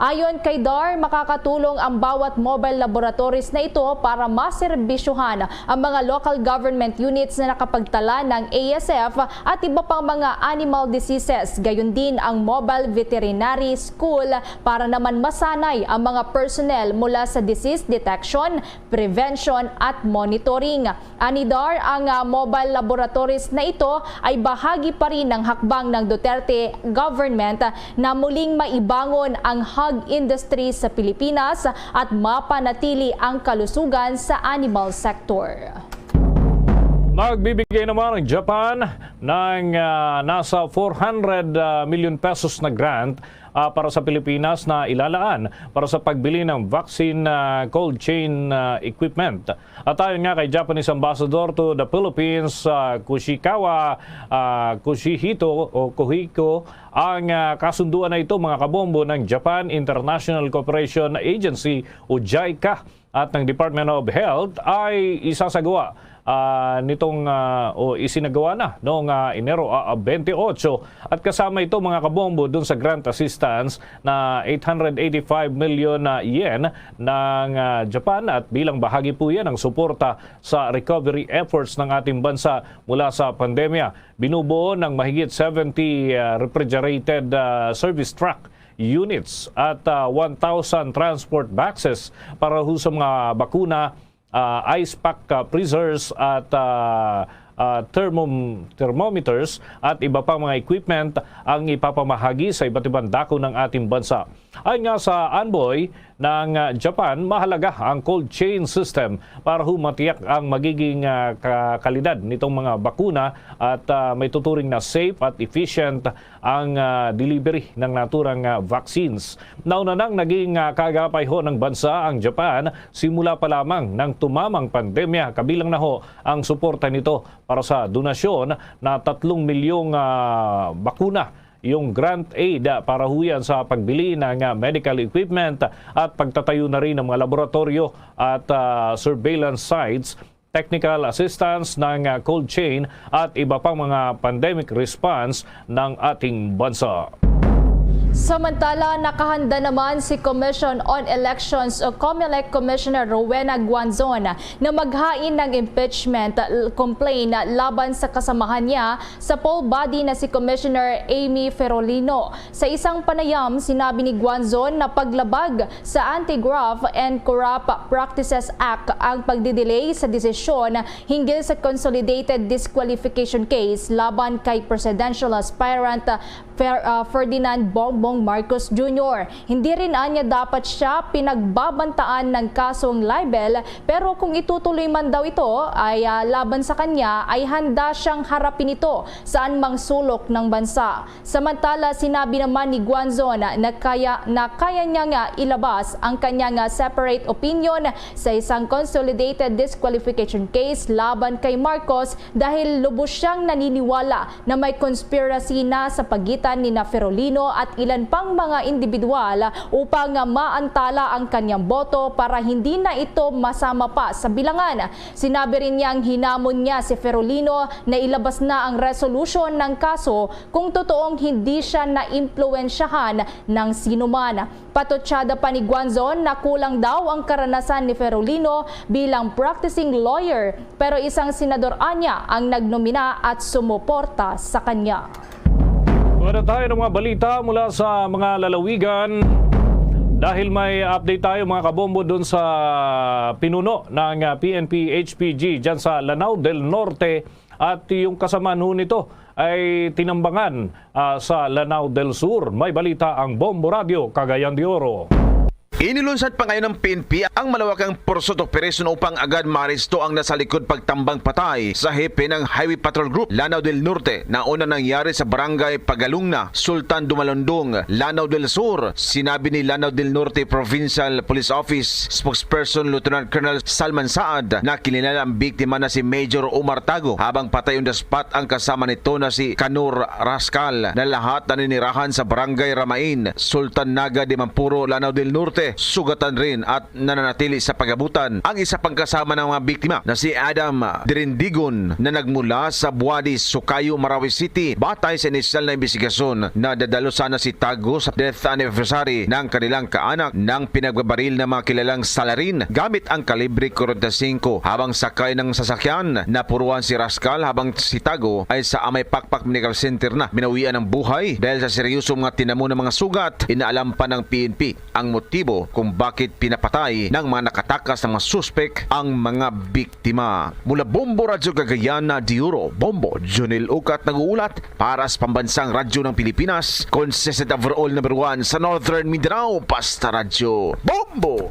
Ayon kay Dar, makakatulong ang bawat mobile laboratories na ito para maserbisyuhan ang mga local government units na nakapagtala ng ASF at iba pang mga animal diseases. Gayon din ang mobile veterinary school para naman masanay ang mga personnel mula sa disease detection, prevention at monitoring. Anidar, ang mobile laboratories na ito ay bahagi pa rin ng hakbang ng Duterte government na muling maibangon ang hog industry sa Pilipinas at mapanatili ang kalusugan sa animal sector. Magbibigay naman ang Japan ng nasa 400 million pesos na grant para sa Pilipinas na ilalaan para sa pagbili ng vaccine cold chain equipment. At ayon nga kay Japanese Ambassador to the Philippines, Kushikawa Kohiko, ang kasunduan na ito mga kabombo ng Japan International Cooperation Agency o JICA at ng Department of Health ay isasagawa isinagawa na noong Enero 28 at kasama ito mga kabombo dun sa grant assistance na 885 million yen ng Japan at bilang bahagi po yan ng suporta sa recovery efforts ng ating bansa mula sa pandemya. Binubuo ng mahigit 70 refrigerated service truck units at 1,000 transport boxes para sa mga bakuna, ice pack freezers at thermometers at iba pang mga equipment ang ipapamahagi sa iba't ibang dako ng ating bansa. Ayon nga sa envoy ng Japan, mahalaga ang cold chain system para matiyak ang magiging kalidad nitong mga bakuna at may tuturing na safe at efficient ang delivery ng naturang vaccines. Nauna nang naging kagapay ng bansa ang Japan simula pa lamang ng tumamang pandemya, kabilang na ang suporta nito para sa donasyon na 3 milyong bakuna, yung grant aid para huyan sa pagbili ng medical equipment at pagtatayo na rin ng mga laboratorio at surveillance sites, technical assistance ng cold chain at iba pang mga pandemic response ng ating bansa. Samantala, nakahanda naman si Commission on Elections o COMELEC Commissioner Rowena Guanzon na maghain ng impeachment complaint laban sa kasamahan niya sa poll body na si Commissioner Amy Ferolino. Sa isang panayam, sinabi ni Guanzon na paglabag sa Anti-Graft and Corrupt Practices Act ang pagdidelay sa desisyon hinggil sa consolidated disqualification case laban kay presidential aspirant Ferdinand Bongbong Marcos Jr. Hindi rin anya dapat siya pinagbabantaan ng kasong libel, pero kung itutuloy man daw ito ay laban sa kanya ay handa siyang harapin ito saan mang sulok ng bansa. Samantala, sinabi naman ni Guanzon na kaya niya nga ilabas ang kanyang separate opinion sa isang consolidated disqualification case laban kay Marcos dahil lubos siyang naniniwala na may conspiracy na sa pagitan ni Ferolino at ilan pang mga individual upang maantala ang kanyang boto para hindi na ito masama pa sa bilangan. Sinabi rin niyang hinamon niya si Ferolino na ilabas na ang resolution ng kaso kung totoong hindi siya na-impluensyahan ng sinuman. Patotsyada pa ni Guanzon na kulang daw ang karanasan ni Ferolino bilang practicing lawyer, pero isang senador anya ang nagnomina at sumuporta sa kanya. Wala tayo ng mga balita mula sa mga lalawigan dahil may update tayo mga kabombo doon sa pinuno ng PNP HPG dyan sa Lanao del Norte at yung kasamaan ho nito ay tinambangan sa Lanao del Sur. May balita ang Bombo Radio, Cagayan de Oro. Inilunsad pa ngayon ng PNP ang malawakang pursuit operation upang agad maaresto ang nasa likod pagtambang patay sa hepe ng Highway Patrol Group Lanao del Norte na una nangyari sa barangay Pagalungna, Sultan Dumalondong, Lanao del Sur. Sinabi ni Lanao del Norte Provincial Police Office spokesperson Lieutenant Colonel Salman Saad na kinilala ang biktima na si Major Omar Tago habang patay on the spot ang kasama nito na si Kanur Rascal na lahat naninirahan sa barangay Ramain, Sultan Naga de Mampuro, Lanao del Norte. Sugatan rin at nananatili sa pagabutan ang isa pang kasama ng mga biktima na si Adam Dirindigon na nagmula sa Buadis, Sukayo, Marawi City. Batay sa inisyal na investigasyon na dadalo sana si Tago sa death anniversary ng kanilang kaanak ng pinagbabaril ng mga kilalang salarin gamit ang kalibre 45 habang sakay ng sasakyan. Napuruan si Rascal habang si Tago ay sa Amay Pakpak Medical Center na binawian ng buhay dahil sa seryosong mga tinamo ng mga sugat. Inaalam pa ng PNP ang motibo kung bakit pinapatay ng mga nakatakas ng mga suspek ang mga biktima. Mula Bombo Radyo Cagayan de Oro, Bombo Jonel Ukat nag-uulat para sa pambansang radyo ng Pilipinas, consistent overall number 1 sa Northern Mindanao, Basta Radyo. Bombo!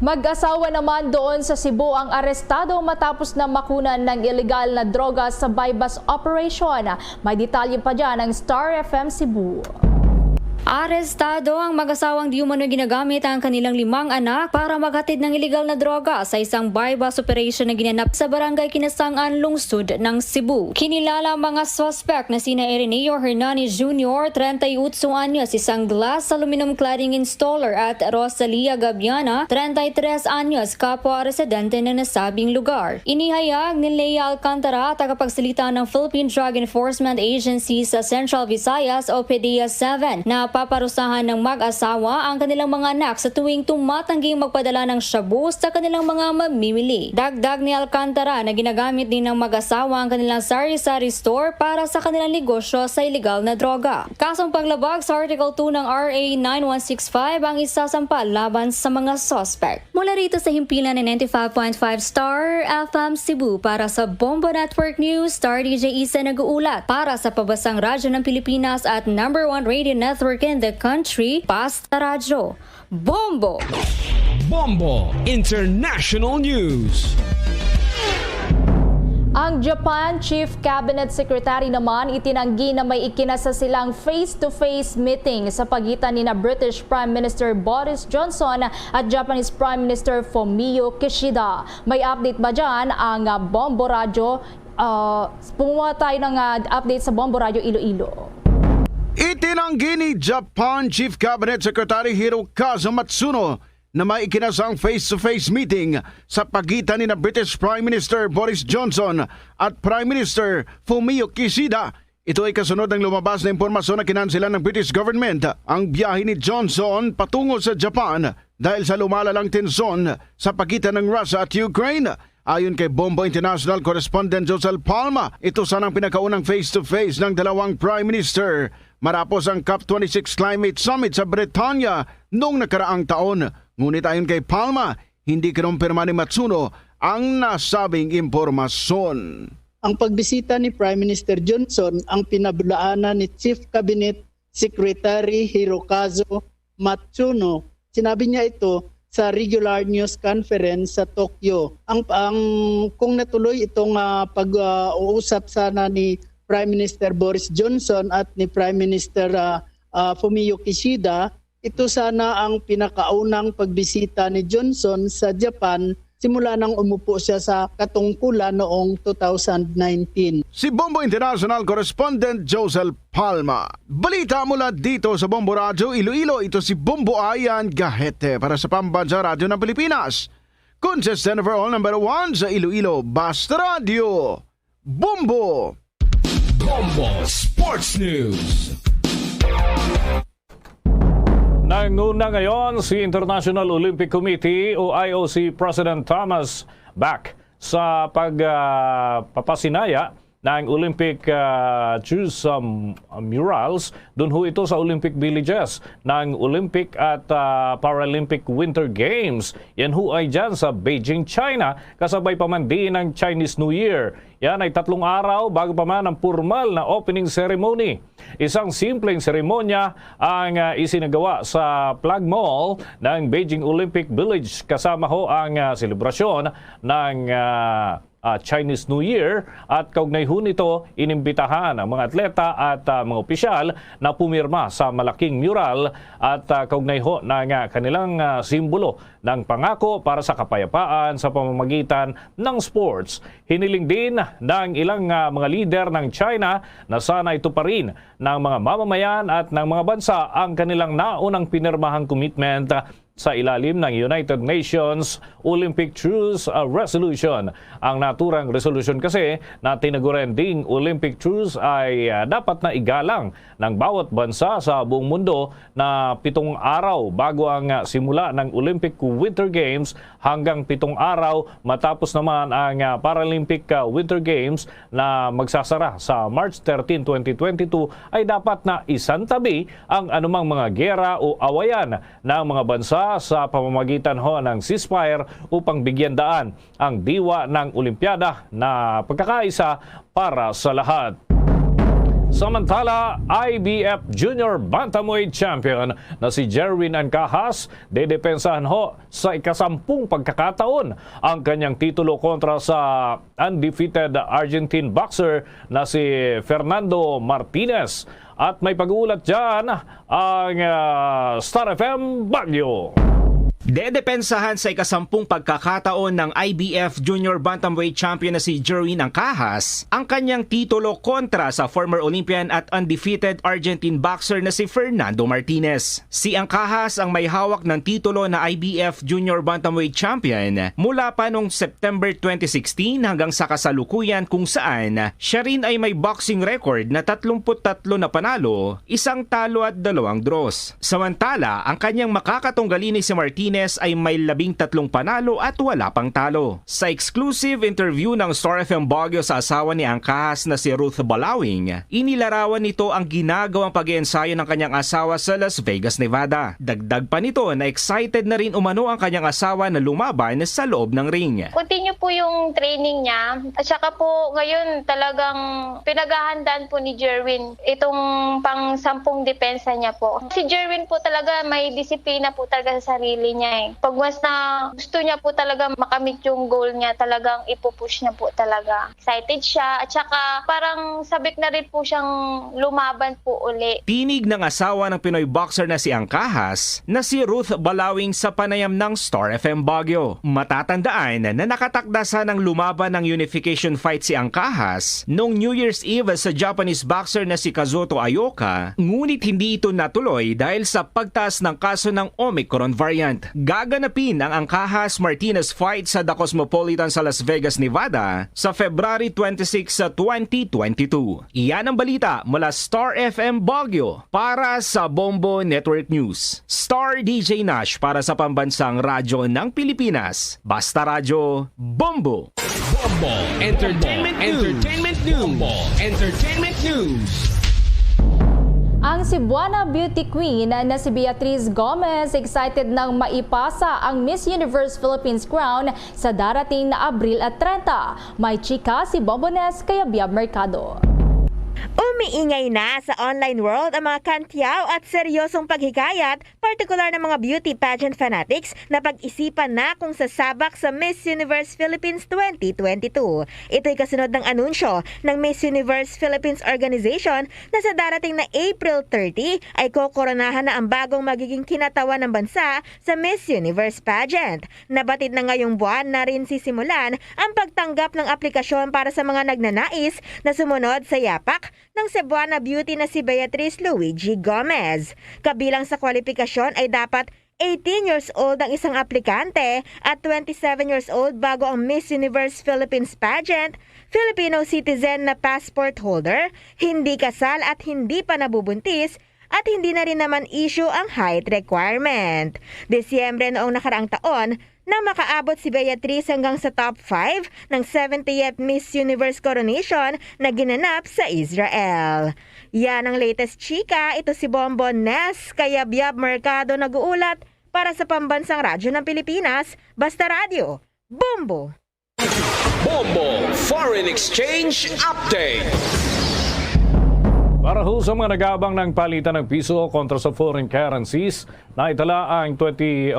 Mag-asawa naman doon sa Cebu ang arestado matapos na makunan ng illegal na droga sa bypass operation. May detalye pa dyan ng Star FM Cebu. Arestado ang mag-asawang di umano'y ginagamit ang kanilang 5 anak para maghatid ng iligal na droga sa isang bypass operation na ginanap sa barangay Kinasangan, lungsod ng Cebu. Kinilala ang mga suspect na sina Ireneo Hernandez Jr., 38 anyos, isang glass aluminum cladding installer at Rosalia Gabiana, 33 anyos, kapwa residente ng nasabing lugar. Inihayag ni Lea Alcantara, tagapagsalita ng Philippine Drug Enforcement Agency sa Central Visayas o PDEA 7 na paparusahan ng mag-asawa ang kanilang mga anak sa tuwing tumatangging magpadala ng shabu sa kanilang mga mamimili. Dagdag ni Alcantara na ginagamit din ng mag-asawa ang kanilang sari-sari store para sa kanilang negosyo sa iligal na droga. Kasong paglabag sa Article 2 ng RA 9165 ang isasampal laban sa mga suspect. Mula rito sa himpilan ng 95.5 Star FM Cebu para sa Bombo Network News, Star DJ Isa nag-uulat para sa pabasang radyo ng Pilipinas at number 1 radio network in the country, Basta Radyo. Bombo! Bombo International News. Ang Japan Chief Cabinet Secretary naman itinanggi na may ikinasa silang face-to-face meeting sa pagitan ni British Prime Minister Boris Johnson at Japanese Prime Minister Fumio Kishida. May update ba dyan ang Bombo Radio? Pumuha tayo ng update sa Bombo Radio Iloilo. Itinanggi ni Japan Chief Cabinet Secretary Hirokazu Matsuno na may ikinasang face-to-face meeting sa pagitan ni British Prime Minister Boris Johnson at Prime Minister Fumio Kishida Ito ay kasunod ng lumabas na impormasyon na kinansilan ng British government ang biyahe ni Johnson patungo sa Japan dahil sa lumalalang tensyon sa pagitan ng Russia at Ukraine. Ayon kay Bombo International Correspondent Josel Palma, ito sanang pinakaunang face-to-face ng dalawang Prime Minister marapos ang COP26 Climate Summit sa Bretanya noong nakaraang taon. Ngunit ayon kay Palma, hindi kinumpirma ni Matsuno ang nasabing impormasyon. Ang pagbisita ni Prime Minister Johnson ang pinabulaanan ni Chief Cabinet Secretary Hirokazu Matsuno. Sinabi niya ito sa regular news conference sa Tokyo. Kung natuloy itong pag-uusap sana ni Prime Minister Boris Johnson at ni Prime Minister Fumio Kishida, ito sana ang pinakaunang pagbisita ni Johnson sa Japan simula nang umupo siya sa katungkulan noong 2019. Si Bombo International Correspondent Josel Palma. Balita mula dito sa Bombo Radio Iloilo, ito si Bombo Ayan Gahete para sa Pambansa Radio ng Pilipinas. Consistent overall number 1 sa Iloilo, Basta Radio. Bombo! Bombo Sports News. Nanguna ngayon si International Olympic Committee o IOC President Thomas Bach sa pagpapasinaya ng Olympic Choose murals. Doon ho ito sa Olympic Villages ng Olympic at Paralympic Winter Games. Yan ho ay dyan sa Beijing, China, kasabay pa man din ng Chinese New Year. Yan ay 3 araw bago pa man ang formal na opening ceremony. Isang simpleng seremonya ang isinagawa sa Flag Mall ng Beijing Olympic Village. Kasama ho ang selebrasyon ng Chinese New Year at kaugnay ho nito inimbitahan ang mga atleta at mga opisyal na pumirma sa malaking mural at kaugnay ho ng kanilang simbolo ng pangako para sa kapayapaan sa pamamagitan ng sports. Hiniling din ng ilang mga leader ng China na sana ito pa rin ng mga mamamayan at ng mga bansa ang kanilang naunang pinirmahang commitment sa ilalim ng United Nations Olympic Truce Resolution. Ang naturang resolution kasi na tinaguran ding Olympic Truce ay dapat na igalang ng bawat bansa sa buong mundo na 7 araw bago ang simula ng Olympic Winter Games hanggang 7 araw matapos naman ang Paralympic Winter Games na magsasara sa March 13, 2022 ay dapat na isantabi ang anumang mga gera o awayan ng mga bansa sa pamamagitan ho ng ceasefire upang bigyan daan ang diwa ng Olimpiada na pagkakaisa para sa lahat. Samantala, IBF Junior Bantamweight Champion na si Jerwin Ancahas dedepensahan ho sa ika-10 pagkakataon ang kanyang titulo kontra sa undefeated Argentine boxer na si Fernando Martinez. At may pag-uulat dyan ang Star FM Baguio. Dedepensahan sa ika-10 pagkakataon ng IBF Junior Bantamweight Champion na si Jerwin Ancahas ang kanyang titulo kontra sa former Olympian at undefeated Argentine boxer na si Fernando Martinez. Si Ancahas ang may hawak ng titulo na IBF Junior Bantamweight Champion mula pa noong September 2016 hanggang sa kasalukuyan kung saan siya rin ay may boxing record na 33 na panalo, 1 talo at 2 draws. Samantala, ang kanyang makakatunggali ni si Martinez ay may 13 panalo at wala pang talo. Sa exclusive interview ng Star FM Baguio sa asawa ni Ancahas na si Ruth Balawing, inilarawan nito ang ginagawang pag-iensayo ng kanyang asawa sa Las Vegas, Nevada. Dagdag pa nito na excited na rin umano ang kanyang asawa na lumaban sa loob ng ring. Continue po yung training niya at saka po ngayon talagang pinaghahandaan po ni Jerwin itong pang 10 depensa niya po. Si Jerwin po talaga may disiplina po talaga sa sarili niya. Pag mas na gusto niya po talaga makamit yung goal niya, talagang ipupush niya po talaga. Excited siya at saka parang sabik na rin po siyang lumaban po uli. Tinig ng asawa ng Pinoy boxer na si Ancahas na si Ruth Balawing sa panayam ng Star FM Baguio. Matatandaan na nakatakda ng lumaban ng unification fight si Ancahas noong New Year's Eve sa Japanese boxer na si Kazuto Ayoka, ngunit hindi ito natuloy dahil sa pagtaas ng kaso ng Omicron variant. gaganapin ang Angkahas Martinez fight sa The Cosmopolitan sa Las Vegas, Nevada sa February 26 sa 2022. Iyan ang balita mula Star FM Baguio para sa Bombo Network News. Star DJ Nash para sa pambansang radyo ng Pilipinas. Basta Radyo, Bombo! Bombo Entertainment News. Bombo Entertainment News. Ang Cebuana Beauty Queen na si Beatriz Gomez excited nang maipasa ang Miss Universe Philippines crown sa darating na Abril at 30. May chika si Bombones kaya Biab Mercado. Umiingay na sa online world ang mga kantyaw at seryosong paghikayat, partikular ng mga beauty pageant fanatics na pag-isipan na kung sasabak sa Miss Universe Philippines 2022. Ito'y kasunod ng anunsyo ng Miss Universe Philippines Organization na sa darating na April 30 ay kokoronahan na ang bagong magiging kinatawan ng bansa sa Miss Universe pageant. Nabatid na ngayong buwan na rin sisimulan ang pagtanggap ng aplikasyon para sa mga nagnanais na sumunod sa yapak ng Cebuana Beauty na si Beatriz Luigi Gomez. Kabilang sa kwalifikasyon ay dapat 18 years old ang isang aplikante at 27 years old bago ang Miss Universe Philippines pageant, Filipino citizen na passport holder, hindi kasal at hindi pa nabubuntis, at hindi na rin naman issue ang height requirement. Desyembre noong nakaraang taon, na makaabot si Beatriz hanggang sa top 5 ng 70th Miss Universe Coronation na ginanap sa Israel. Yan ang latest chika, ito si Bombo Nes, kaya Biab Mercado nag-uulat para sa Pambansang Radyo ng Pilipinas, Basta Radio, Bombo! Bombo Foreign Exchange Update. Para ho sa mga nag-aabang ng palitan ng piso kontra sa foreign currencies, naitala ang 51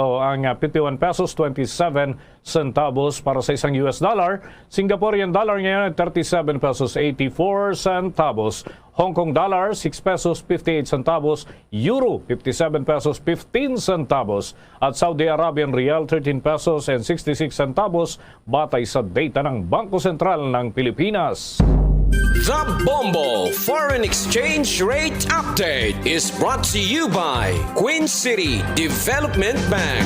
pesos 27 centavos para sa isang US dollar, Singaporean dollar ngayon 37 pesos 84 centavos, Hong Kong dollar 6 pesos 58 centavos, Euro 57 pesos 15 centavos at Saudi Arabian Rial 13 pesos and 66 centavos batay sa data ng Bangko Sentral ng Pilipinas. The Bombo Foreign Exchange Rate Update is brought to you by Queen City Development Bank.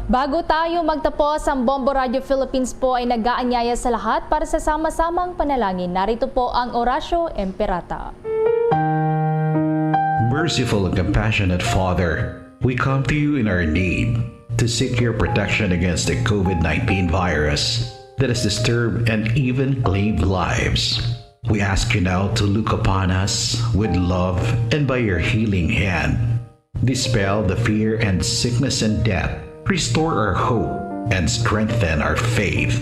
Bago tayo magtapos, ang Bombo Radio Philippines po ay nag-aanyaya sa lahat para sa sama-samang panalangin. Narito po ang Orasyo Emperata. Merciful and compassionate Father, we come to you in our need to seek your protection against the COVID-19 virus that has disturbed and even claimed lives. We ask you now to look upon us with love and by your healing hand, dispel the fear and sickness and death, restore our hope and strengthen our faith.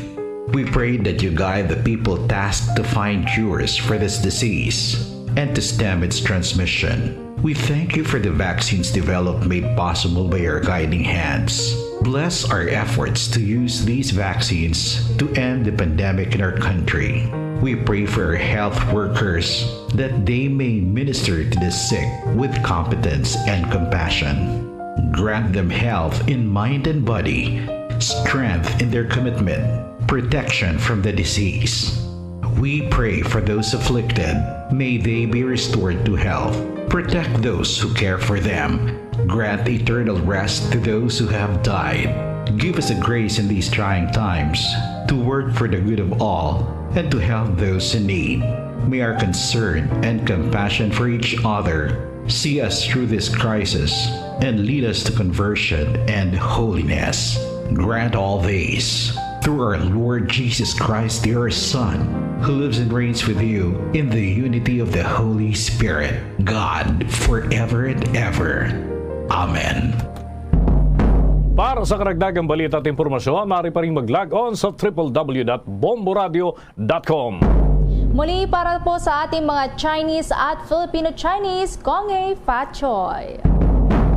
We pray that you guide the people tasked to find cures for this disease and to stem its transmission. We thank you for the vaccines developed made possible by your guiding hands. Bless our efforts to use these vaccines to end the pandemic in our country. We pray for our health workers that they may minister to the sick with competence and compassion. Grant them health in mind and body, strength in their commitment, protection from the disease. We pray for those afflicted. May they be restored to health. Protect those who care for them. Grant eternal rest to those who have died. Give us a grace in these trying times to work for the good of all and to help those in need. May our concern and compassion for each other see us through this crisis and lead us to conversion and holiness. Grant all these through our Lord Jesus Christ, your Son, who lives and reigns with you in the unity of the Holy Spirit, God, forever and ever. Amen. Para sa karagdagang balita at impormasyon, maaari pa rin mag-log on sa www.bomboradio.com. Muli para po sa ating mga Chinese at Filipino-Chinese, Konghe Fat Choi.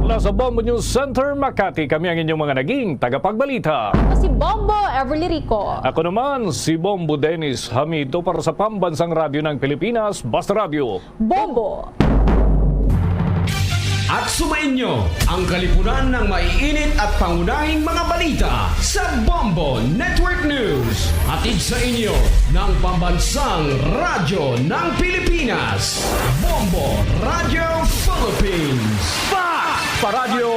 Mula sa Bombo News Center, Makati, kami ang inyong mga naging tagapagbalita. Ako si Bombo Everly Rico. Ako naman si Bombo Dennis Hamito para sa Pambansang Radyo ng Pilipinas, Basta Radio, Bombo! At sumainyo ang kalipunan ng maiinit at pangunahing mga balita sa Bombo Network News. Hatid sa inyo ng Pambansang Radyo ng Pilipinas, Bombo Radio Philippines. Pa! Radyo!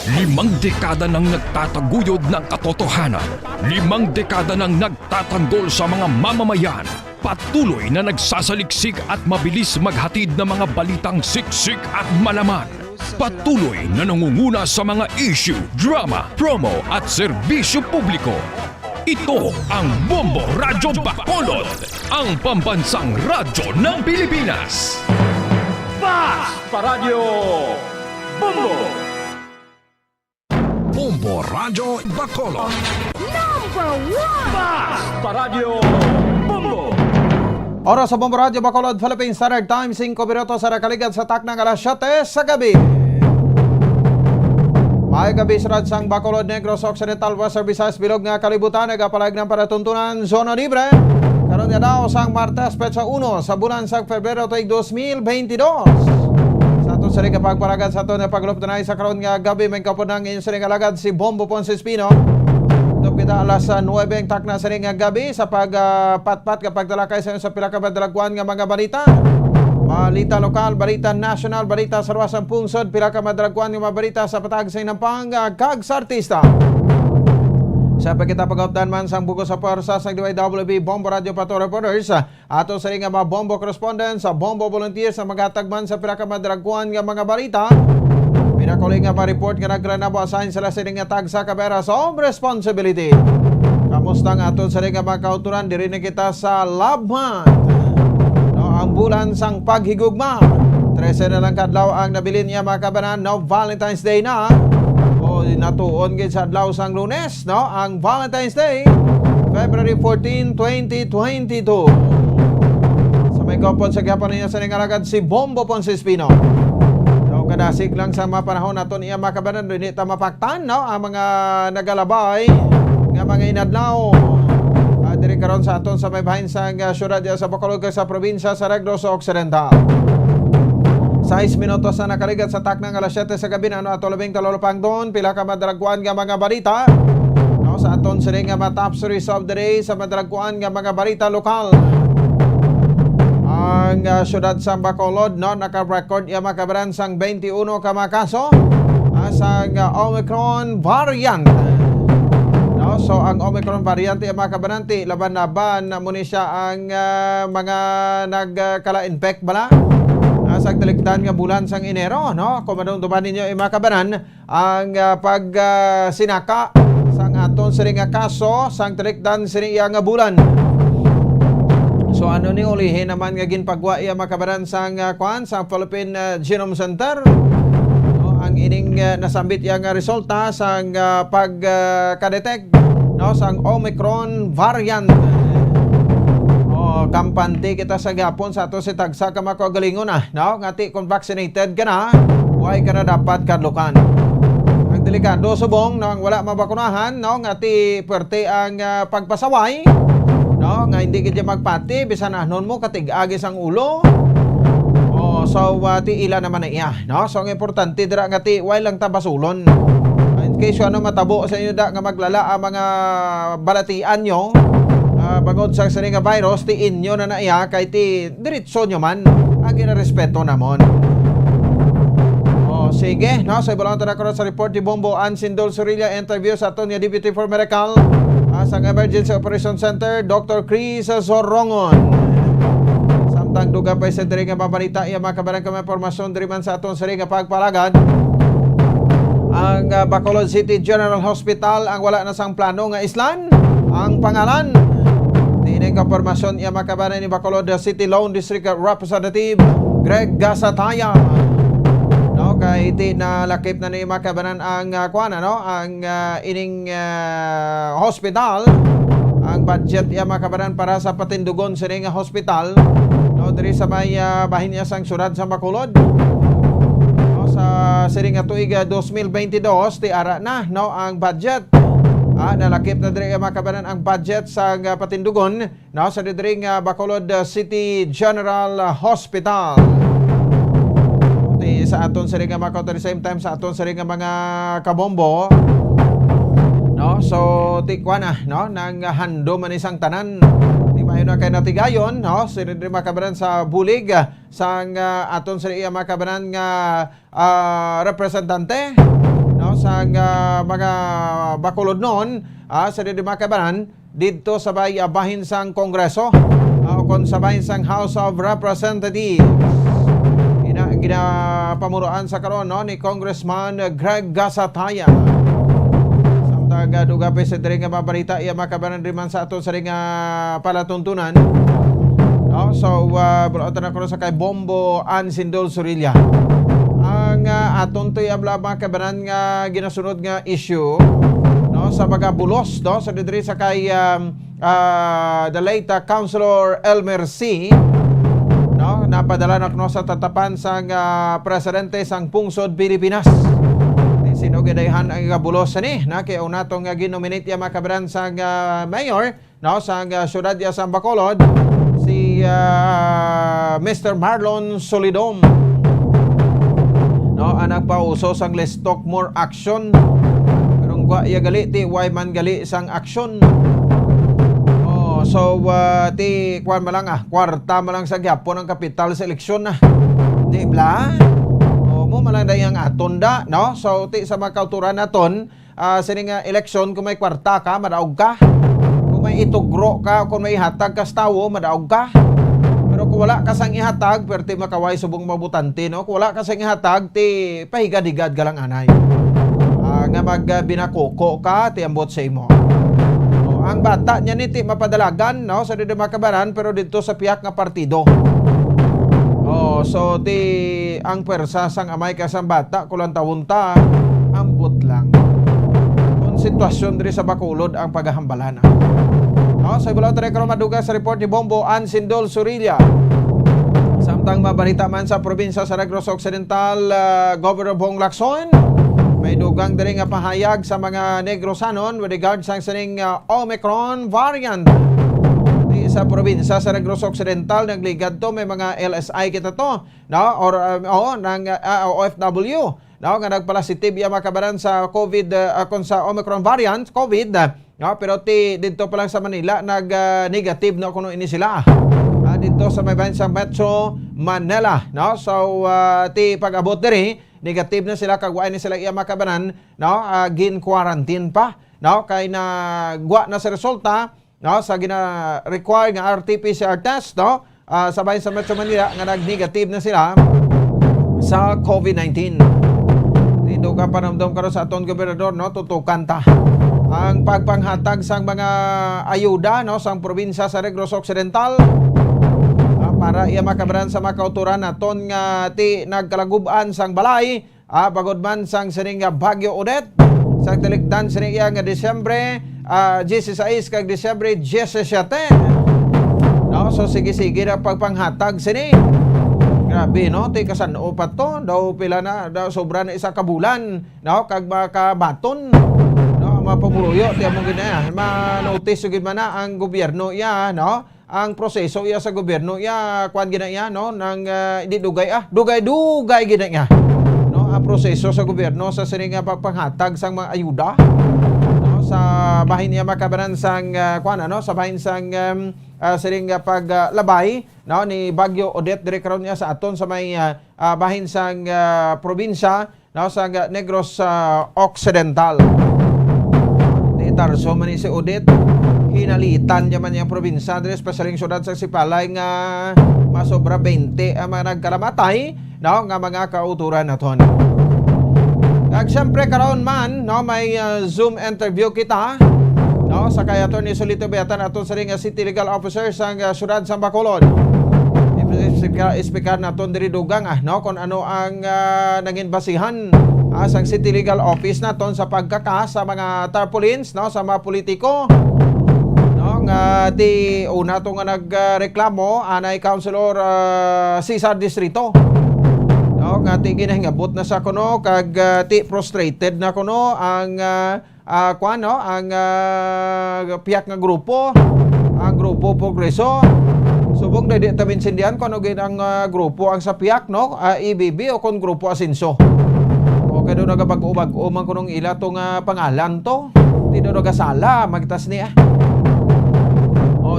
5 dekada nang nagtataguyod ng katotohanan. 5 dekada nang nagtatanggol sa mga mamamayan. Patuloy na nagsasaliksik at mabilis maghatid ng mga balitang siksik at malaman. Patuloy na nangunguna sa mga issue, drama, promo at serbisyo publiko. Ito ang Bombo Radyo Bacolod, ang pambansang radyo ng Pilipinas. Fast Paradyo Bombo! Bombo Radyo Bacolod. Number 1! Fast Paradyo Bombo! Oras sa Bombo Radyo Bacolod, Philippine Standard Time, 5 minuto sa nakaligad sa taknang alas 7 sa gabi. May gabi sa radsang Bacolod, Negros Occidental, Western Visayas, Bilog nga kalibutan, nagapalag ng paratuntunan, Zona Libre. Karon nga daw sang Martes, Petsa 1 sa bulan sa Febrero tuig 2022. Sa aton sa rin kapagpalagad sa aton na pagluptanay sa karon nga gabi, may kapunang inyong sa rin alagad si Bombo Ponce Espino. Doon kita alas 9 takna sa rin nga gabi sa pagpatpat kapag talakay sa inyo sa pinakamadalagwan nga mga balita. Balita lokal, balita national, balita sa ruwasang pungsod, pinakamadalagwan nga mga balita sa patag sa inampang kag sa artista. Sa pagkita pag-updan man sang buko sa pwersa sa DYWB Bombo Radio Pato Reporters, ato sa rin nga mga Bombo Correspondents, sa Bombo Volunteers sa maghatagman sa pinakamadalagwan nga mga balita. Pinakuling nga pa-report nga nagranabo assign sila sa ring nga tag sa kamera sa home responsibility. Kamusta nga aton sa ring nga mga kauturan, diri na kita sa Labman. No, ang bulan sang paghigugma. 13 na lang kadlaw ang nabilin niya mga kabanan, no, Valentine's Day na. O natuon gid sa adlaw sang Lunes, no, ang Valentine's Day, February 14, 2022. Sa may kopon sa gihapon niya sa ring alagad si Bombo Ponce Espino. Kadasig lang sa mga panahon naton iya makabanan dili ta mapaktan, no, ang mga nagalabay nga mga inadlaw diri karon sa aton sa may bahin sa syudad sa Bacolod sa probinsya sa Negros Occidental. 6 minutos na nakaligat sa taknang alas 7 sa gabi na ato labing talolopang doon pila ka madaragkuan nga mga balita, no, sa aton sa nga mga top stories of the day sa madaragkuan nga mga balita lokal. Ang syudad sa Bacolod, no, naka-record yung makabaran sang 21 ka mga kaso sang Omicron variant. No, so ang Omicron variant yung makabaranti laban-laban muna siya ang mga nagkala-infect bala sa talikdan nga bulan sang Enero, no. Kumadong duman ninyo yung makabaran ang pag-sinaka sang aton sa nga kaso sang talikdan sa nga bulan. So ano ni ulihin naman nga ginpagwa iya makabaran sang kwan sa Philippine Genome Center, no, ang ining nasambit iya nga resulta sang pagkadetect, no, sang Omicron variant. Kampante kita sa gapon sa ato si tagsa ka makagalingon no, ngati kung vaccinated ka na, way ka na dapat kadlukan. Ang delikado subong, no, ang wala mabakunahan, no, ngati pwerte ang pagpasaway, no, nga hindi ka magpati bisan ahnon mo katig-agis ang ulo. So ti ila naman na iya, no. So ang importante dira nga ti way lang tabasulon. In case ano matabo sa inyo da nga maglala ang mga balatian nyo bangod sa nga virus, ti inyo na iya kay ti diretso nyo man ang ginarespeto namon. Sige, no, sa ibalang tanakaroon sa report ni Bombo Ansindol Sorilla, interview sa aton nga Deputy for Medical sa Emergency Operation Center, Dr. Chris Sorongon. Samtang duga pa sa diri nga babalita iya makabarang kami impormasyon diri man sa aton sa nga pagpalagad. Ang Bacolod City General Hospital ang wala na sang plano nga islan ang pangalan. Dining impormasyon iya makabarang ni Bacolod City Lone District Representative Greg Gasataya. No, kay iti nalakip na ni makabanan ang kuan, no, ang ining hospital. Ang budget iya makabanan para sa patindugon sa ring hospital, no, diri sa may bahin niya sang syudad sa Bacolod. No, sa siring tuig 2022 ti ara na, no, ang budget. Nalakip na diri makabanan ang budget sa patindugon, no, sa diri Bacolod City General Hospital. Sa aton sa ring mga at the same time sa aton sa ring mga kabombo, no, so tikwan no, nang hando man isang tanan di mayon na kay natigayon, no, sino din makabaran sa bulig sang aton sa ring makabaran nga representante, no sa mga Bacolod noon sa Makabanan dito sa bahin sang Kongreso o kon sa bahin sang House of Representatives. Ginapamuruan sa karon no ni Congressman Greg Gasataya. Samtang duga pa sa diri nga mabalita iya makabanan rin man sa aton sa ring palatuntunan. No, so bulotan ako sa kay Bombo Ansindol Surilla. Ang aton to'y ablaba kabanan nga ginasunod nga issue no sa mga bulos no sa diri sa kay the late Councilor Elmer C. No, napadala na no sa tatapan sang presidente sang pungsod Pilipinas. Sino gidayhan ang bulos ni na kay unatong ginominate ya makabaran sang mayor no sang syudad ya sa Bacolod si Mr. Marlon Solidom. No, anak pa uso sang let's talk more action. Pero gwa ya gali ti why man gali sang action. So, ti kwan malang kwarta malang sa gyapon ang kapital sa eleksyon na. Di bla? Mo malang dayang atonda, no? So, ti sa mga kauturan naton, sining eleksyon kung may kwarta ka, madaog ka. Kung may itugro ka, kung may hatag ka sa tawo, madaog ka. Pero kung wala ka sang ihatag, pero ti makaway subong mabutante, no? Kung wala ka sang ihatag, ti pahigad-higad ka lang anay. Nga magbinakoko ka, ti ambot sa imo. Ang bata niya niti mapadalagan no sa dito makabaran pero dito sa piyak nga partido. So ti ang pwersa sang amay ka sang bata kulang tawunta ambot lang. Kung sitwasyon diri sa Bacolod ang paghahambalan. No, sa ibulaw tare karon maduga sa report ni Bombo Ansindol Surilla. Samtang mabalita man sa probinsya sa Negros Occidental, Governor Bong Lacson may dugang diri nga pahayag sa mga Negrosanon with regards sa sining Omicron variant. Di sa probinsya sa Negros Occidental nagligad to may mga LSI kita to, no? Or ng OFW, no? Nga nagpositive ya makabaran sa COVID kon sa Omicron variant, COVID, no? Pero dito pa lang sa Manila nag negative no kuno ini sila. Dito sa may bansang Metro Manila, no? So ti pag-abot diri negative na sila kagway ni sila iya makabanan no gin quarantine pa no kay na gwa na sa resulta no sa gina require nga RT-PCR test no sabay sa Metro Manila nga nag-negative na sila sa COVID-19. Dito ka panamdom karon sa aton gobernador no tutukan ta ang pagpanghatag sang mga ayuda no sang probinsya sa Negros Occidental para iya makabaran sa mga kauturan naton nga ti nagkalagub-an sang balay pagod man sang sining Bagyo Odette sang tilikdan sining iya nga Disyembre 16 kag Disyembre 17 no so sige na pagpanghatag sini grabe no ti kasan-o pa to daw pila na daw sobra na isa ka bulan no kag makabaton no mapamuluyo ti among ginaya ma-notice gid man na ang gobyerno iya no ang proseso iya sa gobyerno iya kwan gina iya no nang hindi dugay gina iya no ang proseso sa gobyerno sa sining pagpanghatag sang mga ayuda no sa bahin iya makabanan sang kwan no sa bahin sang sining paglabay no ni Bagyo Odette dire karon niya sa aton sa may bahin sang probinsya no sa Negros Occidental. Di tarso man ni si Odette hinalitan naman yung probinsya dito, especially yung syudad sa Sipalay nga masobra 20 ang mga nagkalamatay no, nga mga kauturan naton. Kag siyempre karon man no, may Zoom interview kita no, sa kay Atty. Solito Beatan aton sa ring City Legal Officer sa syudad sa Bacolod. Ispikar naton diri dugang no, kung ano ang naging basihan sang City Legal Office naton sa pagkaka sa mga tarpaulins no, sa mga politiko. Nga ti una to nga nagreklamo anay Councilor Cesar Distrito no nga ti ginahingabot na sa kuno kag ti frustrated na kuno ang kuano ang piyak nga grupo ang grupo Progreso subong dai ta minsindihan kuno gid ang grupo ang sa piyak no EBB o kon grupo Asenso o kay do nagabag-ubag man kunong ila to nga pangalan to ti do nagasala magtas niya.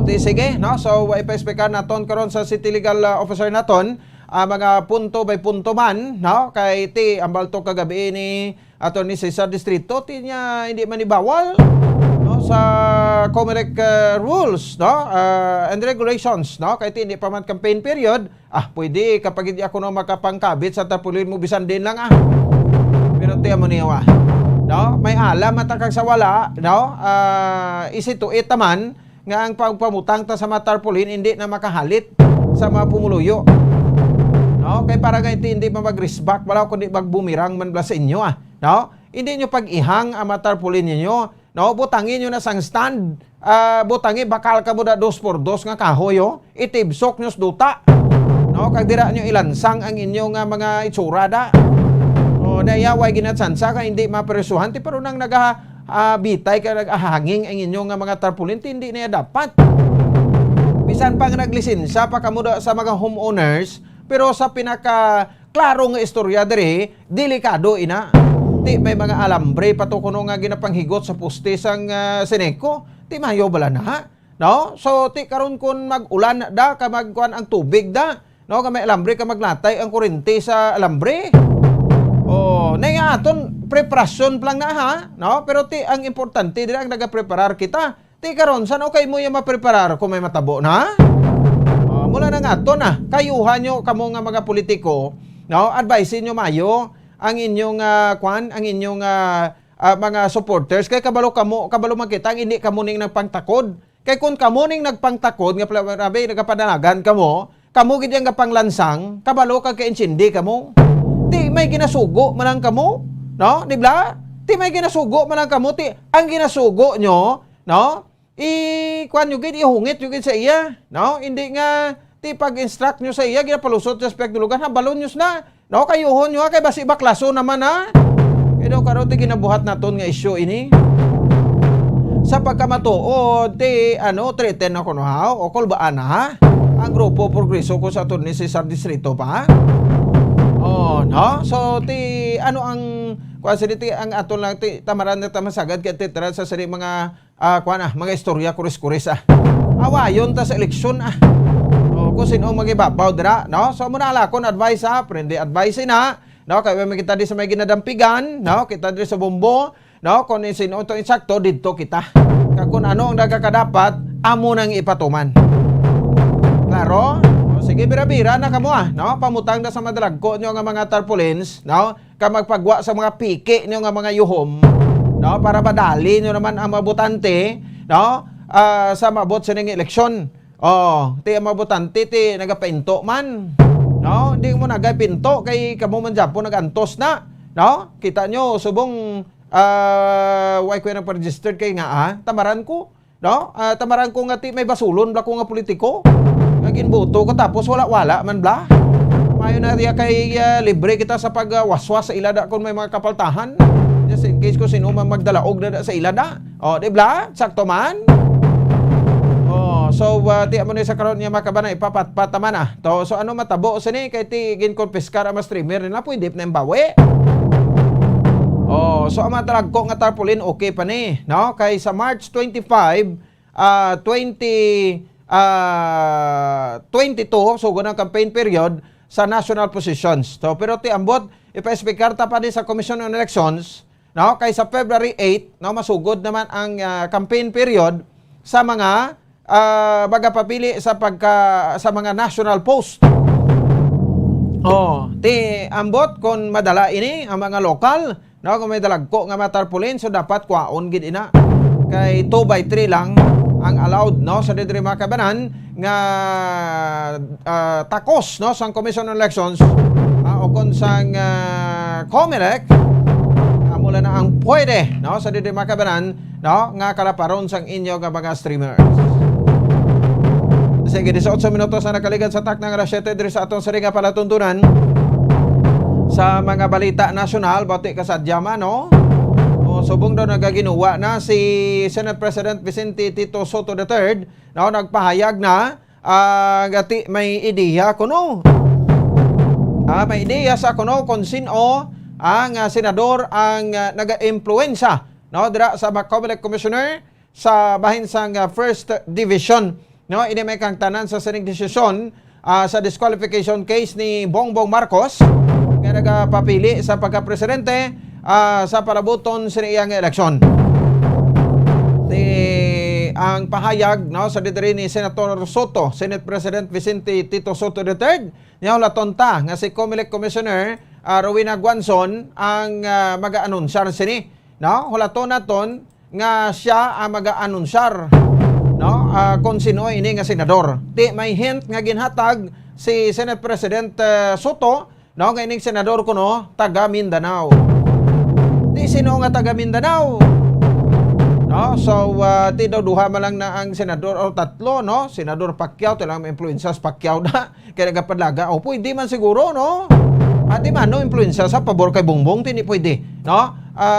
Sige, no? So, ipa-speaker naton karon sa City Legal Officer naton mga punto by punto man, no? Kay ti ambal to kagabi ni Attorney Cesar Distrito, ti niya hindi man ibawal, no, sa COMELEC rules, no, and regulations, no? Kay ti hindi pa man campaign period, pwede kapag hindi ako no makapangkabit sa tarpaulin mo bisan din lang Pero ti mo niya no? May alam matakag sa wala, no? Isito itaman nga ang pagpamutang ta sa mga tarpaulin hindi na makahalit sa mga pumuluyo. No, kay para ganito hindi mag-riskback wala kundi magbumirang man bla sa inyo no? Hindi nyo pag-ihang ang tarpaulin ninyo, no? Butangin nyo na sang stand, butangin bakal ka mo da 2x2 nga kahoy, itibsok nyo sa duta, no? Kag dira nyo ilansang ang inyong mga itsura da. O dayaway ginatsansa ka hindi mapresuhan ti pero nang bitay ka nagahanging ang inyong mga tarpaulin hindi na dapat. Bisan pang naglisensya pa kamo sa mga homeowners, pero sa pinaka klaro nga istorya diri, delikado ina. Ti may mga alambre pato kuno nga ginapanghigot sa poste sang Seneco, ti mayo bala na, no? So ti karon kun mag-ulan da ka magkuan ang tubig da, no? Ka may alambre ka maglatay ang kuryente sa alambre. Nay nga aton preparasyon lang na no? Pero ti ang importante diri ang nagapreparar kita. Ti karon san okay mo ya mapreparar kung may matabo na? Mula na nga to kayuhan nyo kamo nga mga politiko, no? Advise nyo mayo ang inyong ang inyong mga supporters kay kabalo makita ang hindi kamo ning nagpangtakod. Kay kun kamo ning nagpangtakod nga grabe nagapadanagan kamo gid ang panglansang, kabalo kag kainsindi kamo. Ti may ginasugo man ang kamo, no? Di ba? Ti may ginasugo man ang kamo, ti ang ginasugo nyo, no? Kuan nyo gid, ihungit nyo gid sa iya, no? Hindi nga ti pag-instruct nyo sa iya ginapalusot sa spektulugan balon nyo na, no? Kayuhon nyo kay basi baklaso naman Pero karon ti ginabuhat naton nga issue ini sa pagkamatuod ti threaten ako no o kolbaan ang grupo progreso ko sa Attorney Cesar Distrito pa. No? So ti ang quasi ang aton lang ti tamaran na tamasagad kay titra sa sari mga mga istorya kuris-kuris awayon ta sa eleksyon kung sino magibabaw dira, no? So muna lakon advice friendly advice no? Kaya may kita di sa may ginadampigan, no? Kita di sa bombo, no? Kung sino to insakto didto kita. Kung ano ang nagkakadapat amo nang ipatuman. Klaro? Sige, bira-bira na kamo no? Pamutang na sa madalagko nyo nga mga tarpaulins, no? Ka magpagwa sa mga piki nyo nga mga yuhom, no? Para madali nyo naman ang mabutante, no? Sa mabot sa ning eleksyon. Ti ang mabutante ti nagapainto man, no? Hindi mo nagapinto kay kamo man japo nagantos na, no? Kita nyo subong why ko nang registered kay nga tamaran ko, no? Tamaran ko nga ti may basulon bla ko nga politiko. Naging boto ko tapos wala man bla. Mayo na riya kay libre kita sa pagwaswas sa ilada kung may mga kapaltahan. Just in case ko sino man magdalaog na sa ilada. Di bla? Sakto man. So ti amo ni sa karon niya makabana ipapatpat man so ano matabo sa ni kay ti ginkonfiskar ang streamer na pwede na imbawi. So ang matalagko nga tarpaulin okay pa ni, no? Kay sa March 25, 2022 so ganang campaign period sa national positions. So pero ti ambot ipa-speaker ta pa ni sa Commission on Elections, no? Kay sa February 8, no, masugod naman ang campaign period sa mga magapapili sa mga national post. Ti ambot kon madala ini ang mga lokal, no, kung may dalagko nga matarpaulin so dapat kwaon gid ina. Kay 2x3 lang ang allowed, no, sa didiri makabanan nga takos, no, sang Commission on Elections o kon sang COMELEC mula na ang pwede, no, sa didiri makabanan, no, nga kalaparon sang inyo nga mga streamers. Sige, 18 minutos na nakaligad sa tak ng alas 7 diri sa atong saringa palatuntunan sa mga balita nasyonal, bati kasadyaman, no? Subong daw nagaginuwa na si Senate President Vicente Tito Soto III, no? Nagpahayag na gati may ideya kuno. May ideya sa kuno kung sino ang senador ang naga-impluensya, no? Dira sa COMELEC Commissioner sa bahin sang First Division. No, ini may kang tanan sa sining desisyon sa disqualification case ni Bongbong Marcos nga nagapapili sa pagka-presidente sa palabuton sa iyang eleksyon. Ang pahayag sa didiri ni Senator Soto, Senate President Vicente Tito Soto III, niya latonta nga si COMELEC Commissioner Rowena Guanzon ang mag-aanunsyar sini. Hulaton naton nga siya ang mag-aanunsyar kung sino ini nga senador. Di may hint nga ginhatag si Senate President Soto nga ining senador kuno taga Mindanao. Di sino nga taga Mindanao? So, di daw duha malang na ang senador o tatlo, Senador Pacquiao, talang influensya sa Pacquiao na, kaya nagapadlaga. O, pwede man siguro, Di man, influensya sa pabor kay Bongbong, tini pwede,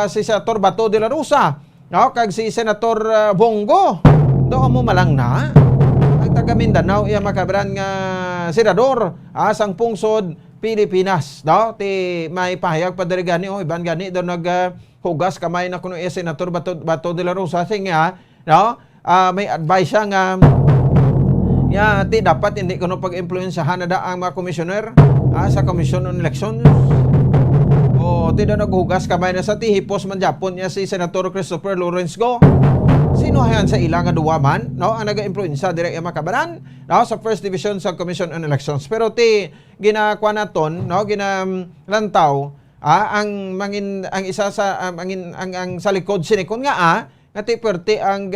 si Senator Bato de la Rosa, kag si Senator Bongo, doon mo malang na. Ang taga Mindanao, iya makabran nga senador, sang pungsod, Pilipinas, ti may pahayag pa diri gani, iban gani, doon hugas kamay na kuno Senator Bato de la Rosa nga may advice siya nga ti dapat hindi kuno pag-impluensyahan na ang mga komisyoner sa Commission on Elections. O ti daw naghugas kamay na sa tihipos man Japon niya si Senator Christopher Lawrence Go. Sino yan sa ilang duwa man ang naga-impluensya direct yung makabaran sa First Division sa Commission on Elections. Pero ti ginakuha naton ginalantaw ang isa sa ang sa likod sinikon nga ti perti ang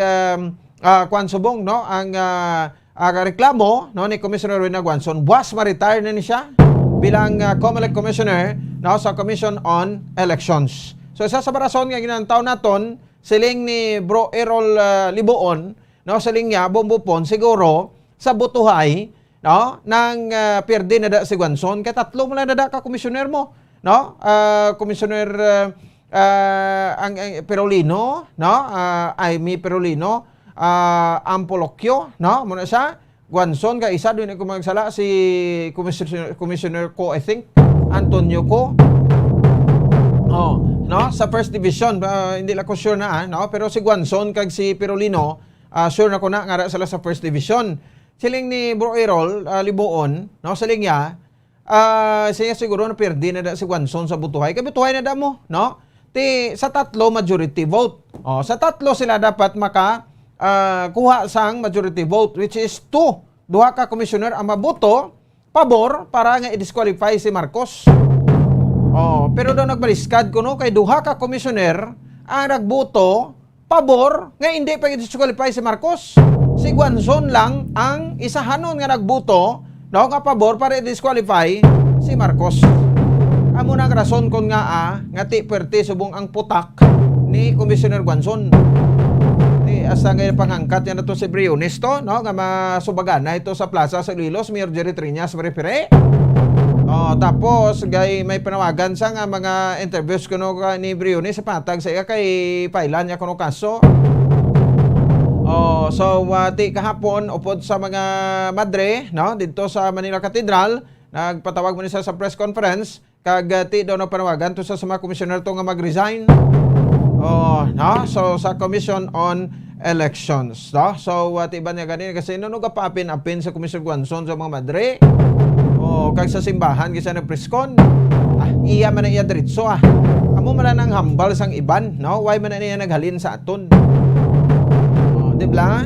Juan Subong ang reklamo ni Commissioner Rowena Guanzon buwas ma-retire na ni siya bilang COMELEC Commissioner sa Commission on Elections. So isa sa rason nga ginantaw naton siling ni Bro Errol Liboon siling niya bombopon siguro sa butuhay nang perdi na da si Guanzon kay tatlo mo lang na ka komisyoner mo. Commissioner ang Perolino, Aimee Perolino, Ampolokyo, muna siya, Guanzon, ka isa doon kung magsala si Commissioner Ko, I think, Antonio Ko. Sa First Division, hindi lang ko sure na, pero si Guanzon kag si Perolino, sure na ko na nga sila sa First Division. Siling ni Bro Errol Liboon, siling niya, siya siguro na perdi na si Guanzon sa butuhay. Kaya butuhay na da mo, sa tatlo majority vote. Sa tatlo sila dapat kuha sang majority vote, which is 2. Duha ka komisyoner ang maboto, pabor, para nga i-disqualify si Marcos. Pero daw nagbaliskad ko, kay duha ka komisyoner ang nagboto, pabor, nga hindi pa i-disqualify si Marcos. Si Guanzon lang ang isahanon nga nagboto, nga pabor para i-disqualify si Marcos. Amo nang rason kon nga ti pwerte subong ang putak ni Commissioner Guanzon. Asa nga pangangkat yan na to si Briones to, nga masubagan na ito sa Plaza sa Iloilo, Mayor Jerry Triñas Maripire. Tapos may panawagan sa nga mga interviews kuno ni Briones sa patag sa iya kay pailan niya kuno kaso. Ti kahapon upod sa mga madre dito sa Manila Cathedral, nagpatawag mo niya sa press conference kag ti daw na panawagan to sa mga komisyoner to nga mag-resign. So sa Commission on Elections, ti ba niya ganin kasi nagapapin-apin sa Commissioner Guanzon sa mga madre. Kag sa simbahan kasi na preskon. Iya man na iya diretso Amo man nang hambal sang iban, why man na niya naghalin sa aton. Diba?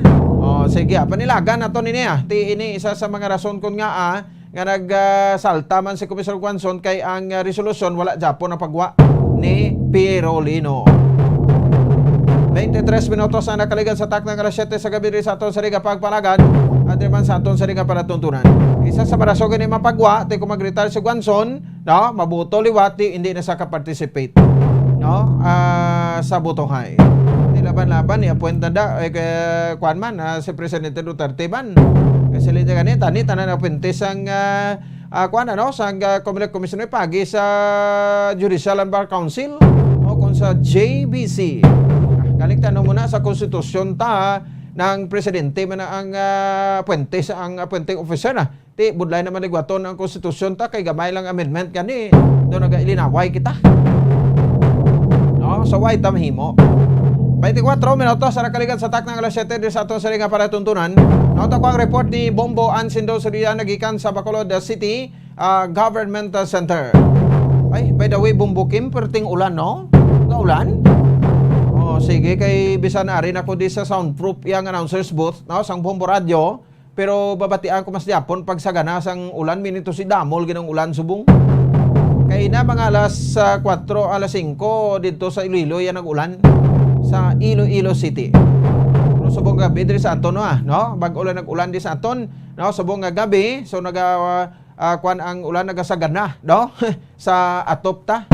Sige, panilagan na to niya. Ini isa sa mga rason kon nga nagsalta man si Commissioner Guanzon kay ang resolusyon wala Japon na pagwa ni Perolino. 23 minutos na nakaligan sa tak ng alas 7 sa gabi rin sa aton sa Riga Pagpalagan at naman sa aton sa Riga Palatuntunan. Isa sa rason kung mapagwa, kung mag-retire si Guanzon, mabuto liwati, hindi na sa ka-participate sa butuhay. Laban-laban i-appoint na da kuan man si Presidente Duterte man kasi linya ganita ni tanan na appointes ang kuan sang COMELEC Commissioner pagi sa Judicial and Bar Council kung sa JBC. Kaliktan mo na sa konstitusyon ng presidente man ang appointes ang appointing officer ti budlay naman ligwaton ang konstitusyon kay gamay lang amendment gani do naga ilinaway kita. So why tamhimo 24 minutos sa nakaligan sa taknang alas 7 din sa atong saling para tuntunan. Nauta ko ang report ni Bombo Ansindo Surian nagikan sa Bacolod City Government Center. Ay, by the way, Bombo Kim, perting ulan, no? Ulan? Oh, sige, kay bisan na rin ako di sa soundproof yung announcer's booth, no? Sang Bombo Radio. Pero babatian ko mas Japon pag sagana sang ulan, minito si Damol ginang ulan subong. Kay na mga alas 4, alas 5 dito sa Iloilo yan ang ulan sa Iloilo City. No, subong gabi diri sa Anton no? Bag-ulan nag-ulan di sa Anton, no? Subong nga gabi, so kuan ang ulan nagasagana, no? Sa atop ta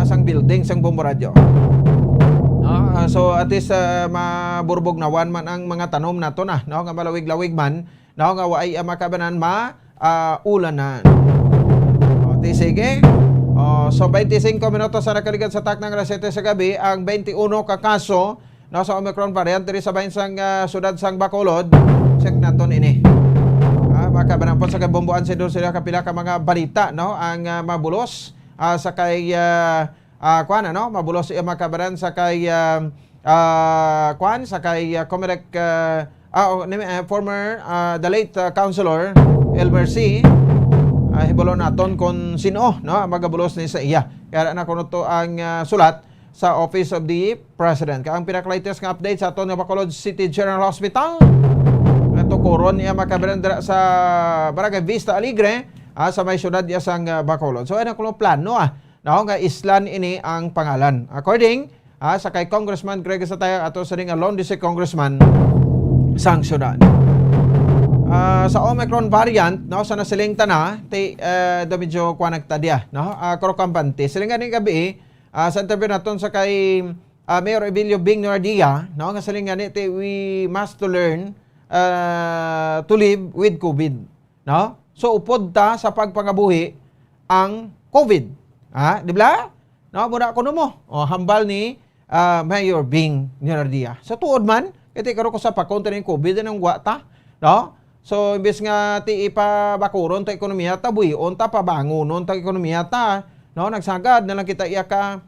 sang building sang Bombo Radio. No, so at least maburbog nawan man ang mga tanom nato no? Nga malawig-lawig man, no? Nga waay makabanan ulanan. O, sige. So 25 minutos sa nakaligan sa taknang alas 7 sa gabi ang 21 ka kaso sa Omicron variant diri sa bahinsang sudad sang Bacolod. Check naton ini. Makabanan po sa kabomboan sa sila kapila ka mga balita, no? Ang mabulos sa kay kuan no? Mabulos iya makabanan sa kay kuan sa kay Comelec former the late councilor Elmer C. Hibalo naton kung sino no magabulos ni sa iya. Kaya na kuno to ang sulat sa Office of the President. Ang pinaka-latest nga update sa aton nga Bacolod City General Hospital. Ito koron iya makaberendra sa Barangay Vista Alegre sa may syudad iya sang Bacolod. So ano kuno plano no nga Islan ini ang pangalan. According sa kay Congressman Greg Sataya ato sa ring Lone District Congressman sang syudad. Sa Omicron variant no sa nasiling tana do medyo kuan nagtadya no krokampante siling ganing gabi sa interview naton sa kay Mayor Emilio Bing Nordia no nga siling gani we must to learn to live with COVID no so upod ta sa pagpangabuhi ang COVID di ba no muna kuno mo hambal ni Mayor Bing Nordia sa tuod man kiti karo ko sa pagkontra ni COVID nang ta no. So, imbes nga ti ipabakuron ta ekonomiya ta, buyon ta, pabangunon ta ekonomiya ta, no? Nagsagad na lang kita iya ka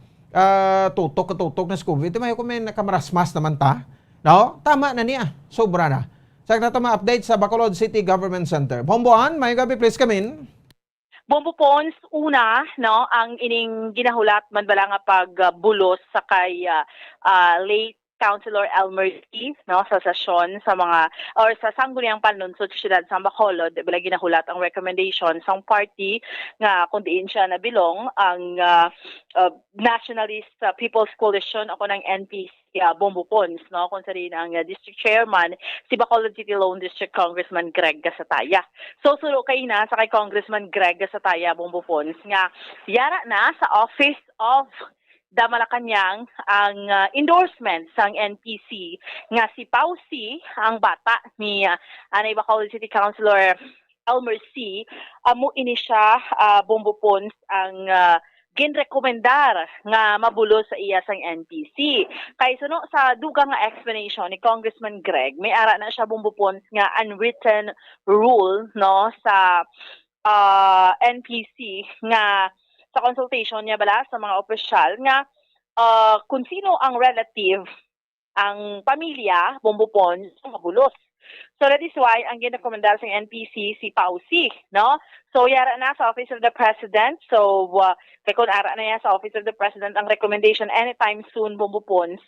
tutok na COVID. Di mayo kung may nakamarasmas naman ta, no? Tama na niya, sobra na. Sa na ma-update sa Bacolod City Government Center. Bomboan, may gabi please come in. Bombo Pons, una, no, ang ining ginahulat man bala nga pagbulos sa kay late Councilor Elmer C, no, sa sesyon sa mga or sa sangguniang panunsod sa siyudad sa Bacolod, bila ginahulat ang recommendation sa party nga kung diin siya nabilong ang Nationalist People's Coalition ako ng NPC Bombo Pons, no, kung sa rin ang district chairman si Bacolod City Lone District Congressman Greg Gasataya. So suro kay na sa kay Congressman Greg Gasataya Bombo Pons nga yara na sa Office of the Malacanang ang endorsement sang NPC nga si Pausi ang bata ni Anay Bacolod City Councilor Elmer C amo ini siya Bombo Pons ang ginrekomendar nga mabulo sa iya sang NPC. Kay suno sa dugang nga explanation ni Congressman Greg, may ara na siya Bombo Pons nga unwritten rule no sa NPC nga sa consultation niya bala sa mga opisyal nga kung sino ang relative, ang pamilya, Bombo Pons, mabulos. So that is why ang ginakomendar sa NPC si Pausi, no? So yara na sa Office of the President. So kung ara na yan sa Office of the President ang recommendation anytime soon Bombo Pons,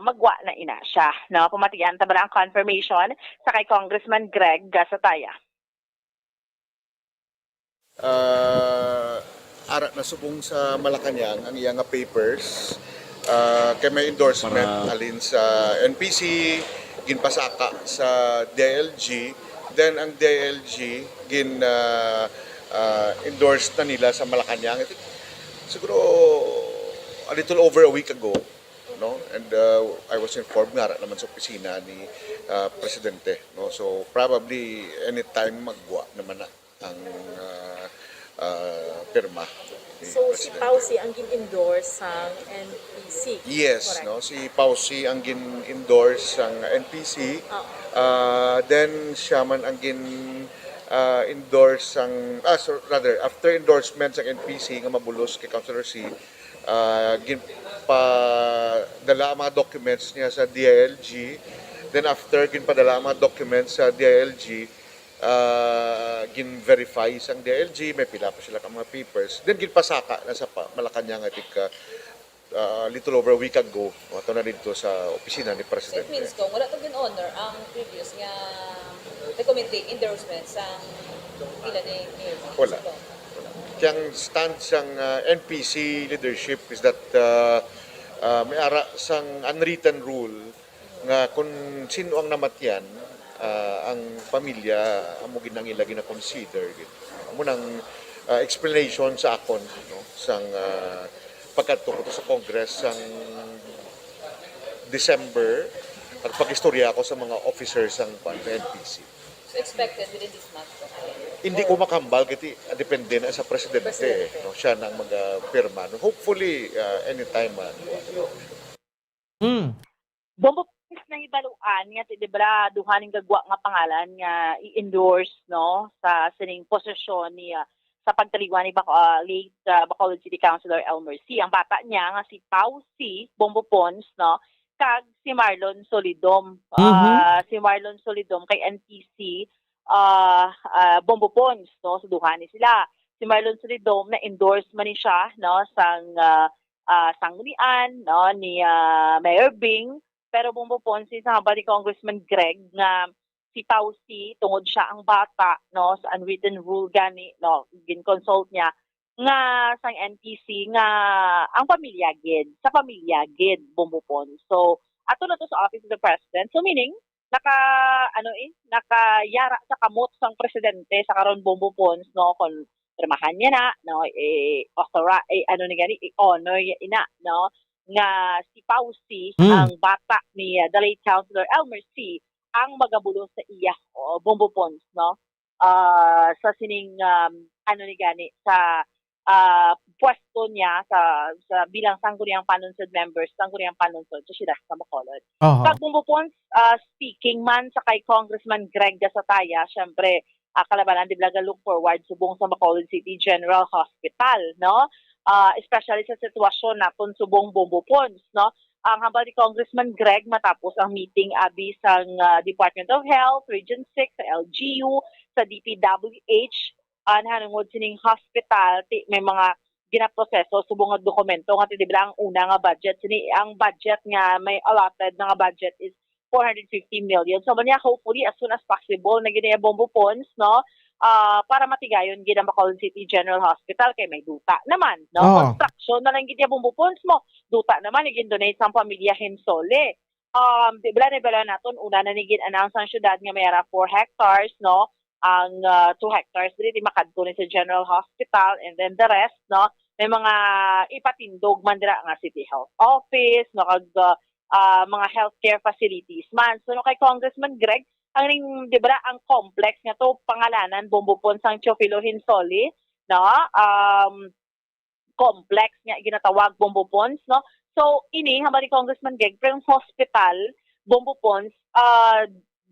magwa na ina siya, no? Pumatiyan ta bala ang confirmation sa kay Congressman Greg Gasataya. Ara na subong sa Malacanang ang iyang papers kay may endorsement alin sa NPC ginpasaka sa DILG, then ang DILG endorse na nila sa Malacanang. Siguro a little over a week ago, no, and I was informed nga naman sa opisina ni Presidente, no, so probably anytime magwa naman na ang pirma. So si Pausi ang gin-endorse sa NPC? Yes, correct. No, si Pausi ang gin-endorse sa NPC. Then siya man ang endorse ang after endorsements ang NPC nga mabulos kay Councilor C, ginpadala ang mga documents niya sa DILG. Then after ginpadala ang mga documents sa DILG, gin-verify sang DILG, may pila pa sila ka mga papers. Then ginpasaka na sa Malacanang, I think little over a week ago. Ito na dito sa opisina ni Presidente. So it means kung wala itong honor ang previous nga recommending endorsement sa pila ni Wala. Kaya ang stance ng NPC leadership is that may ara sang unwritten rule nga kung sino ang namatyan, ang pamilya amo ginangilagi na consider. Amo nang explanation sa akon no sang pagkadto sa Congress sang December at pag-istorya ako sa mga officers ng NPC. So expected within this month? Hindi ko makambal kasi depende na sa presidente. No? Siya nang mag-pirma. Hopefully, anytime. Bombo na ibaluan nga tidibra duhaning gagwa nga pangalan nga i-endorse no sa sining posisyon ni sa pagtaliwan ni late Bacolod City Councilor Elmer C. Ang bata niya nga si Pau C. Bombo Pons no kag si Marlon Solidom. Si Marlon Solidom kay NPC Bombo Pons no so duhani sila. Si Marlon Solidom na endorse man ni siya no sang sanggunian no ni Mayor Bing. Pero Bombo Pons si ni Congressman Greg nga si Pausi tungod siya ang bata no sa unwritten rule gani no gin-consult niya nga sang NPC nga ang pamilya sa pamilya gid Bombo Pons. So ato na to sa Office of the President. So meaning nakayara sa kamot sang presidente sa karon Bombo Pons no kon pirmahan niya na no honor ina no nga si Pausi ang bata ni the late Councilor Elmer C ang magabulo sa iya Bombo Pons no sa sining sa pwesto niya sa bilang sangguniang panunsod members sangguniang panunsod sa siyudad sa Bacolod. Pag Bombo Pons speaking man sa kay Congressman Greg Gasataya, syempre kalabanan di blaga look forward subong sa Bacolod City General Hospital no. Especially sa sitwasyon na subong Bombo Pons, no? Ang hambal ni Congressman Greg matapos ang meeting abi sa Department of Health, Region 6, sa LGU, sa DPWH, hanungod sining hospital, may mga ginaproseso subong nga dokumento nga tidibla ang una nga budget. Ang budget nga may allotted na nga budget is 450 million. So niya hopefully as soon as possible na ginaya Bombo Pons, no? Para matigayon gid ang Bacolod City General Hospital kay may duta naman no construction na lang gid Bombo Pons mo duta naman igin-donate sa pamilya Hensole di bala naton una na nigin announce ang syudad nga mayara 4 hectares no ang 2 hectares diri makadto ni sa General Hospital and then the rest no may mga ipatindog man dira nga City Health Office no kag mga healthcare facilities man so no kay Congressman Greg ang dibra ang complex nga to pangalanan Bombo Pons ang Teofilo Hensole no complex nga ginatawag Bombo Pons no so ini hamba ni Congressman Greg pero hospital Bombo Pons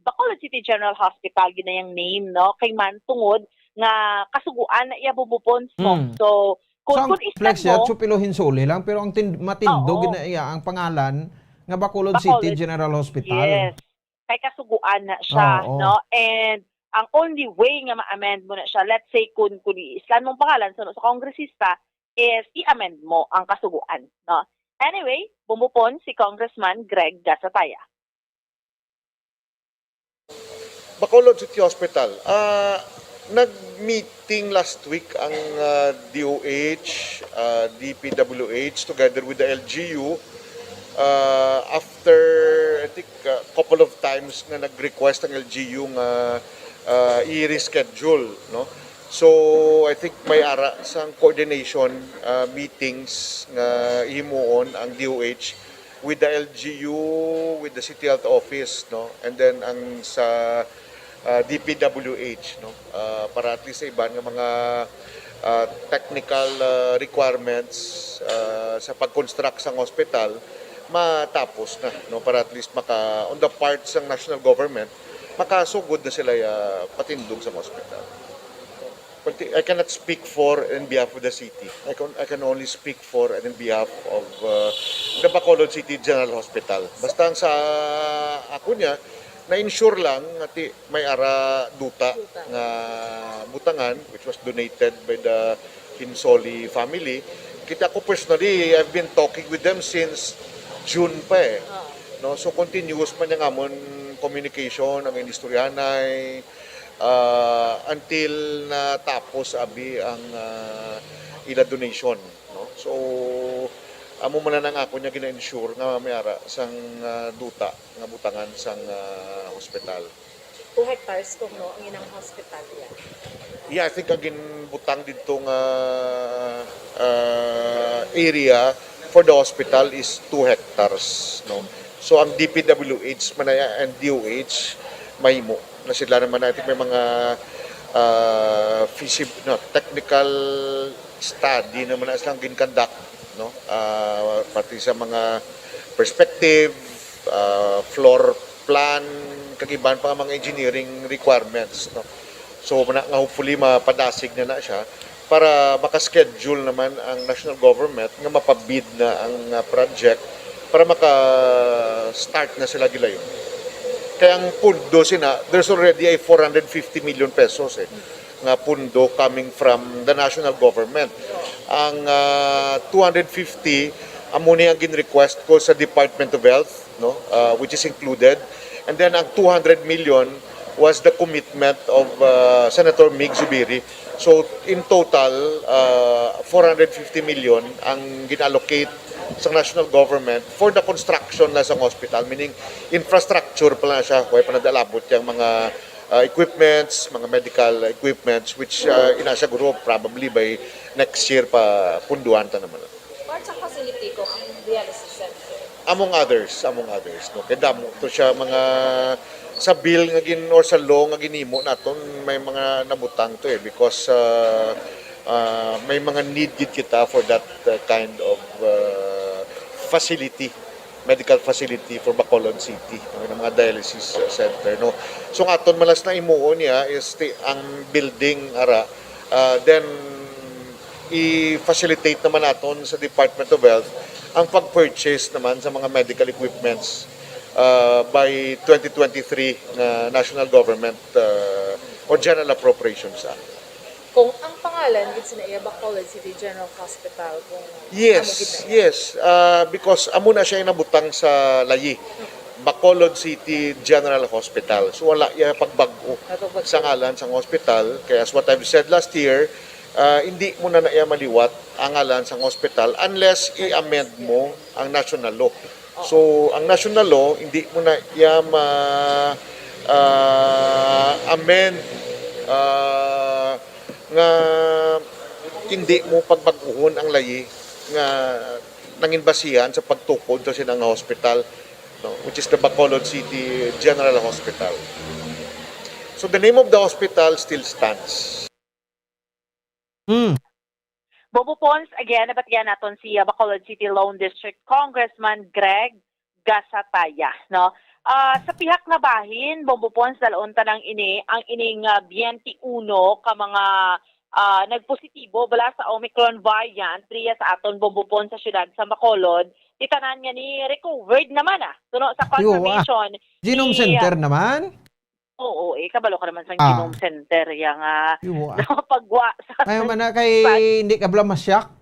Bacolod City General Hospital ginayang name no kay man tungod nga kasuguan na iya Bombo Pons no so kung complex ya Teofilo Hensole lang pero ang matindog na iya ang pangalan nga Bacolod City General Hospital. Yes. Kay kasuguan na siya, no? And ang only way nga ma-amend mo na siya, let's say kung iislan mong pangalan sa kongresista, is i-amend mo ang kasuguan, no? Anyway, bumupon si Congressman Greg Gasataya. Bacolod City Hospital, nag-meeting last week ang DOH, DPWH together with the LGU after I think couple of times na nag-request ang LGU nga i-reschedule no so I think may ara sang coordination meetings nga himuon ang DOH with the LGU with the City Health Office no and then ang sa DPWH no para at least sa iban nga mga technical requirements sa pag-construct sang hospital matapos na no para at least on the parts ng national government makasugod na sila patindog sa hospital. But I cannot speak for and behalf of the city. I can only speak for and in behalf of the Bacolod City General Hospital. Basta sa ako niya, na-insure lang nga may ara duta nga butangan which was donated by the Hinsoli family. Kita ko personally, I've been talking with them since June pa eh. No, so continuous man yung amon communication ang inistoryanay until natapos abi ang ila donation, no? So amo man lang ako niya gina-insure nga may-ara sang duta nga butangan sang hospital. 2 hectares kung no ang inang hospital yan. Yeah, I think ang ginbutang dito nga area for the hospital is 2 hectares, no? So ang DPWH manaya and DOH mahimo na sila naman natin may mga technical study naman na silang ginconduct, no? Pati sa mga perspective, floor plan, kagiban pa mga engineering requirements, no? So nga hopefully mapadasig na siya para makaschedule naman ang national government nga mapabid na ang project para maka-start na sila gilayon. Kaya ang pundo there's already a 450 million pesos nga pundo coming from the national government. Ang 250 amo ni ang gin-request ko sa Department of Health, no, which is included. And then ang 200 million was the commitment of Senator Mig Zubiri. So in total 450 million ang ginallocate sa national government for the construction na sa hospital, meaning infrastructure pala siya, kaya panadalabot yung mga equipments, mga medical equipments, which inasya guro probably by next year pa punduan ta naman. Parts ang facility ko ang dialysis center. Among others, no. Kaya damo to siya mga sa bill nga or sa law nga ginimo naton may mga nabutang to because may mga need kita for that kind of facility, medical facility for Bacolod City, ng mga dialysis center, no. So aton malas na imuon niya is ang building ara, then i-facilitate naman naton sa Department of Health ang pag-purchase naman sa mga medical equipments by 2023 na national government or general appropriations act. Kung ang pangalan gid na Bacolod City General Hospital kung Yes, because amo na siya inabutang sa layi. Bacolod City General Hospital. So wala iya pagbag-o sa ngalan sang hospital. Kaya as what I've said last year, hindi mo na iya maliwat ang ngalan sang hospital unless i-amend mo ang national law. So ang national law hindi mo na iya amend nga hindi mo pagbag-uhon ang layi nga nanginbasihan sa pagtukod sa sinang hospital, no, which is the Bacolod City General Hospital. So the name of the hospital still stands. Bobo Pons, again, nabatyan natin si Bacolod City Lone District Congressman Greg Gasataya, no? Sa pihak na bahin, Bobo Pons, dalaon tanang ang ining 21 ka mga nagpositibo bala sa Omicron variant, priya sa aton Bobo Pons sa syudad sa Bacolod, itanan niya ni recovered naman Tuno sa confirmation. Genome Center naman? Oo, kabalo ka naman sa Genome Center yang pagwa sa ay man kay hindi ka bala masyak.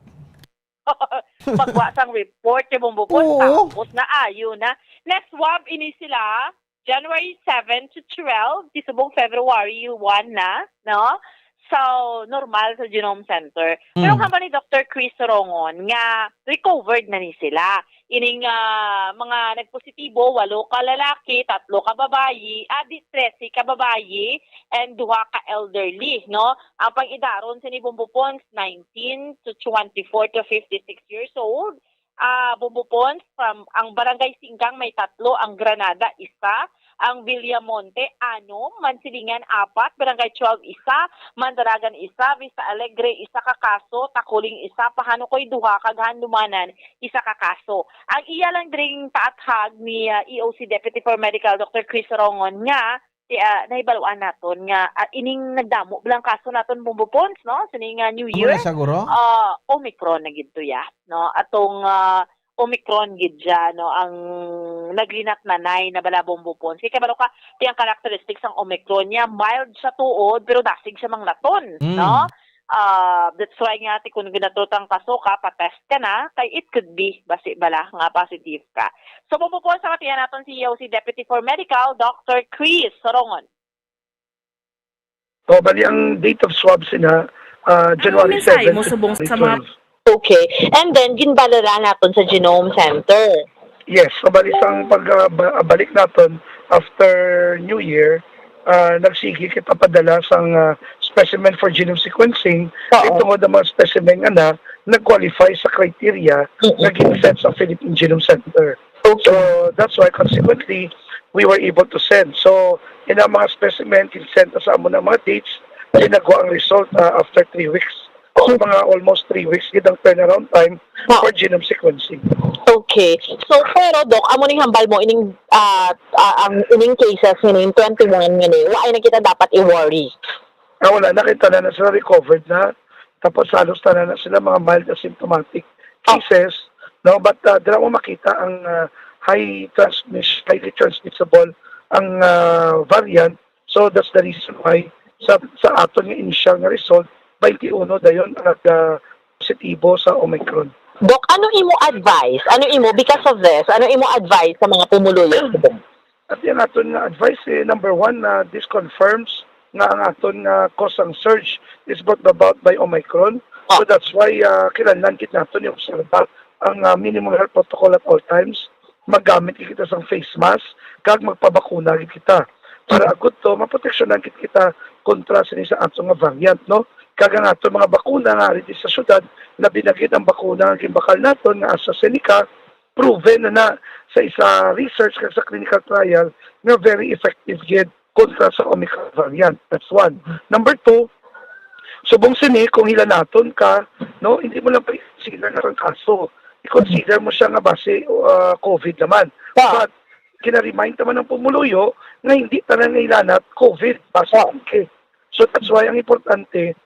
Pagwa sang report kay Bobo Pons, tapos na ayo na. Next swab ini sila January 7 to 12, di subong February 1 na, no? So, normal sa Genome Center. Pero kama ni Dr. Chris Rongon nga recovered na ni sila. Ining mga nagpositibo, 8 ka lalaki, 3 ka babayi, 13 ka babayi, and 2 ka elderly, no? Ang pang-idaron sa ni Bombo Pons, 19 to 24 to 56 years old. Bombo Pons, from ang Barangay Singgang may 3, ang Granada 1, ang Villamonte 6, Mansilingan 4, Barangay 12 1, Mandaragan 1, Vista Alegre 1 ka kaso, Takuling 1, Pahanukoy 2, Kaghandumanan 1 ka kaso. Ang iya lang dring paathag ni EOC Deputy for Medical Dr. Chris Rongon nga nahibaluan naton nga ining nagdamo bilang kaso naton bumbupons no sining New Amo Year. na siguro? Omicron na gid to ya no atong Omicron gid dya, no ang naglinat nanay na bala bumbupons kay kabalo ka tiyang characteristics ang Omicron niya mild sa tuod pero dasig siya mang laton no. That's why nga kung ginatutang kaso ka, patest ka na, kay it could be basi bala nga positive ka. So bumupon sa katiyan naton si EOC Deputy for Medical, Dr. Chris Sorongon. So, bali ang date of swabs na January 7 mo subong to sa mga... Okay. And then, ginbalala naton sa Genome Center. Yes, so bali sang pagbalik naton after New Year, nagsigi kita padala sang specimen for genome sequencing. Ito mo mga specimen na nag-qualify sa criteria na gin-set sa Philippine Genome Center. So that's why consequently we were able to send. So in ang mga specimen gin-send sa amo na mga dates, ginagawa ang result after 3 weeks. So mga almost 3 weeks gid ang turnaround time for genome sequencing. Okay. So pero Doc, amo ning hambal mo ining ang ining cases ining 21 ngani, wa ay nakita dapat i-worry. Wala, nakita na sila recovered na. Tapos halos na sila mga mild asymptomatic cases. No, but dala mo makita ang highly transmissible ang variant. So that's the reason why sa aton nga initial nga result 21 dayon ang positibo sa Omicron. Doc, ano imo advice? Ano imo because of this? Ano imo advice sa mga pumuluyo? At yan aton nga advice number 1 this confirms nga ang aton cause ang surge is brought about by Omicron. So that's why kinahanglan gid naton yung obserba ang minimum health protocol at all times. Maggamit kita sang face mask kag magpabakuna gid kita para agud to maproteksyonan gid kita kontra sa atong nga variant, no? Kag ang aton mga bakuna nga rin sa syudad na binagit ang bakuna nga gimbakal naton nga AstraZeneca, proven na sa isa research kag sa clinical trial nga very effective gid kontra sa Omicron variant. That's one. Number 2, subong sini kung hila naton ka, no, hindi mo lang pa-consider na ang kaso. I-consider mo siya nga base COVID naman. But kina-remind naman ng pumuluyo na hindi tanan ilanat COVID base okay. So that's why ang importante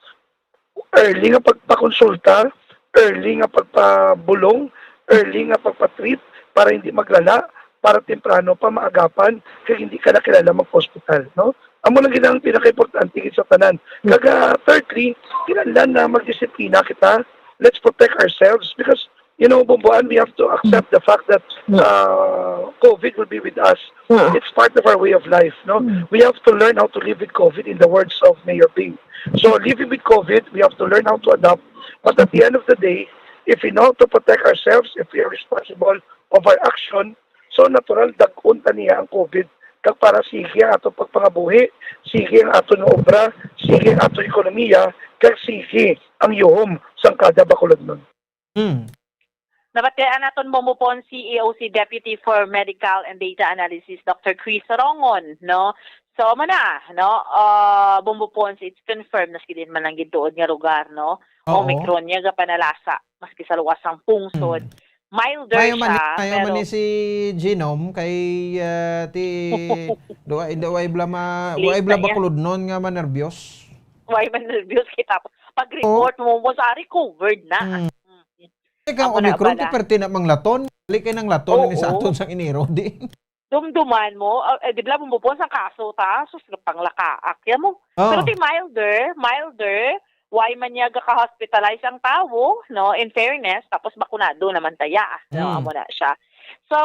early nga pagpakonsulta, early nga pagpabulong, early nga pagpatreat para hindi maglala, para temprano pa maagapan kaya hindi ka na kilala mag-hospital, no? Amo lang ginang pinaka-importante sa tanan. Kaga thirdly, kinahanglan na magdisiplina kita. Let's protect ourselves because you know, Bumbuan, we have to accept the fact that COVID will be with us. It's part of our way of life, no? We have to learn how to live with COVID in the words of Mayor Bing. So living with COVID, we have to learn how to adapt. But at the end of the day, if we know how to protect ourselves, if we are responsible of our action, so natural, dag-unta niya ang COVID. Kag para sige ang atong pagpangabuhi, sige ang atong obra, sige ang atong ekonomiya, kag sige ang yuhom sang kada bakulod nun. Nabatian naton bumupon si EOC Deputy for Medical and Data Analysis, Dr. Chris Sorongon, no? So, mana, no? Bumupon, it's confirmed na din man lang gituod nga lugar, no? Omicron niya ga panalasa, maski sa luwas ang pungsod. Milder siya, ayaw man ni si Genome kay way bla bakulod nun nga man nervyos. Way man nervyos kita. Pag-report mo sa recovered na. Ikaw Omicron, ti perti na mang laton. Balik kayo ng laton ni sa aton sang Enero, di? Dumduman mo, di ba bumupon sa kaso ta, sus panglakaak yan mo. Pero ti milder, why man niya ka-hospitalize ang tao, no, in fairness, tapos bakunado naman taya, no, amo na siya. So,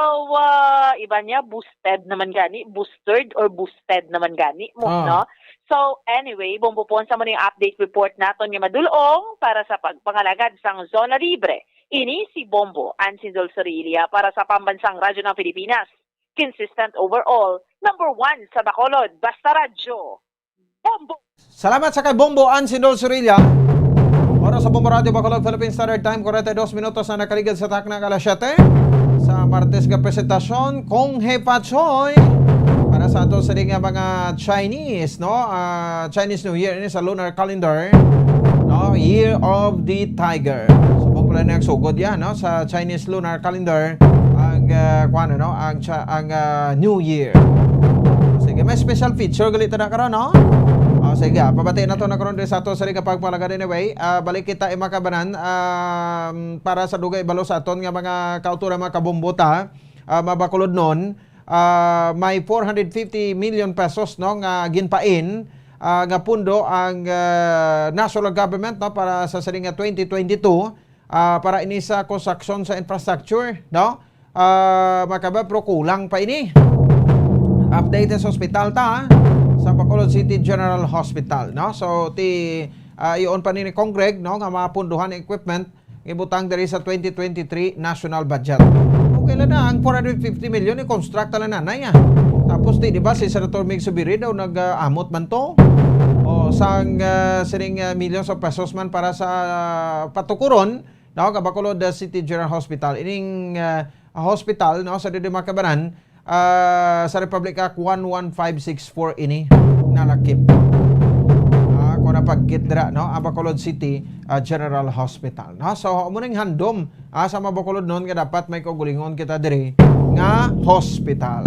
iba niya, boosted naman gani, boosted naman gani mo, no? So, anyway, bumupon sa mo yung update report naton nga madulong para sa pagpangalagad sang Zona Libre. Ini si Bombo Ansindol Sorilia para sa Pambansang Radyo ng Pilipinas. Consistent overall, number 1 sa Bacolod, Basta Radyo, Bombo! Salamat sa kay Bombo Ansindol Sorilia. Oras sa Bombo Radio Bacolod, Philippine Standard Time, 42 minutos na nakaligad sa takna alas 7. Sa Martes ga presentasyon, Kong Hepa Choy. Para sa ato sa mga Chinese, no? Chinese New Year, ini sa lunar calendar, no? Year of the Tiger. So, kung pala nagsugod yan, no? Sa Chinese lunar calendar, ang New Year. Sige, may special feature galit na karon, no? Sige, pabati na to na karon sa ato sa pagpalagan anyway. Balik kita makabanan para sa dugay balo sa aton nga mga kautura mga kabumbota, mabakulod nun. May 450 million pesos no nga ginpain nga pundo ang national government no para sa saling 2022 para ini sa construction sa infrastructure no. Makaba pero kulang pa ini. Update sa hospital ta sa Bacolod City General Hospital no. So iyon pa ni Congreg no nga mapunduhan equipment ibutang diri sa 2023 national budget. Okay lang na ang 450 million i-construct na nanay Tapos di ba si Senator Mig Subiri daw nag-amot man to o sang sining millions of pesos man para sa patukuron no Bacolod City General Hospital ining hospital no sa Makabanan sa Republic Act 11564 ini nalakip kung napagkidra no Bacolod City General Hospital no so muning handom sa Bacolod noon nga dapat may kaugalingon kita diri nga hospital.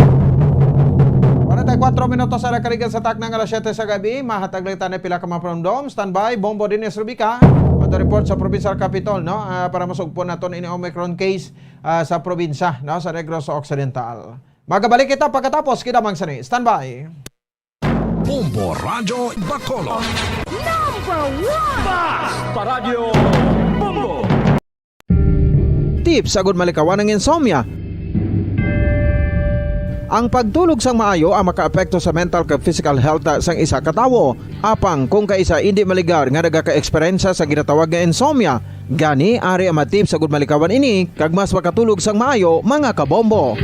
44 minutos sa nakarigan sa tak ng alas 7 sa gabi mahatag lang tayo pila ka mapramdom standby Bombo Dennis Rubica auto report sa Provincial Capital no para masugpon naton ini Omicron case sa probinsya no sa Negros Occidental. Magabalik kita pagkatapos kidamang sani standby. Bombo Radio Bacolod. Number 1! Bas Paradyo Bombo. Tips agud malikawan ng insomnia. Ang pagtulog sang maayo ang makaapekto sa mental kag physical health sang isa ka tawo. Apang kung kaisa hindi maligar nga nagaka-eksperyensya sa ginatawag nga insomnia, gani ari ang tips agud malikawan ini kag mas makatulog sang maayo mga kabombo.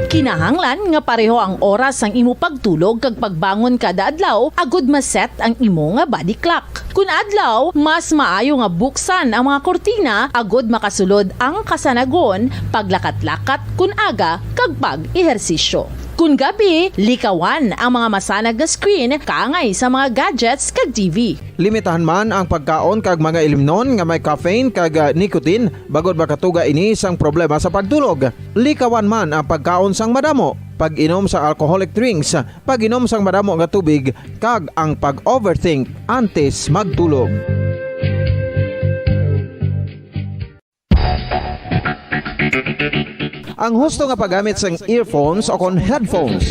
Kinahanglan nga pareho ang oras ang imo pagtulog kag pagbangon kada adlaw agud maset ang imo nga body clock. Kun adlaw, mas maayo nga buksan ang mga kortina agud makasulod ang kasanagon, paglakat-lakat kun aga kag pag-ehersisyo. Kun gabi, likawan ang mga masanag nga screen kaangay sa mga gadgets kag TV. Limitahan man ang pagkaon kag mga ilimnon nga may caffeine kag nicotine bagod makatuga ini sang problema sa pagtulog. Likawan man ang pagkaon sang madamo, pag-inom sa alcoholic drinks, pag-inom sang madamo nga tubig kag ang pag-overthink antes magtulog. Ang husto nga paggamit sang earphones o kon headphones.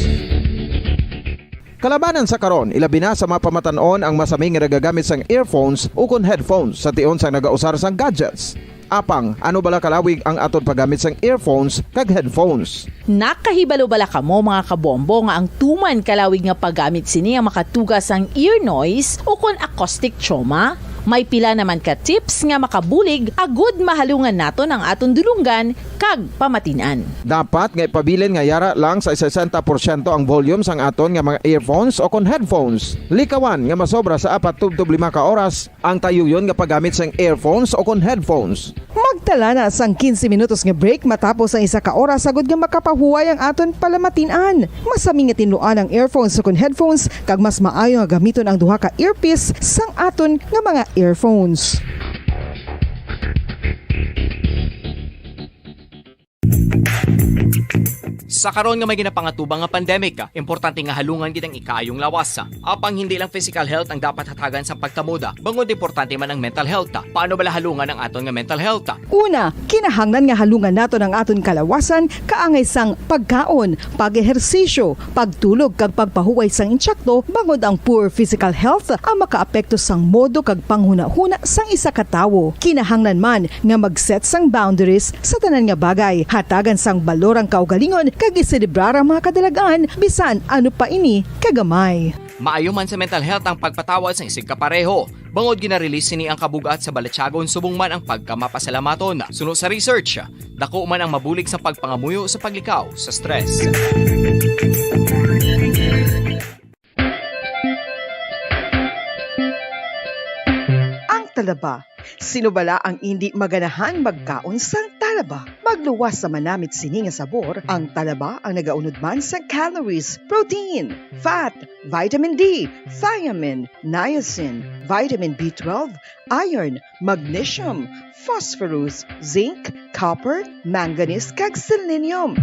Kalabanan sa karon, ilabi na sa mapamatanon ang masami nga nagagamit sang earphones o kon headphones sa tion sang nagausar sang gadgets. Apang, ano bala kalawig ang aton paggamit sang earphones kag headphones? Nakahibalo bala kamo mga kabombo nga ang tuman kalawig nga paggamit sini ang makatugas ang ear noise o kon acoustic trauma? May pila naman ka tips nga makabulig agud mahalungan naton ang aton dulunggan kag pamatinan. Dapat nga ipabilin nga yara lang sa 60% ang volume sang aton nga mga earphones o kon headphones. Likawan nga masobra sa 4-5 ka oras ang tayuyon nga paggamit sang earphones o kon headphones. Magtala na sang 15 minutos nga break matapos ang 1 ka oras agud nga makapahuway ang aton palamatinan. Masami nga tinluan ang earphones o kon headphones kag mas maayo nga gamiton ang duha ka earpiece sang aton nga mga earphones. Sa karon nga may ginapangatubang nga pandemic, importante nga halungan gid ang ikayong lawas. Apang hindi lang physical health ang dapat hatagan sa pagkamuda, bangod importante man ang mental health. Paano bala halungan ang aton nga mental health? Una, kinahanglan nga halungan naton ang aton kalawasan kaangay sang pagkaon, pag-ehersisyo, pagtulog kag pagpahuway sang insyakto bangod ang poor physical health ang makaapekto sang modo kag panghuna-huna sang isa ka tawo. Kinahanglan man nga mag-set sang boundaries sa tanan nga bagay, hatagan sang balorang kaugalingon kag iselebrar ang mga kadalagaan bisan ano pa ini kagamay. Maayo man sa mental health ang pagpatawad sa isig kapareho. Bangod gina-release ni ang kabugat sa Balachagon subong man ang pagkamapasalamaton. Sunod sa research, dako man ang mabulig sa pagpangamuyo sa paglikaw sa stress. Ang talaba. Sino bala ang hindi maganahan magkaon sang talaba? Magluwas sa manamit sini nga sabor, ang talaba ang nagaunod man sa calories, protein, fat, vitamin D, thiamine, niacin, vitamin B12, iron, magnesium, phosphorus, zinc, copper, manganese kag selenium.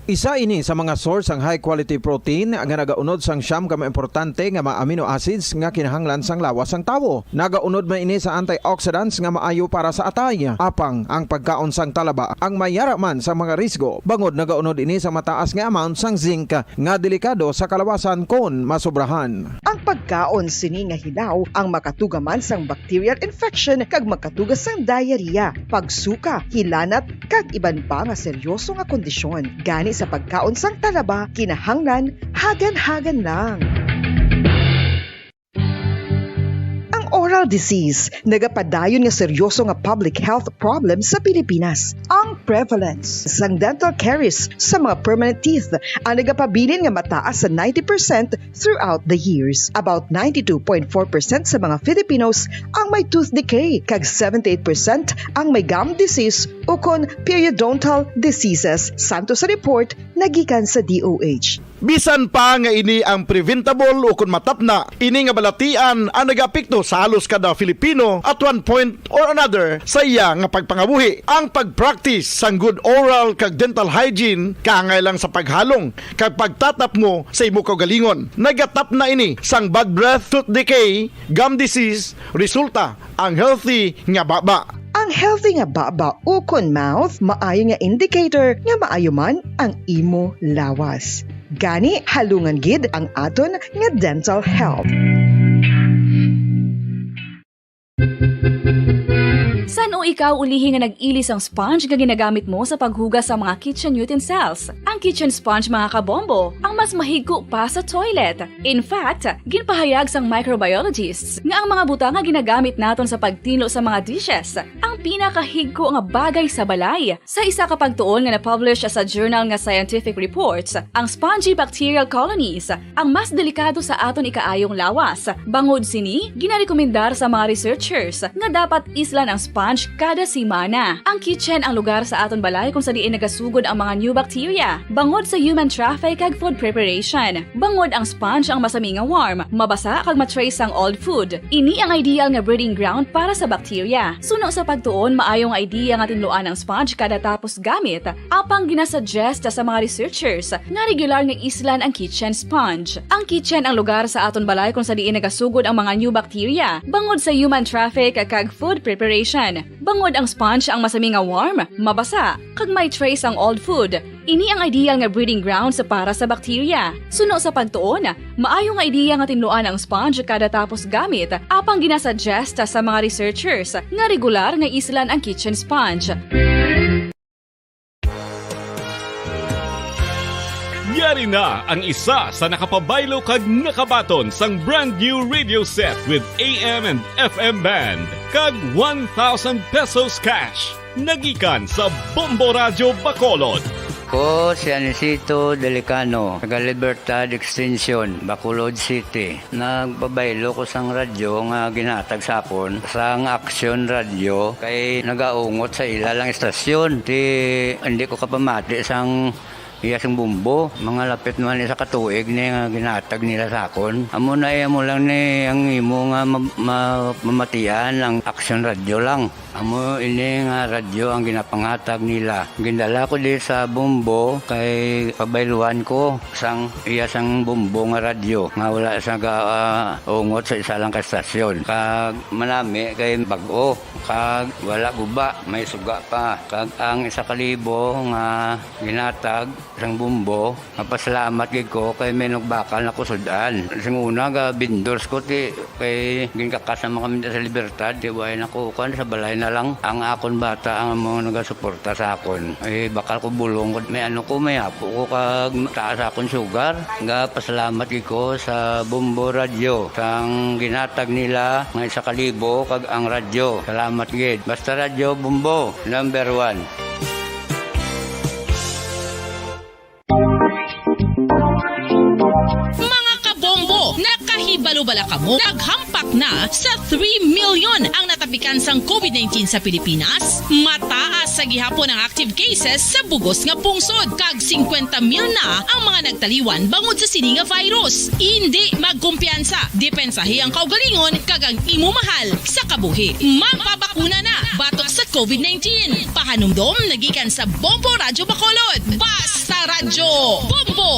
Isa ini sa mga source ang high quality protein nga nagaunod sang siyam ka importante nga mga amino acids nga kinahanglan sang lawas sang tawo. Nagaunod man ini sa antioxidants nga maayo para sa atay. Apang ang pagkaon sang talaba ang mayara man sa mga risgo. Bangod nagaunod ini sa mataas nga amount sang zinc nga delikado sa kalawasan kon masobrahan. Ang pagkaon sini nga hilaw ang makatugaman sang bacterial infection kag makatugas sang diarrhea, pagsuka, hilanat kag iban pa nga seryoso nga kondisyon. Gani sa pagkaon sang talaba kinahanglan hagan-hagan lang. Oral disease, nagapadayon nga seryoso nga public health problem sa Pilipinas. Ang prevalence sang dental caries sa mga permanent teeth ang nagapabilin nga mataas sa 90% throughout the years. About 92.4% sa mga Filipinos ang may tooth decay, kag 78% ang may gum disease o kon periodontal diseases. Santo sa report nagikan sa DOH. Bisan pa nga ini ang preventable o kung matapna, ini nga balatian ang nagapikto sa halos kada Filipino at one point or another sa iya nga pagpangabuhi. Ang pag-practice sang good oral kag dental hygiene kaangay lang sa paghalong kag pagtatap mo sa imo kaugalingon. Nagatap na ini sang bad breath, tooth decay, gum disease, resulta ang healthy nga baba. Ang healthy nga baba o kon mouth maayo nga indicator nga maayo man ang imo lawas. Gani halungan gid ang aton nga dental health. San o ikaw ulihi nga nag-ilis ang sponge nga ginagamit mo sa paghugas sa mga kitchen utensils? Ang kitchen sponge mga kabombo, ang mas mahigko pa sa toilet. In fact, ginpahayag sang microbiologists nga ang mga butang nga ginagamit naton sa pagtilo sa mga dishes ang pinakahigko nga bagay sa balay. Sa isa ka pagtuon nga na-publish sa journal nga Scientific Reports, ang spongy bacterial colonies ang mas delikado sa aton ikaayong lawas. Bangod sini, ginarekomendar sa mga researchers nga dapat islan ang sponge kada simana. Ang kitchen ang lugar sa aton balay kung sa diin nagasugod ang mga new bacteria. Bangod sa human traffic kag food preparation. Bangod ang sponge ang masami nga warm, mabasa kag matrace ang old food. Ini ang ideal nga breeding ground para sa bacteria. Suno sa pagtuon, maayong idea nga tinluan ang sponge kada tapos gamit. Apang ginasuggest sa mga researchers nga regular nga islan ang kitchen sponge. Ang kitchen ang lugar sa aton balay kung sa diin nagasugod ang mga new bacteria. Bangod sa human traffic kag food preparation. Bangod ang sponge ang masami nga warm, mabasa, kag may trace ang old food. Ini ang ideal nga breeding ground sa para sa bacteria. Suno sa pagtuon, maayo nga idea nga tinluan ang sponge kada tapos gamit, apang ginasuggest sa mga researchers nga regular nga islan ang kitchen sponge. Yari na ang isa sa nakapabaylo kag nakabaton sang brand new radio set with AM and FM band kag 1,000 pesos cash. Nagikan sa Bombo Radio Bacolod. Ko si Anisito Delicano, taga Libertad Extension, Bacolod City. Nagbabaylo ko sang radyo nga ginatag sapon sang Action Radio kay nagaungot sa ilalang estasyon. Hindi ko kapamati sang iyasang bumbo, mga lapit naman sa katuig ni nga ginatag nila sa akon. Amo na mo lang ni ang imo nga mamatian ang Action Radio lang. Amo ini nga radyo ang ginapangatag nila. Gindala ko di sa bumbo kay pabayluan ko sang iyasang bumbo nga radyo nga wala sa ungot sa isa lang ka estasyon. Kag manami kay bag-o, kag wala guba, may suga pa. Kag ang 1,000 nga ginatag sang bumbo, mapasalamat gid ko kay may nagbakal na kusudan. Sing una ga vendors ko ti kay ginkakasama kami sa Libertad, di way nako kan sa balay na lang ang akon bata ang mga nagasuporta sa akon. Ay bakal ko bulong ko may ano ko may apo ko kag taas akon sugar. Nga pasalamat gid ko sa Bombo Radio sang ginatag nila nga 1,000 kag ang radyo. Salamat gid. Basta Radio Bombo number 1. Nakahibalo-bala ka mo, naghampak na sa 3 million ang natapikan sang COVID-19 sa Pilipinas. Mataas sa gihapon ang active cases sa bugos nga pungsod. Kag 50 mil na ang mga nagtaliwan bangod sa sini nga virus. Hindi magkumpiyansa. Depensahi ang kaugalingon kag ang imo mahal sa kabuhi. Magpabakuna na batok sa COVID-19. Pahanumdom nagikan sa Bombo Radyo Bacolod. Basta Radyo Bombo!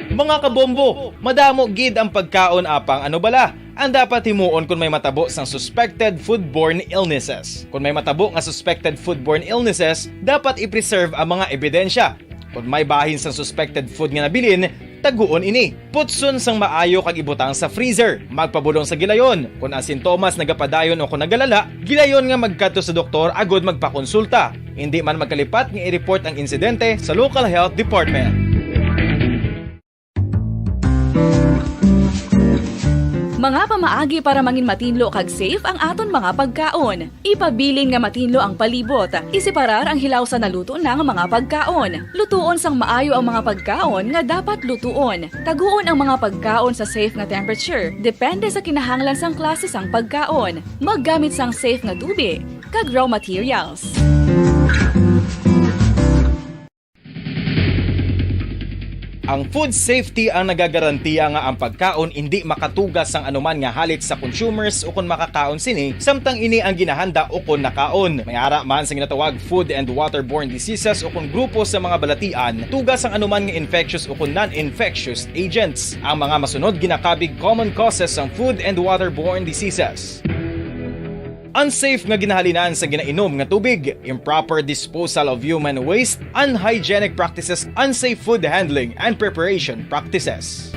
Mga kabombo, madamo gid ang pagkaon apang ano bala. Ang dapat himuon kung may matabo sang suspected foodborne illnesses. Kung may matabo nga suspected foodborne illnesses, dapat i-preserve ang mga ebidensya. Kung may bahin sang suspected food nga nabilin, taguon ini. Putson sang maayo kag ibutang sa freezer. Magpabulong sa gilayon. Kung ang sintomas nagapadayon o kung nagalala, gilayon nga magkadto sa doktor agud magpakonsulta. Hindi man magkalipat nga i-report ang insidente sa local health department. Mga pamaagi para mangin matinlo kag safe ang aton mga pagkaon. Ipabilin nga matinlo ang palibot. Isiparar ang hilaw sa naluto ng mga pagkaon. Lutuon sang maayo ang mga pagkaon nga dapat lutuon. Taguon ang mga pagkaon sa safe nga temperature. Depende sa kinahanglan sang klase sang pagkaon. Maggamit sang safe nga tubig kag raw materials. Ang food safety ang nagagarantiya nga ang pagkaon hindi makatugas sang anuman nga halit sa consumers o kung makakaon sini, samtang ini ang ginahanda o kung nakaon. May ara man sa ginatawag food and waterborne diseases o kung grupo sa mga balatian, tugas ang anuman nga infectious o kung non-infectious agents. Ang mga masunod ginakabig common causes ng food and waterborne diseases. Unsafe nga ginahalinan sa ginainom nga tubig, improper disposal of human waste, unhygienic practices, unsafe food handling and preparation practices.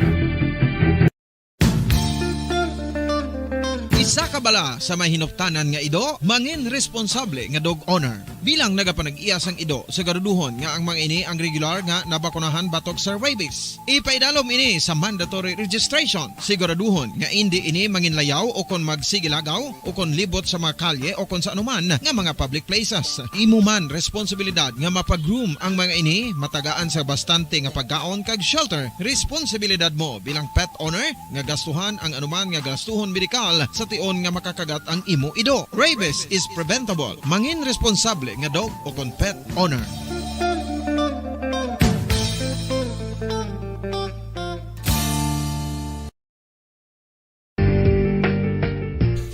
Isa ka bala sa may hinuptanan nga ido, mangin responsable nga dog owner. Bilang nagapanag-iyas ang ido, siguraduhon nga ang mga ini ang regular nga nabakunahan batok sa rabies. Ipaidalom ini sa mandatory registration. Siguraduhon nga hindi ini manginlayaw o kon magsigilagaw o kon libot sa mga kalye o kon sa anuman nga mga public places. Imo man responsibilidad nga mapag-groom ang mga ini, matagaan sa bastante nga pagkaon kag shelter. Responsibilidad mo bilang pet owner nga gastuhan ang anuman nga gastuhon medikal sa tion nga makakagat ang imo ido. Rabies is preventable. Mangin responsable nga dog o kon pet owner.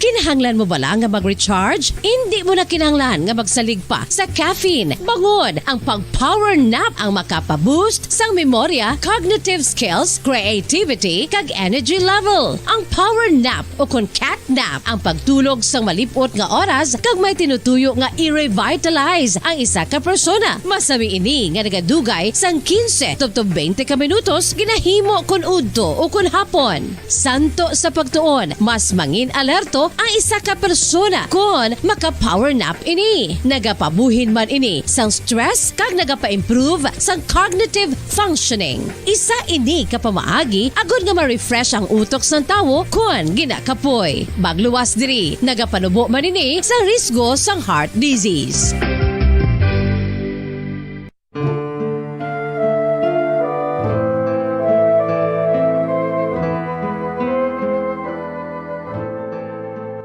Kinahanglan mo bala nga mag-recharge? Hindi mo na kinahanglan nga magsalig pa sa caffeine. Bangod ang pag-power nap ang makapaboost sang memorya, cognitive skills, creativity, kag energy level. Ang power nap o kon cat nap ang pagtulog sang malipot nga oras kag may tinutuyo nga i-revitalize ang isa ka persona. Masabi ini nga nagadugay sang 15 to 20 ka minutos ginahimo kun udto o kun hapon. Santo sa pagtuon, mas mangin alerto ang isa ka persona kung maka-power nap ini. Nagapabuhin man ini sang stress kag nagapa-improve sang cognitive functioning. Isa ini kapamaagi agud nga ma-refresh ang utok sang tawo kung ginakapoy. Bagluwas diri, nagapanubo man ini sa risgo sang heart disease.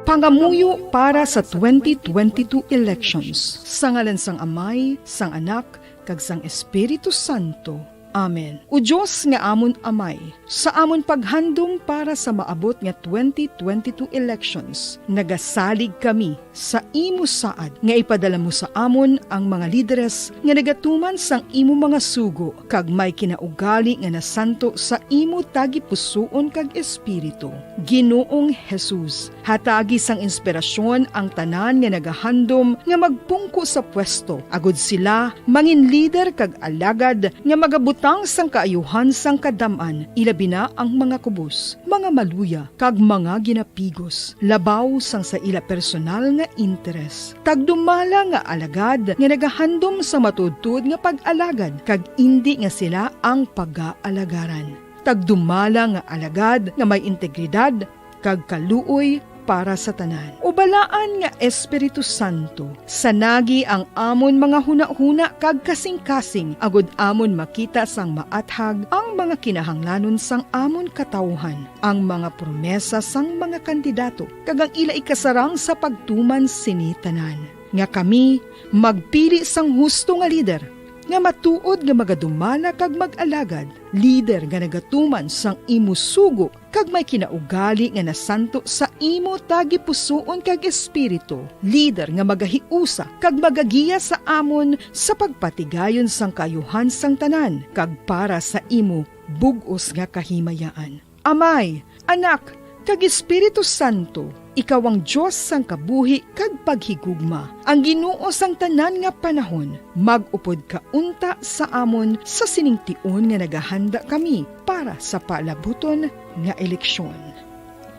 Pangamuyo para sa 2022 elections. Sa ngalan sang Amay, sang Anak, kag sang Espiritu Santo. Amen. O Diyos nga amon Amay, sa amon paghandom para sa maabot nga 2022 elections, nagasalig kami sa imo saad nga ipadala mo sa amon ang mga lideres nga nagatuman sang imo mga sugo kag may kinaugali nga nasanto sa imo tagipusoon kag espiritu. Ginoong Jesus, hatagi sang inspirasyon ang tanan nga nagahandom nga magpungko sa pwesto, agud sila mangin lider kag alagad nga magabutang sang kaayuhan sang kadaman, ilabi na ang mga kubos, mga maluya kag mga ginapigos, labaw sang sa ila personal nga interes. Tagdumala nga alagad nga nagahandom sa matudtud nga pag-alagad kag indi nga sila ang pag-aalagaran. Tagdumala nga alagad nga may integridad kag kaluoy para sa tanan. Ubalaan nga Espiritu Santo, sanagi ang amon mga huna-huna kag kasing-kasing, agud amon makita sang maathag ang mga kinahanglanon sang amon katawhan, ang mga promesa sang mga kandidato, kag ang ila ikasarang sa pagtuman sini tanan. Nga kami magpili sang husto nga lider, nga matuod nga magadumala kag mag-alagad, leader nga nagatuman sang imo sugo kag may kinaugali nga nasanto sa imo tagi pusoon kag espiritu, leader nga magahiusa kag magagiya sa amon sa pagpatigayon sang kayuhan sang tanan kag para sa imo bugos nga kahimayaan. Amay, Anak, kag Espiritu Santo, ikaw ang Diyos sang kabuhi kag paghigugma. Ang Ginoo sang tanan nga panahon, mag-upod ka unta sa amon sa siningtion nga nagahanda kami para sa palabuton nga eleksyon.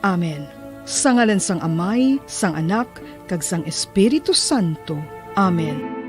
Amen. Sa ngalan sang Amay, sang Anak, kag sang Espiritu Santo. Amen.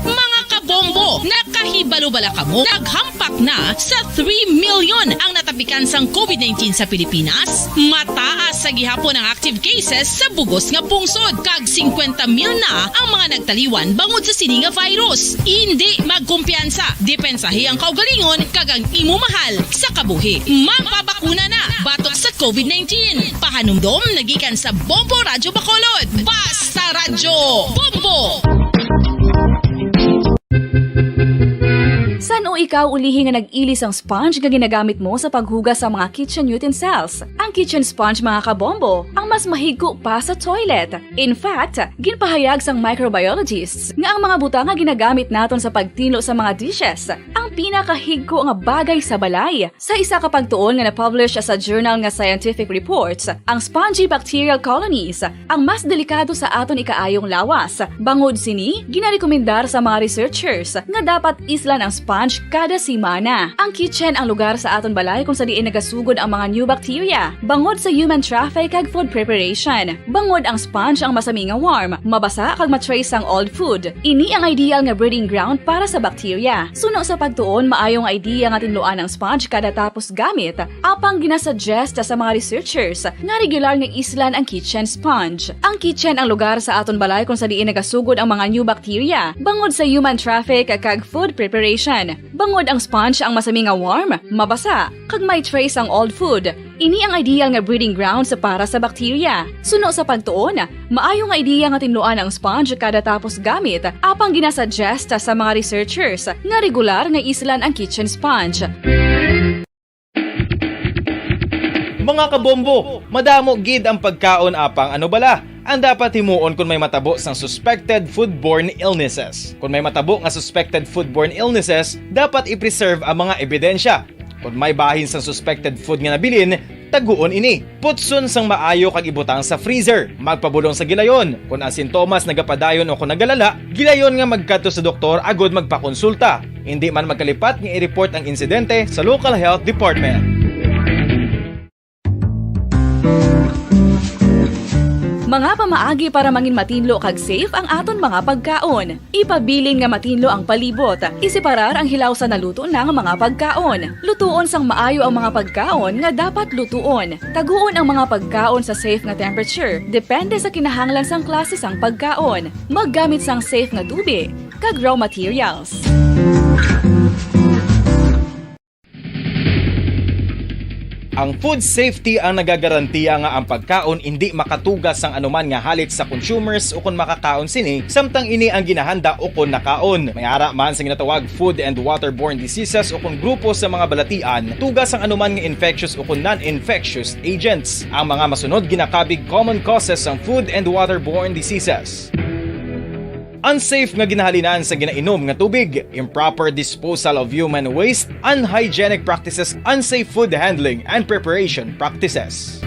Mga kabombo, nakahibalo bala kamo? Naghampak na sa 3 million ang natapikan sang COVID-19 sa Pilipinas. Mataas sa gihapon ang active cases sa bugos nga pungsod. Kag 50 mil na ang mga nagtaliwan bangod sa sini nga virus. Hindi magkumpiyansa. Depensahi ang kaugalingon kag ang imo mahal sa kabuhi. Magpabakuna na batok sa COVID-19. Pahanumdom nagikan sa Bombo Radyo Bacolod. Basta Radyo Bombo! San o ikaw ulihi nga nag-ilis ang sponge nga ginagamit mo sa paghugas sa mga kitchen utensils? Ang kitchen sponge mga kabombo, ang mas mahigko pa sa toilet. In fact, ginpahayag sang microbiologists nga ang mga buta nga ginagamit naton sa pagtino sa mga dishes, ang pinakahigko nga bagay sa balay. Sa isa ka pagtuon nga na-publish sa journal nga Scientific Reports, ang spongy bacterial colonies ang mas delikado sa aton ikaayong lawas. Bangod sini, ginarekomendar sa mga researchers nga dapat islan ang sponge kada simana. Ang kitchen ang lugar sa aton balay kung sa diin nagasugod ang mga new bacteria. Bangod sa human traffic kag food preparation. Bangod ang sponge ang masami nga warm, mabasa kag matrace ang old food. Ini ang ideal nga breeding ground para sa bacteria. Suno sa pagtuon, maayong idea nga tinluan ang sponge kada tapos gamit. Apang ginasuggest sa mga researchers nga regular nga islan ang kitchen sponge. Ang kitchen ang lugar sa aton balay kung sa diin nagasugod ang mga new bacteria. Bangod sa human traffic kag food preparation. Bangod ang sponge ang masami nga warm, mabasa, kag may trace ang old food. Ini ang ideal nga breeding ground sa para sa bacteria. Suno sa pagtuon, maayo nga idea nga tinluan ang sponge kada tapos gamit, apang ginasuggest sa mga researchers nga regular nga islan ang kitchen sponge. Mga kabombo, madamo gid ang pagkaon apang ano bala ang dapat himuon kung may matabo sang suspected foodborne illnesses. Kung may matabo nga suspected foodborne illnesses, dapat i-preserve ang mga ebidensya. Kung may bahin sang suspected food nga nabilin, taguon ini. Putson sang maayo kag ibutang sa freezer. Magpabulong sa gilayon. Kung ang sintomas nagapadayon o kung nagalala, gilayon nga magkadto sa doktor agod magpakonsulta. Hindi man magkalipat nga i-report ang insidente sa local health department. Mga pamaagi para mangin matinlo kag safe ang aton mga pagkaon. Ipabilin nga matinlo ang palibot. Isiparar ang hilaw sa naluto ng mga pagkaon. Lutuon sang maayo ang mga pagkaon nga dapat lutuon. Taguon ang mga pagkaon sa safe nga temperature. Depende sa kinahanglan sang klase sang pagkaon. Maggamit sang safe nga tubig kag raw materials. Ang food safety ang nagagarantiya nga ang pagkaon hindi makatugas sang anuman nga halit sa consumers o kung makakaon sini, samtang ini ang ginahanda o kung nakaon. May ara man sa ginatawag food and waterborne diseases o kung grupo sa mga balatian, tugas ang anuman nga infectious o kung non-infectious agents. Ang mga masunod ginakabig common causes ng food and waterborne diseases. Unsafe nga ginahalinan sa ginainom nga tubig, improper disposal of human waste, unhygienic practices, unsafe food handling and preparation practices.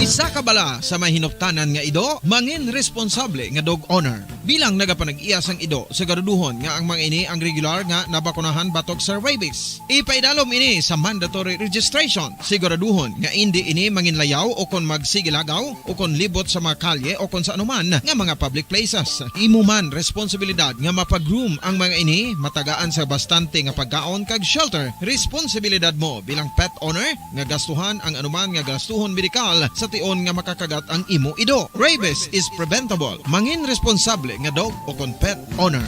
Isa ka bala sa mahinuptanan nga ido, mangin responsable nga dog owner. Bilang nagapanag-iyas ang ido, siguraduhon nga ang mga ini ang regular nga nabakunahan batok sa rabies. Ipaidalom ini sa mandatory registration. Siguraduhon nga hindi ini manginlayaw o kon magsigilagaw o kon libot sa mga kalye o kon sa anuman nga mga public places. Imo man responsibilidad nga mapag-groom ang mga ini, matagaan sa bastante nga pagkaon kag shelter. Responsibilidad mo bilang pet owner nga gastuhan ang anuman nga gastuhon medikal sa tion nga makakagat ang imo ido. Rabies is preventable. Mangin responsable nga dog o kon pet owner.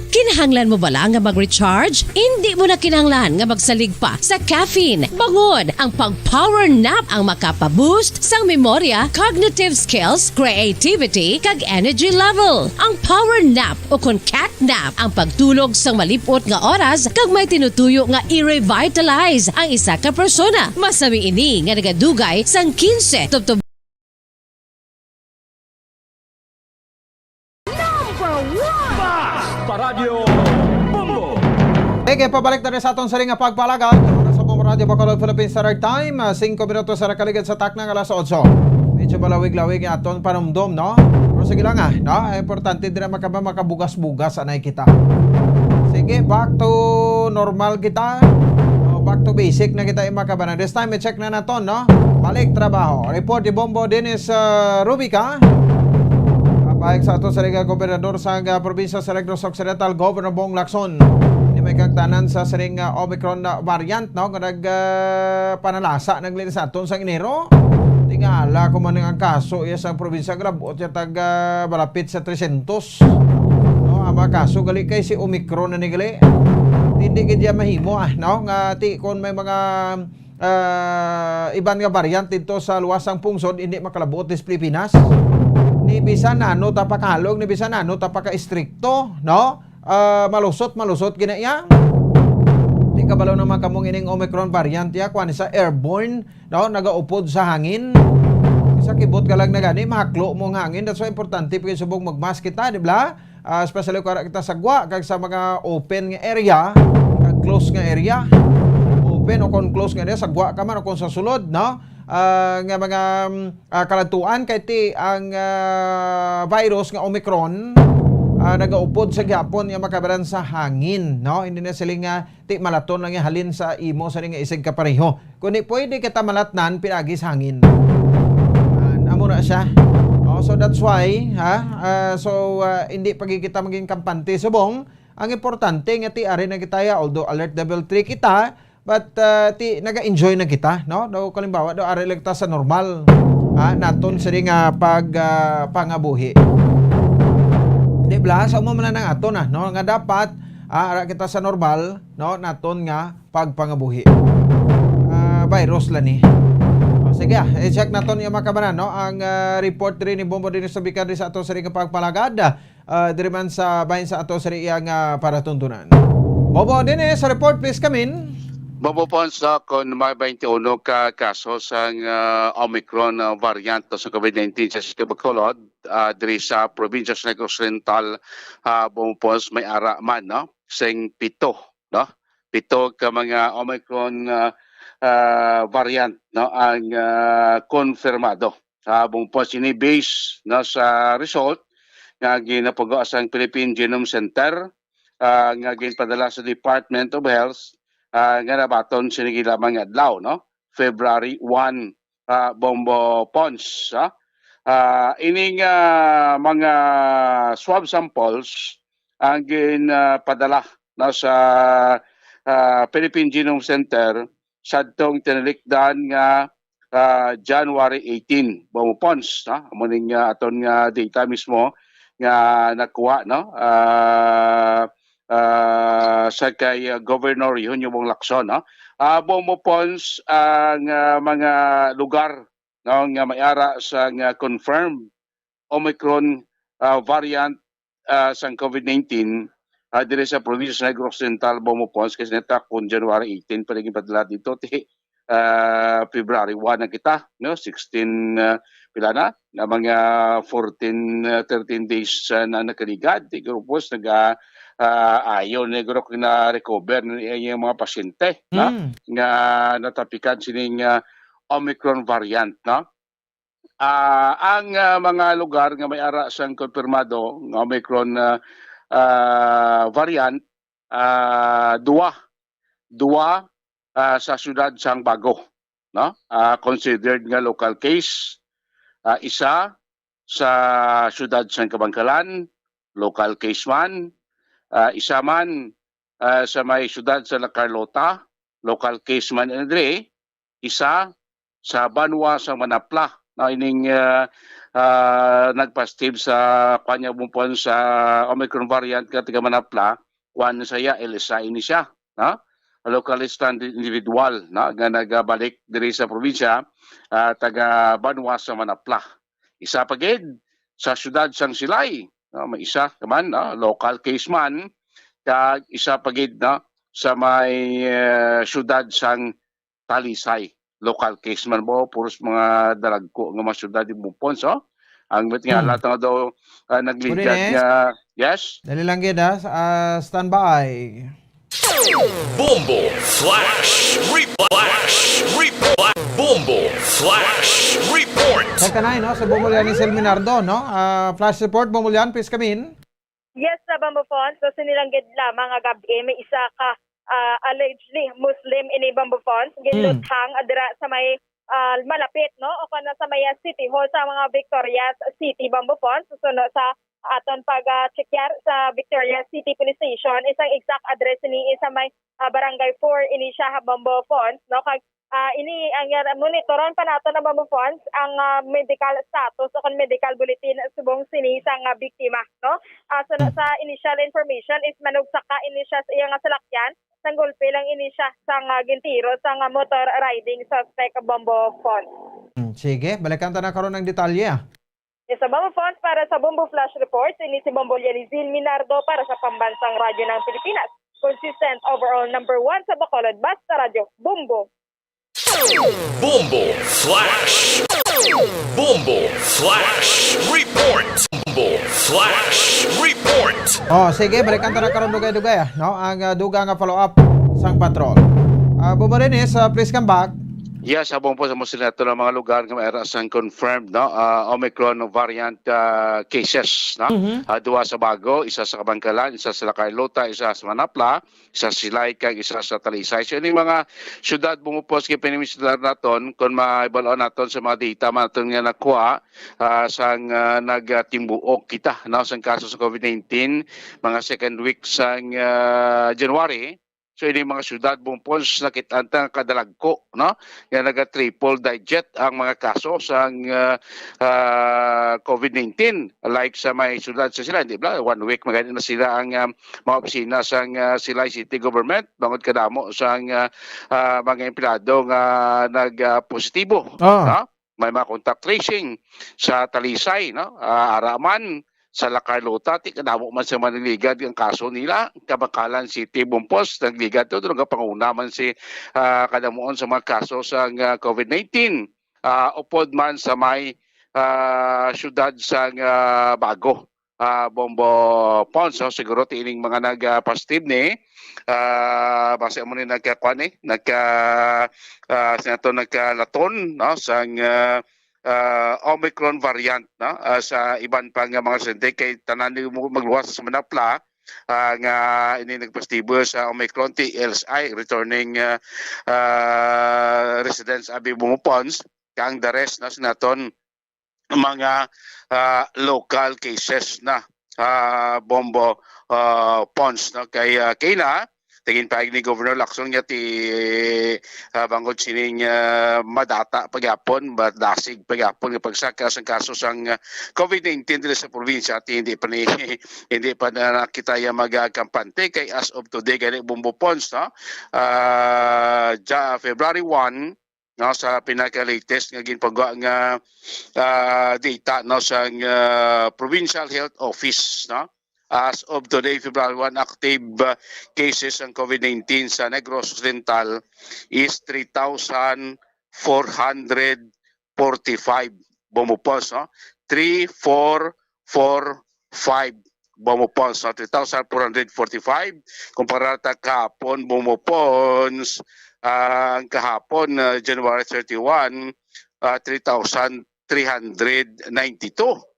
Kinahanglan mo bala nga mag-recharge? Hindi mo na kinahanglan nga magsalig pa sa caffeine. Bangod ang pag-power nap ang makapaboost sang memorya, cognitive skills, creativity, kag energy level. Ang power nap o kon cat nap ang pagtulog sang malipot nga oras kag may tinutuyo nga i-revitalize ang isa ka persona. Masami ini nga nagadugay sang 15 tubtob Paradyo Bombo. Okay, pabalik na rin sa atong saring nga pagpalagad. Sa Bombo Radio Bacolod Philippines Standard Time, 5 minutos sa nakaligid sa taknang alas 8. Medyo balawig-lawig yung atong panumdom, no? Pero sige lang no? Importante din na makabugas-bugas anay kita. Sige, back to normal kita. Back to basic na kita makabanan. This time, i-check na naton, no? Balik trabaho. Report ni Bombo Dennis Rubica. Pahig sa ato sa Liga Gobernador sa probinsya sa Negros Occidental, Governor Bong Lacson. Hindi may kagtanan sa saring Omicron variant, no? Kung panalasa naglinis aton sa Enero. Tingala kung man ang kaso iya sa probinsya, grabot yung balapit sa 300. No? Ang mga kaso gali kay si Omicron na nigali. Hindi kaya mahimo, no? Nga ti kung may mga iban nga variant dito sa luwasang pungsod, hindi makalabot sa Pilipinas. Ni bisan nano tapakalog, ni bisan nano tapaka-istrikto, no? Malusot ginaya. Di kabalaw naman kamong ining Omicron variant ya, kuan sa airborne, no? Nagaupod sa hangin. Isa kibot ka lang na gani, mahaklo mo ang hangin. That's why importante pag subong magmask kita, di ba? Especially kung kita sagwa, kag sa mga open nga area, kag close nga area. Open o kon close nga area, sagwa ka man o kon sa sulod, no? Nga mga kalatuan kay ti ang virus nga Omicron nagaupod sa gyapon nga makabaran sa hangin, no? Hindi na sila nga ti malaton lang halin sa imo sa nga isig kapareho. Kundi pwede kita malatnan pinagi sa hangin. Amo na siya. So that's why hindi pagi kita maging kampante subong. Ang importante nga ti ari na kita although alert level 3 kita. But naga-enjoy na kita, no? Daw kalimbawa daw ari lang ta sa normal. Naton sa nga pangabuhi. Di ba? Sa mo man nang aton no? Nga dapat ara kita sa normal, no? Naton nga pagpangabuhi. Virus lang ni. Sige, i-check naton yung makabanan, no? Ang report rin ni Bombo din sa bikad sa ato sa ring pagpalagad. Diri man sa bahin sa ato sa iyang paratuntunan. Bombo din sa report, please come in. Mabupon sa kung may 21 ka kaso sa Omicron variant sa COVID-19 sa Bacolod, diri sa probinsya sa Negros Oriental, bumupon may ara man, no? Sing 7, no? 7 ka mga Omicron variant, no? Ang konfirmado. Bumupon sini base, no? Sa result nga ginapagawa sa Philippine Genome Center, nga ginpadala sa Department of Health. Nga nabaton sinigi lamang adlaw, no? February 1, Bombo Pons. Ining mga swab samples ang ginpadala sa Philippine Genome Center sa tong tinalikdan nga January 18, Bombo Pons. Amuning aton nga data mismo nga nakuha, no? Sa kay Governor Eugenio Bong Lacson, no? Bumupons ang mga lugar, no, nga may-ara sa confirmed Omicron variant sa COVID-19 dire sa probinsya sa Negros Oriental, bumupons kasi neta kung January 18 pa naging padala dito February 1 na kita, no? 16 pila na mga 13 days na nakaligad. Grupos ayon negro na recover yung mga pasyente na nga natapikan sining Omicron variant no. Ang mga lugar nga may ara sang konfirmado ng Omicron variant duwa sa syudad sang Bago no, considered nga local case, isa sa syudad sang Kabangkalan, local case man, isa man sa may syudad sa La Carlota, local case man andre, isa sa Banwa sa Manapla na ining nagpastib sa kanya bumpon sa Omicron variant ka taga Manapla, kuan saya LSA ini siya no? Localista individual na nga nagabalik diri sa probinsya taga Banwa sa Manapla. Isa pa gid sa syudad sang Silay, may isa naman local case man kag isa pa gid sa may syudad sang Talisay. Local case man mo puros mga dalagko nga mga syudad di Bumpon so. Ang nga lahat nga daw nagligat nga yes. Dali lang gid standby. Bombo Flash Report. Bombo Flash Report. Sa kanay no sa Bumulyan ni Selminardo no. Flash report Bumulyan, please come in. Yes, sa Bamboo Falls, so sinilanggit lamang nga gabi may isa ka allegedly Muslim in Bamboo Falls giluthang adira sa may malapit no o kana sa may City Hall sa mga Victorias City Bamboo Falls suno sa aton pag-checkar sa Victoria City Police Station isang exact address ni sa may Barangay 4 ini siya Bamboo Falls no kag ini ang monitoron pa nato na Bamboo Falls ang medical status o kan medical bulletin subong sini sang biktima no so sa initial information is manugsaka ini siya sa iyang salakyan sang golpe lang ini siya sang gintiro sang motor riding suspect Bamboo Falls. Sige, balikan ta na karon ng detalye. Sa Bamboo Falls para sa Bombo Flash Report, ini si Bombo Yanizil Minardo para sa Pambansang Radyo ng Pilipinas. Consistent overall number 1 sa Bacolod, Basta Radio, Bombo. Bombo Flash. Bombo Flash Report. Bombo Flash Report. Sige, balikan ta na karon dugay-dugay no? Ang duga nga follow-up sang patrol. Bumarenes, please come back. Yes, habang po sa Musinato ng mga lugar nga mayroon sang confirmed no Omicron variant cases no. Duwa sa Bago, isa sa Kabangkalan, isa sa La Carlota, isa sa Manapla, isa sa Silay kag isa sa Talisay. So ini mga syudad bumupos kay pinimisidar naton kon maibalaw naton sa mga data naton nga nakuha sang nagtimbuok kita no sang kaso sa COVID-19 mga second week sang January. So ini mga syudad bumpons nakitantang kadalagko no nga naga-triple digit ang mga kaso sa COVID-19 like sa may syudad sa sila di ba 1 week magani na sila ang mga opisina sa Silay City Government bangod kadamo sa mga empleyado nga nag-positibo no may mga contact tracing sa Talisay no Araman sa La Carlota, kadamo man sa maniligad ang kaso nila. Kabangkalan City Bumpos, nagligad to. Doon ang panguna man si kadamuon sa mga kaso sa COVID-19. Upod man sa may syudad sa Bago. Bombo Pons, so siguro tining mga nagpastib ni. Basta mo ni nagkakwan nagkalaton no, sa Omicron variant no sa iban pang mga residente kay tanan magluwas sa Manapla nga ini nagpositibo sa Omicron TLSI returning residents abi Bumupons kang the rest na sinaton mga local cases na Bombo Pons no kay kayla tingin paig ni Governor Lacson nga ti bangod sining madata pagyapon madasig pagyapon nga pagsaka sa kaso sang COVID-19 dito sa probinsya at hindi pa na kita magkampante kay as of today gani Bombo Pons no February 1 no sa pinaka-latest nga ginpagawa nga data no sa Provincial Health Office no. As of today, February 1, active cases ng COVID-19 sa Negros Occidental is 3,445 bumupos. No? 3,445 bumupons na 3,445. Kumpara ta kahapon, bumupons ang kahapon, January 31, 3,392.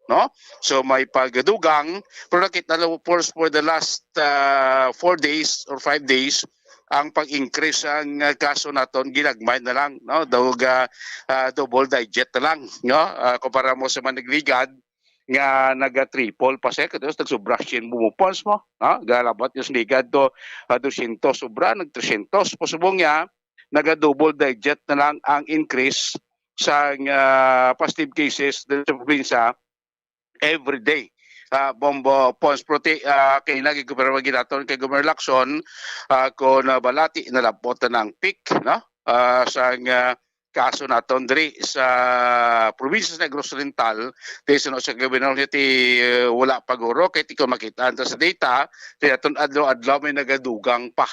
No? So may pagdugang, pero nakita na for the last 4 days or 5 days, ang pag-increase ang kaso naton ginagmay na lang, no? Double digit na lang, no? Kumpara mo sa manigligad nga naga-triple pa siya, kasi nagsubrasyon bumupons mo, no? Galabot yung ligad to 200 sobra, nag-300. Pasubong niya, naga-double digit na lang ang increase sa positive cases sa probinsya every day. Bombo Pons Prote kay nagi Governor Ginaton kay Governor Lacson ko na balati na lapot ng peak, no? Sa kaso naton diri sa probinsya sa Negros Oriental taysa sa Governor ti wala paguro kay ti ko makita sa data ti aton adlaw may nagadugang pa.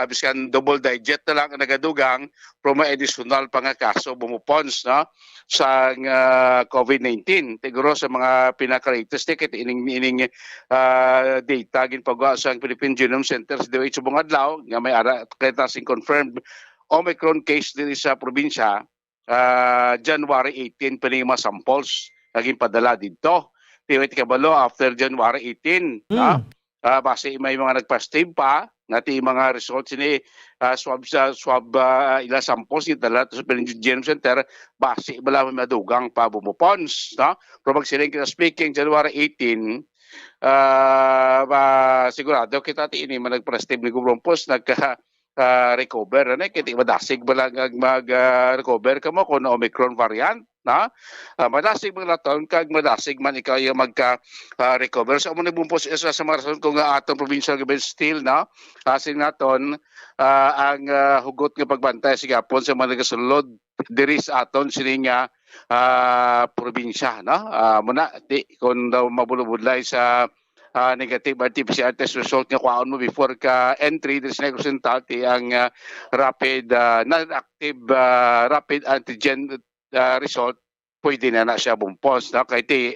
Biskan double digit na lang ang nagadugang pero may additional pa nga kaso bumupons, no? Sa COVID-19. Siguro sa mga pinaka-latest ining data ginpagawa sa Philippine Genome Center sa DOH subong adlaw nga may ara kita sing confirmed Omicron case diri sa probinsya January 18 pa ni mga samples naging padala dito. Tiwit kabalo after January 18, base may mga nagpa-positive pa nati mga results ni swab ila samples itala sa Philippine Genome Center base bala madugang pa bumupons, no? Pero magsiling kita speaking January 18 sigurado kita ti ini managpa-positive ni Gumpos recover na kiti madasig bala mag-recover kamo kung Omicron variant, na madasig mga taon kag madasig man ikaw yung magka-recover sa muna bumpos isa sa mga rason kung atong provincial government still, na asing naton ang hugot nga pagbantay sa gapon sa mga nagasulod diri sa aton sining probinsya, no? Muna di kung daw mabulubudlay sa negative RT-PCR test result nga kuhaon mo before ka entry sa Negros Oriental ang rapid non-active rapid antigen result pwede na siya bumpos, no? Kaya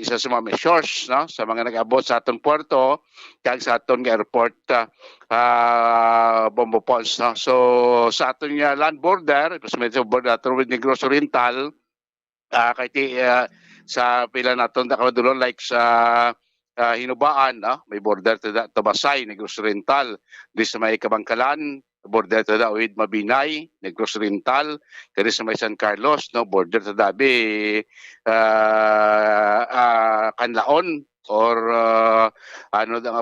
isa sa mga measures, no? Sa mga nag-abot sa aton puerto kag sa aton airport bumpos, no? So sa aton land border sa medyo border aton with Negros Oriental kaya sa pila naton nakadulon like sa Hinubaan, may border to Basay, Negros Oriental. Di sa may Kabangkalan, border to with Mabinay, Negros Oriental. Kaya sa may San Carlos, border to Dabi, Canlaon, or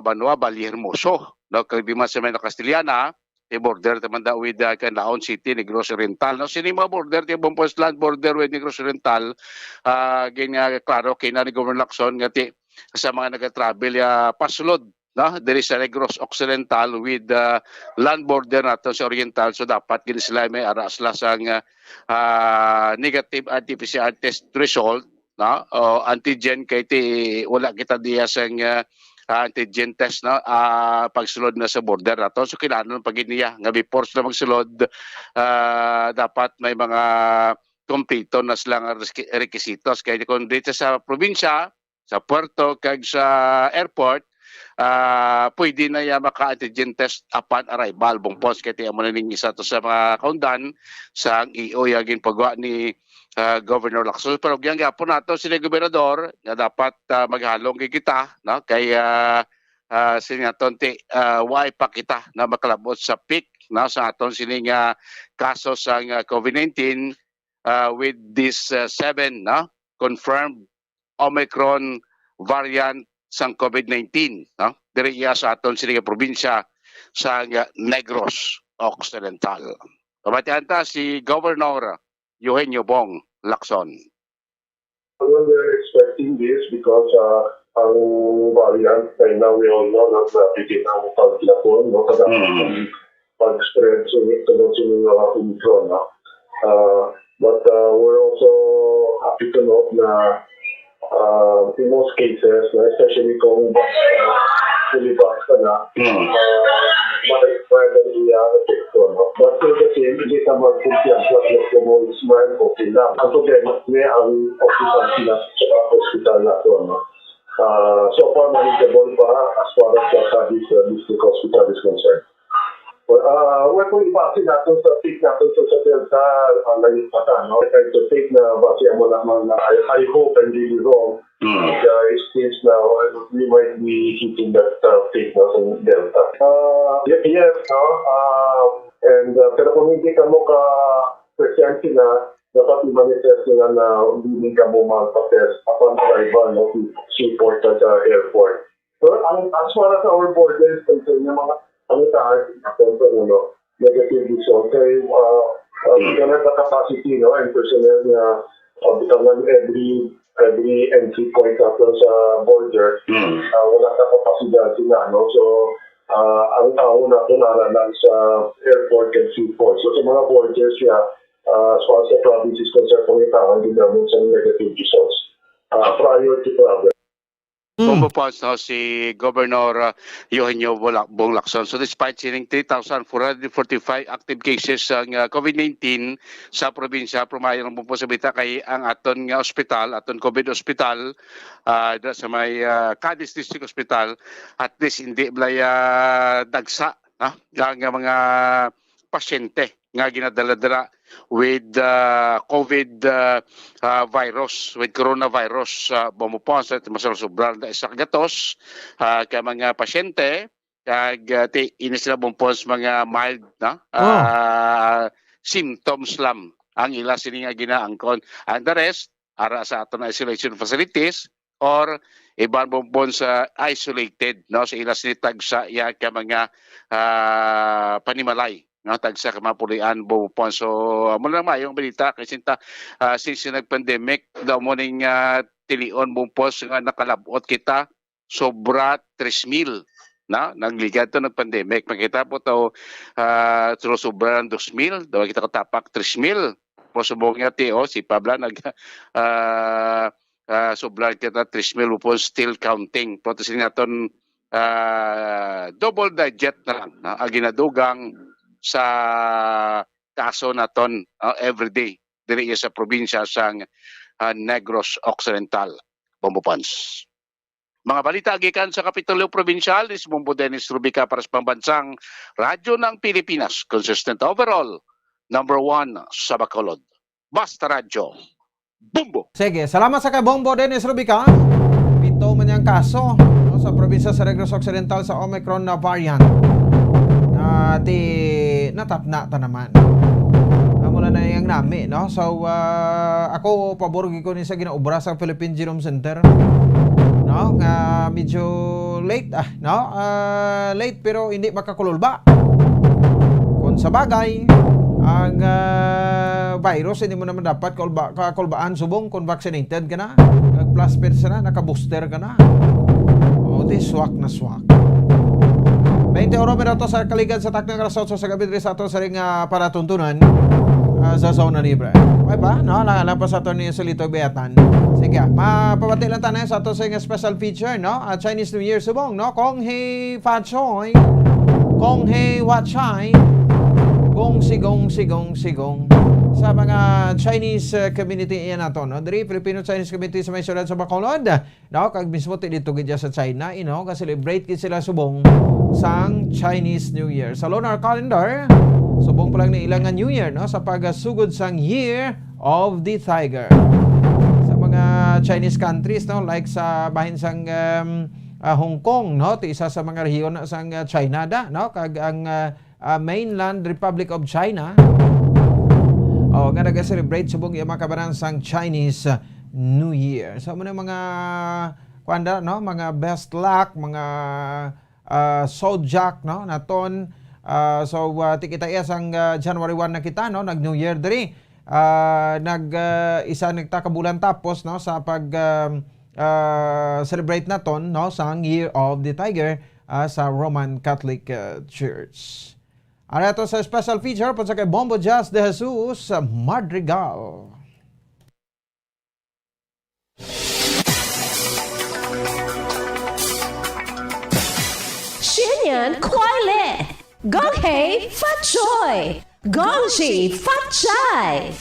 Banwa, Bali Hermoso. Kaya di man sa may Castiliana, border naman daw with Canlaon City, Negros Oriental. Sino mga border, yung Bumpos Land border with Negros Oriental, ganyan klaro, kaya na ni Governor Lacson, ngati sa mga nag-travel pasulod, no? There is a Negros Occidental with land border nato sa Oriental, so dapat gini sila may aras lasang negative RT-PCR test result, no? O antigen kay ti wala kita diya sang antigen test, no? Pagsulod na sa border nato, so kinahanglan pag niya nga before sila magsulod dapat may mga kompleto na silang requisitos kay kung dito sa probinsya sa puerto kag sa airport pwede na ya maka-antigen test upon arrival bumpos kaya tiyan mo na ning isa to sa mga kaundan sa EO yagin pagwa ni Governor Lacson. Pero yan gapon nato sila gobernador na dapat maghalong kay kita, no? Kaya sinaton ti why pa kita na makalabot sa peak, no? Sa aton sining kaso sa COVID-19 with this 7 no? Confirmed Omicron variant sang COVID-19, no? Diri sa aton sining probinsya sa Negros Occidental. Pabatian ta si Governor Eugenio Bong Lacson. Well, we're expecting this because ang variant right now we all know na napigit ang pagkakon, no? Kada pag-spread sunod mga Omicron, no? But we're also happy to note na in most cases, especially kung fully vaccinated na, may epekto. But kasi hindi ka mag-kumpiyansa kung mo smile o sila. Ang problema niya ang occupancy na sa hospital na ito. So far manageable pa as far as this district hospital is concerned. Well, kung ibase natin sa take natin sa Delta, ngayon pa ta, no? Kahit sa take na base mo naman na I hope and really wrong, it seems now we might be hitting that take na sa Delta. Yes, no? Pero kung hindi ka mo ka-present na, dapat i-manifest nila na hindi ka mo magpa-test upon arrival no, to seaport at airport. So, as far as our borders, concerned yung mga negative result. Kaya we can have the capacity and personnel na bitangan every entry point natin sa border. Wala sa kapasidad sila. No? So, ang tao natin naralan sa airport and seaport. So, sa mga borders as far as the province is concerned, kung itahan din namin sa negative results prior to travel. Bumupos no, si Governor Eugenio Bong Lacson. So despite sining 3,445 active cases ng COVID-19 sa probinsya, pumayo ng bumupos sa bita kay ang aton nga ospital, aton COVID hospital sa may Cadiz District Hospital, at least hindi blaya dagsa ang mga pasyente nga ginadala-dala with COVID virus, with coronavirus. Bumupos at masalsobral na isa kagatos kaya mga pasyente ini sila bumupos mga mild na symptoms lang ang ila sini nga ginaangkon, and the rest ara sa aton isolation facilities or iban bumupos isolated no sa ila sinitag sa iya kaya mga panimalay no tagsa kamapulian bumupon. So mo lang mayong balita kasi since nag-pandemic daw mo ning tilion bumupos nga nakalabot kita sobra 3,000 na nagligad to nag-pandemic. Makita po to sobra ng 2,000 daw kita katapak 3,000 po subong nga tio si Pabla nag sobra kita 3,000 po still counting. Pero naton double digit na lang ang ginadugang sa kaso naton everyday diri sa probinsya sang Negros Occidental, Bumupons. Mga balita gikan sa Kapitolyo Provincial, is Bumbo Dennis Rubica para sa Pambansang Radyo ng Pilipinas, consistent overall, number 1 sa Bacolod. Basta Radyo, Bumbo! Sige, salamat sa kay Bumbo Dennis Rubica. Pito man yung kaso sa probinsya sa Negros Occidental sa Omicron na variant. Natapna ta naman. Mula na yung nami, no? So, ako, paborgi ko ni sa ginaubra sa Philippine Genome Center. No? Medyo late, no? Late pero hindi makakululba. Kung sa bagay, ang virus, hindi mo naman dapat kakulbaan subong kung vaccinated ka na. Plus person na, naka-booster ka na. O, di swak na swak. 20 minuto sa kaligad sa Taknang Rasot sa gabi rin sa ato sa ring para tuntunan sa Zona Libre. Okay ba? No? Lapas sa ato ni Solito Beatan. Sige, mapabati lang tayo sa ato sa special feature, no? Chinese New Year subong, no? Kong hei fa choy, kong hei wa chai, gong sigong. Sa mga Chinese community iyan nato, no? Dari Filipino-Chinese community sa may syudad sa Bacolod, no? Kag mismo dito gidya sa China, ka-celebrate gid sila subong sang Chinese New Year. Sa lunar calendar, subong pa lang ni ilang New Year, no? Sa pagasugod sang Year of the Tiger. Sa mga Chinese countries, no? Like sa bahin sang Hong Kong, no? Isa sa mga rehiyon sang China da, no? Kag ang mainland Republic of China, nga nag-celebrate subong yung mga kabaran sang Chinese New Year. So muna mga no? Mga best luck, mga zodiac, no? Naton. So tikita iya sang January 1 na kita, no? Nag New Year diri. Isa nagtakabulan tapos, no? Sa pag celebrate naton, no? Sang Year of the Tiger sa Roman Catholic Church. Ano ito sa special feature po sa kay Bombo Jazz de Jesus Madrigal. Xinyan Kuai Le, Gong Hei Fat Choi, Gong Shi Fat Chai.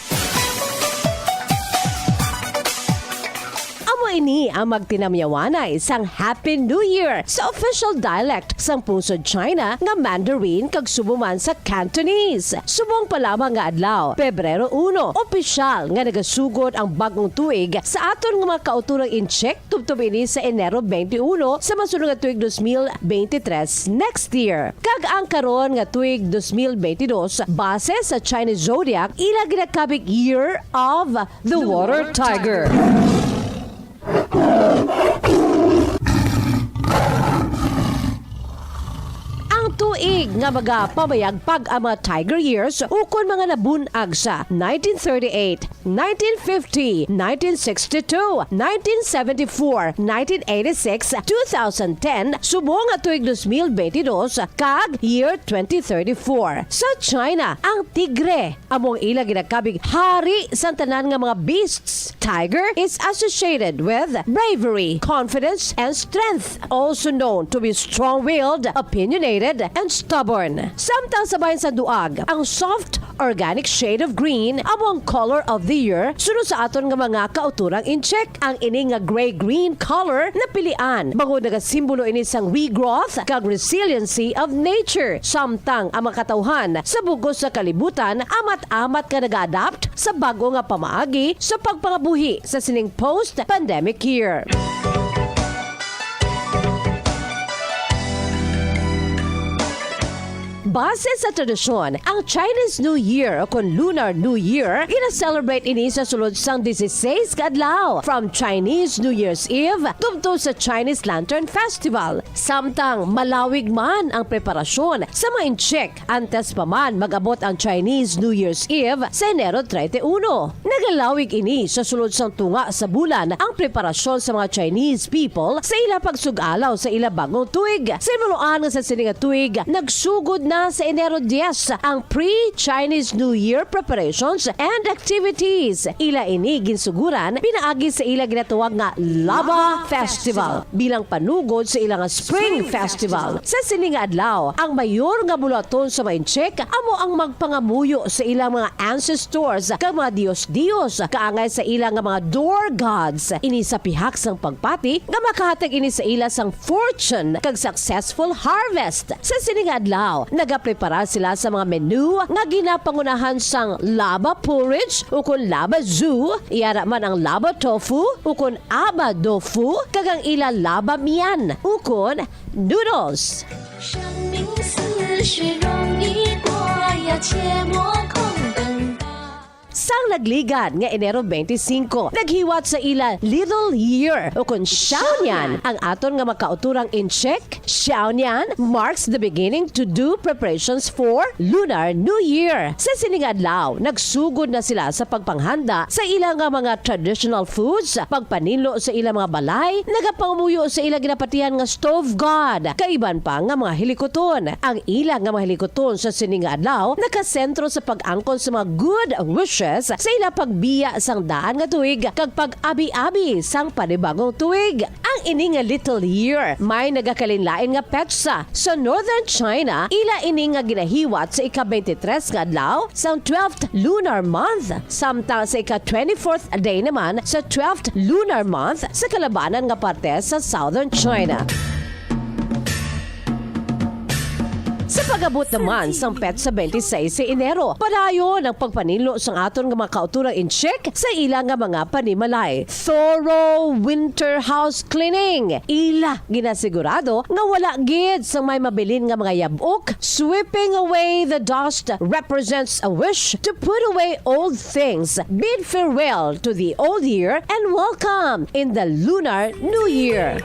Amoy ini ang magtinamyawanay sang Happy New Year sa official dialect sang pungsod China nga Mandarin kag subuman sa Cantonese. Subong pa lamang nga adlaw, Pebrero 1, opisyal nga nagasugod ang bagong tuig sa aton nga mga kauturang incheck tubtob ini sa Enero 21 sa masunod nga tuig 2023 next year. Kag ang karon nga tuig 2022 base sa Chinese zodiac ila ginakabig Year of the Water Tiger. Ang tuig nga magapamayagpag ang mga Tiger Years ukon mga nabunag sa 1938, 1950, 1962, 1974, 1986, 2010, subong nga tuig 2022 kag year 2034. Sa China, ang tigre among ila ginakabig hari sa tanan nga mga beasts. Tiger is associated with bravery, confidence, and strength, also known to be strong-willed, opinionated, and stubborn. Samtang sabayan sa duag, ang soft organic shade of green among color of the year sunod sa aton nga mga kauturang incheck. Ang ini nga gray-green color na pilian bangod nagasimbolo ini sang regrowth kag resiliency of nature. Samtang ang makatawhan sa bugos sa kalibutan amat-amat ka nag-adapt sa bago nga pamaagi sa pagpangabuhi sa sining post-pandemic year. Base sa tradisyon, ang Chinese New Year o kung Lunar New Year, ina-celebrate ini sa sulod sang 16 kadlaw from Chinese New Year's Eve tubto sa Chinese Lantern Festival. Samtang malawig man ang preparasyon sa mga incheck antes pa man mag-abot ang Chinese New Year's Eve sa Enero 31. Nagalawig ini sa sulod sang tunga sa bulan ang preparasyon sa mga Chinese people sa ila pagsugalaw sa ila bagong tuig. Sa inuloan nga sa sininga tuig, nagsugod na sa Enero 10 ang pre-Chinese New Year preparations and activities. Ila ini ginsuguran pinaagi sa ila ginatawag nga Lava Festival bilang panugod sa ila nga Spring Festival. Sa sining adlaw, ang mayor nga bulaton sa maincheck amo ang magpangamuyo sa ilang mga ancestors kag mga dios-dios kaangay sa ilang nga mga door gods. Ini sa pihak sang pagpati nga makahatag ini sa ila sang fortune kag successful harvest. Sa sining adlaw, nagaprepara sila sa mga menu nga ginapangunahan sang lava porridge o kun lava zoo, iyara man ang lava tofu o kun aba tofu, kagang ila lava mian o kun noodles. Sang nagligad nga Enero 25, naghiwat sa ila Little Year o kung Xiaonian ang aton nga makauturang incheck. Xiaonian marks the beginning to do preparations for Lunar New Year. Sa sining adlaw, nagsugod na sila sa pagpanghanda sa ilang nga mga traditional foods, pagpanilo sa ilang mga balay, nagapangamuyo sa ilang ginapatihan nga stove god, kaiban pa nga mga hilikoton. Ang ilang nga mga hilikoton sa sining adlaw nakasentro sa pag-angkon sa mga good wishes sa ila pagbiya sang daan nga tuig kag pag-abi-abi sang panibagong tuig. Ang ini nga Little Year may nagakalinlain nga petsa. Sa Northern China, ila ini nga ginahiwat sa ika-23 nga adlaw sang 12th lunar month, samtang sa ika-24th day naman sa 12th lunar month sa kalabanan nga parte sa Southern China. Sa pag-abot naman sang petsa 26 sa Enero, padayon ang pagpanilo sang aton nga mga kauturang incheck sa ilang nga mga panimalay. Thorough winter house cleaning. Ila ginasigurado nga wala gid sang may mabilin nga mga yabok. Sweeping away the dust represents a wish to put away old things. Bid farewell to the old year and welcome in the Lunar New Year.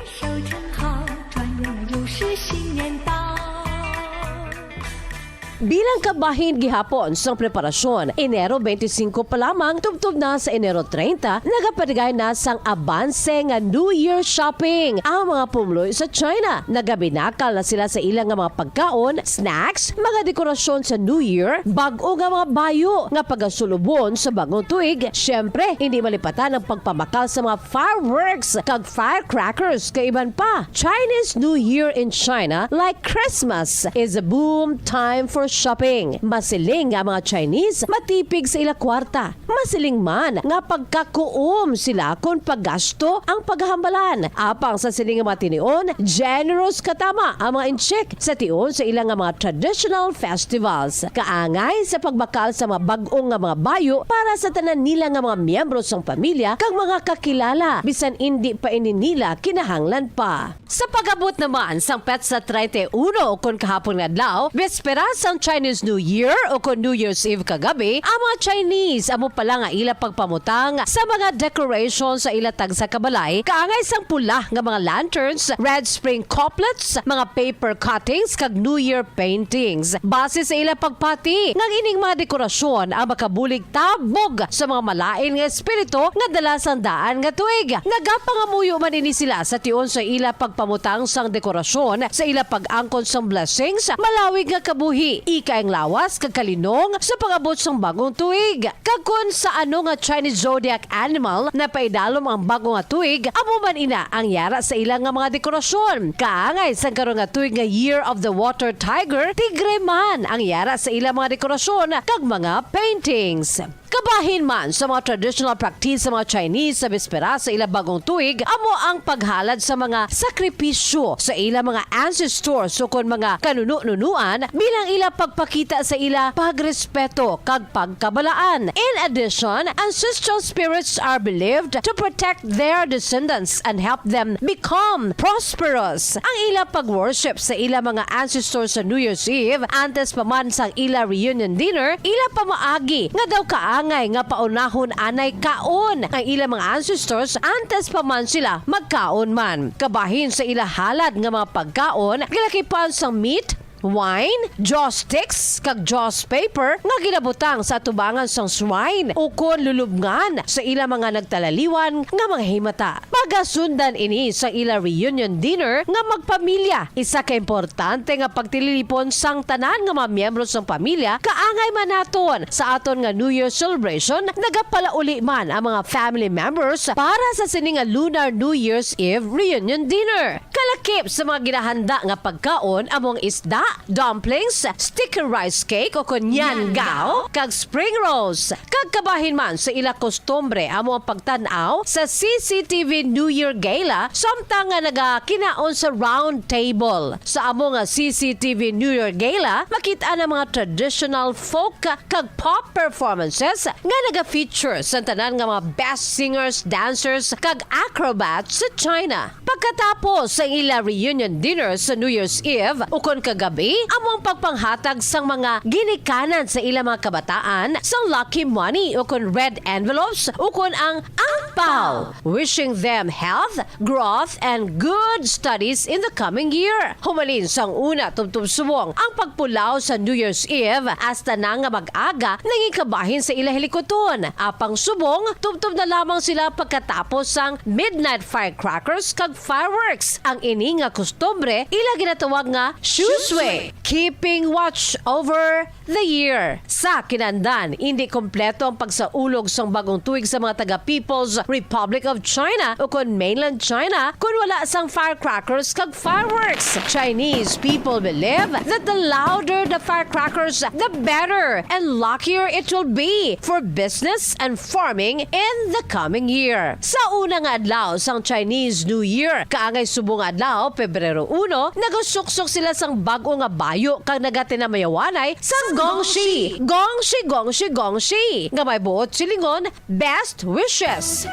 Bilang kabahin gihapon sa preparasyon, Enero 25 pa lamang tubtob na sa Enero 30, nagapadigay na sang abanse nga New Year shopping ang mga pumloy sa China. Nagabinakal na sila sa ilang nga mga pagkaon, snacks, mga dekorasyon sa New Year, bag-o nga mga bayo nga pagasulubon sa bagong tuig. Syempre, hindi malipatan ang pagpamakal sa mga fireworks kag firecrackers kaiban pa. Chinese New Year in China, like Christmas, is a boom time for for shopping. Masiling nga mga Chinese matipig sa ila kwarta. Masiling man nga pagkakuom sila kung paggasto ang paghambalan. Apang sa siling nga matinion, generous katama ang mga incheck sa tion sa ilang nga mga traditional festivals. Kaangay sa pagbakal sa mga bag-ong nga mga bayo para sa tanan nila nga mga miyembro sang pamilya kag mga kakilala bisan hindi pa ini nila kinahanglan pa. Sa pagabot naman sang petsa 31 kung kahapon nga adlaw, bespera sang Chinese New Year o kung New Year's Eve kagabi, ang mga Chinese amo pala nga ila pagpamutang sa mga decorations sa ila tag sa kabalay, kaangay sang pula nga mga lanterns, red spring couplets, mga paper cuttings kag New Year paintings. Base sa ila pagpati, nga ining mga dekorasyon ang makabulig tabog sa mga malain nga espiritu nga dala sang daan nga tuig. Nagapangamuyo man ini sila sa tion sa ila pagpamutang sang dekorasyon sa ila pag-angkon sang blessings, malawig nga kabuhi, ikaing lawas kag kalinong sa pag-abot sang bagong tuig. Kag kun sa ano nga Chinese zodiac animal na paidalom ang bagong nga tuig, amo man ina ang yara sa ilang nga mga dekorasyon. Kaangay sang karon nga tuig nga Year of the Water Tiger, tigre man ang yara sa ilang mga dekorasyon kag mga paintings. Kabahin man sa mga traditional practice sa mga Chinese sa bispera sa ila bagong tuig, amo ang paghalad sa mga sakripisyo sa ila mga ancestors o kon mga kanununuan bilang ila pagpakita sa ila pagrespeto kag pagkabalaan. In addition, ancestral spirits are believed to protect their descendants and help them become prosperous. Ang ila pag-worship sa ila mga ancestors sa New Year's Eve antes pa man sang ila reunion dinner, ila pamaagi nga daw kaangay nga paunahon anay kaon ang ilang mga ancestors antes pa man sila magkaon man. Kabahin sa ila halad nga mga pagkaon, gilakipan sang meat, wine, jaw sticks, kag jaws paper nga ginabutang sa tubangan sang shrine o kon lulubngan sa ila mga nagtalaliwan nga mga himata. Pagasundan ini sa ila reunion dinner nga magpamilya. Isa ka importante nga pagtililipon sang tanan nga mga miyembro sang pamilya kaangay man naton sa aton nga New Year celebration. Nagapalauli man ang mga family members para sa sini nga Lunar New Year's Eve reunion dinner. Kalakip sa mga ginahanda nga pagkaon among isda, dumplings, sticky rice cake o kunyan gao, kag spring rolls. Kag kabahin man sa ila kostumbre amo ang pagtanaw sa CCTV New Year Gala samtang nga nagakinaon sa round table. Sa amo nga CCTV New Year Gala, makita na mga traditional folk kag pop performances nga naga-feature sa tanan nga mga best singers, dancers, kag acrobats sa China. Pagkatapos sa ila reunion dinner sa New Year's Eve o kon kagabi, among pagpanghatag sang mga ginikanan sa ilang mga kabataan sang lucky money o kon red envelopes o kon ang angpao, wishing them health, growth, and good studies in the coming year. Humalin sang una tubtub subong ang pagpulaw sa New Year's Eve hasta na nga mag-aga nangikabahin sa ila helikoton. Apang subong, tubtub na lamang sila pagkatapos sang midnight firecrackers kag fireworks. Ang ini nga kustombre ila ginatawag nga Shusui, keeping watch over the year. Sa kinandan, hindi kompleto ang pagsaulog sang bagong tuig sa mga taga-People's Republic of China o kon mainland China kung wala sang firecrackers kag fireworks. Chinese people believe that the louder the firecrackers, the better and luckier it will be for business and farming in the coming year. Sa una nga adlaw sang Chinese New Year, kaangay subong adlaw, Pebrero 1, nagasuksok sila sang bago nga bayo kag nagatinayawanay sang gongshi. Gongshi, gongshi, gongshi. Nga may buot silingon, best wishes.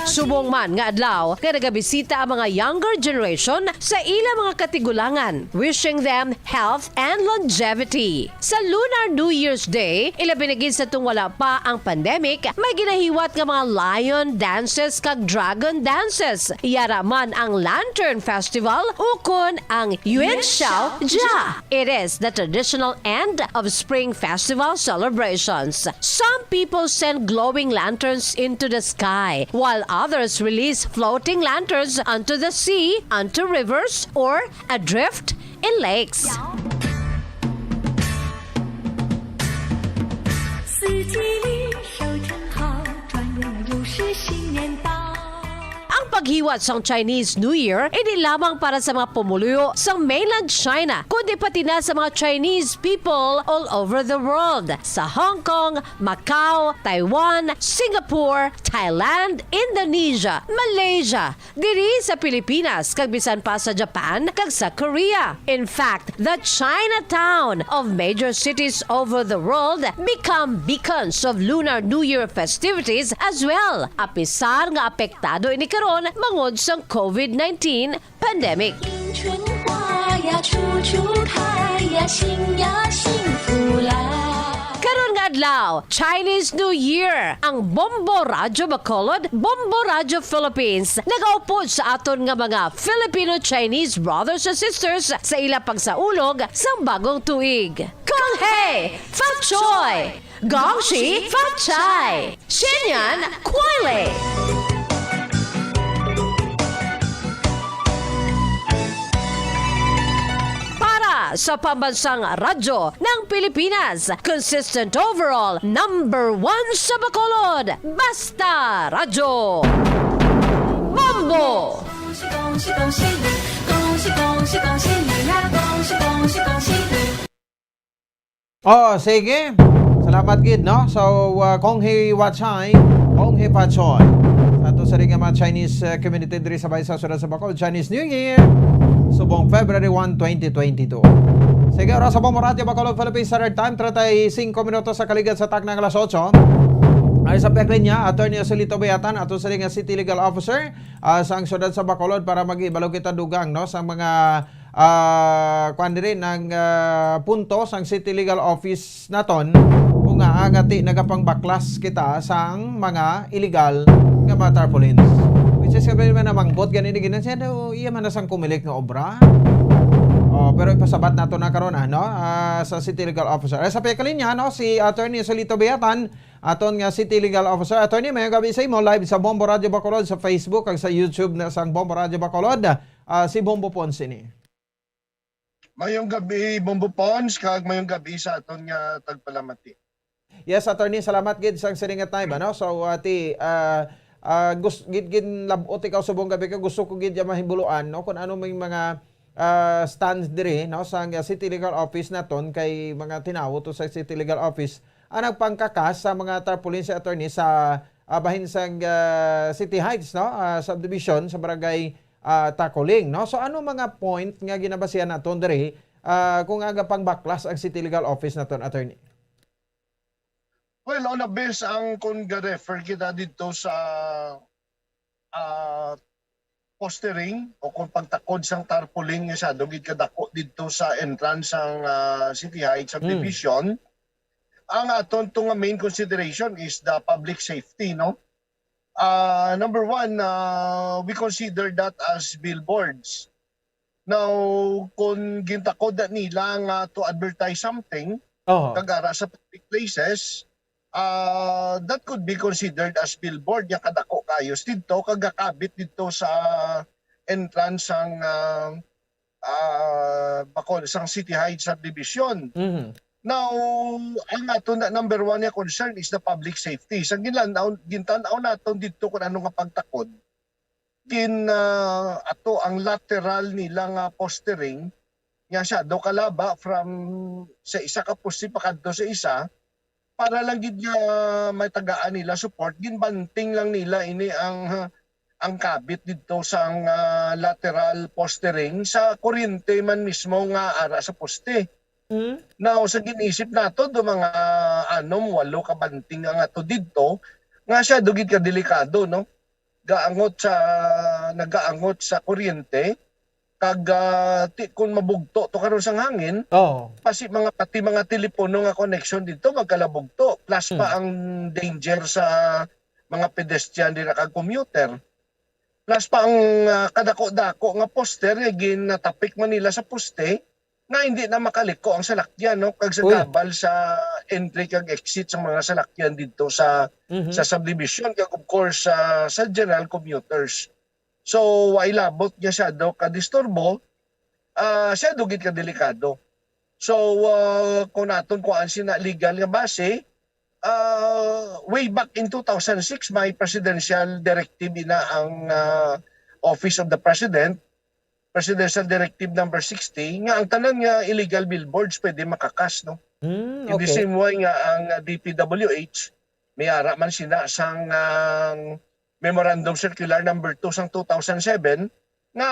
Subong man nga adlaw nga nagabisita ang mga younger generation sa ila mga katigulangan, wishing them health and longevity. Sa Lunar New Year's Day, ila binigin sa tung wala pa ang pandemic, may ginahiwat nga mga lion dances kag dragon dances. Iyara man ang Lantern Festival ukon ang Yuan Xiao Jia. It is the traditional end of spring festival celebrations. Some people send glowing lanterns into the sky, while others release floating lanterns onto the sea, onto rivers, or adrift in lakes. Ang Paghiwat sang Chinese New Year, hindi lamang para sa mga pumuluyo sa mainland China, kundi pati na sa mga Chinese people all over the world. Sa Hong Kong, Macau, Taiwan, Singapore, Thailand, Indonesia, Malaysia, diri sa Pilipinas, kag bisan pa sa Japan, kag sa Korea. In fact, the Chinatown of major cities over the world become beacons of Lunar New Year festivities as well. Apisar nga apektado ini karon bangod sa COVID-19 pandemic. Karon nga adlaw, Chinese New Year. Ang Bombo Radyo Bacolod, Bombo Radyo Philippines nagaupod sa aton nga mga Filipino-Chinese brothers and sisters sa ila pagsaulog sa bagong tuig. Kong Hei! Fat Choy! Gong Shi Fat Chai! Shinyan Kuaile! Sa pambansang radyo ng Pilipinas, consistent overall, number 1 sa Bacolod, Basta Radyo Bombo! Oh, sige. Salamat gid, no? So, Kong Hei Wachai, Kong Hei Pachoy. Ato sa ring mga Chinese community diri sa Baysa Sudan sa Bacolod, Chinese New Year. Subong February 1, 2022. Sige, oras sa Bombo Radio Bacolod, Philippines Standard Time, 35 minutos sa kaligad sa taknang alas 8. Ay sa pekrin niya, Attorney Joselito Bayatan, ato sa ring City Legal Officer sa ang syudad sa Bacolod para mag-ibalo kita dugang, no, sa mga rin ng punto sa City Legal Office naton kung angati nagapangbaklas kita sa mga illegal nga mga tarpaulins. Which is sabi naman namangbot, ganito siya daw, iya man na sang kumilik ng obra. Pero ipasabat nato na karon no, sa City Legal Officer. Sa pekalin niya, no, si Attorney Joselito Bayatan, aton nga City Legal Officer. Attorney, may gabi sa imo, live sa Bombo Radio Bacolod, sa Facebook, kag sa YouTube na sang Bombo Radio Bacolod. Si Bombo Ponce ni. Mayong gabi, Bombo Pons, kag mayong gabi sa aton nga tagpalamati. Yes, Attorney, salamat gid sa siringat time, no? So, gid labot ikaw sa buong gabi ka, gusto ko gid mahibuluan, no, kung ano may mga stands dire, no, sa City Legal Office naton kay mga tinawo to sa City Legal Office ang nagpangkakas sa mga tarpaulin sa Attorney sa bahin sa City Heights, no, subdivision sa barangay Tacoling, no. So ano mga point nga ginabasihan naton dire kung aga pang baklas ang City Legal Office naton, Attorney? Well, on a base ang kung ga-refer kita dito sa postering o kung pagtakod sang tarpaulin nga sa dugid kadako dito sa entrance sang City Heights subdivision, ang aton nga main consideration is the public safety, no? Number one, we consider that as billboards. Now, kung gintakod na nila nga to advertise something, kagara sa public places, that could be considered as billboard. Yung kadako kayos dito, kagakabit dito sa entrance sang sang City Heights subdivision. Now, ang ato na number one na concern is the public safety. Sa gintanaw naton dito kung ano nga pagtakod, ato ang lateral nila nga postering, nga siya do kalaba from sa isa ka poste pakadto sa isa, para lang gid may tagaan nila support, ginbanting lang nila ini ang kabit dito sa lateral postering sa kuryente man mismo nga ara sa poste. Now sa ginisip nato do mga 8 ka banting nga ato didto nga siya dugid ka delikado, no, nagaangot sa kuryente kag kung mabugto to karon sang hangin, pati mga telepono nga connection dito magkalabugto, plus pa ang danger sa mga pedestrian dira kag commuter, plus pa ang kadako-dako nga poster nga ginatapik man nila sa poste nga hindi na makaliko ang salakyan, no, kag sa gabal sa entry kag exit sa mga salakyan dito sa subdivision kag of course sa general commuters. So, wailabot niya siya do kadisturbo, siya dugid ka delikado. So, kung naton kuan sina legal nga base, way back in 2006 may presidential directive na ang Office of the President, Presidential Directive number 60, nga ang tanan nga illegal billboards pwede makakas, no? In the same way nga ang DPWH, may ara man sina sang Memorandum Circular number 2 sang 2007, nga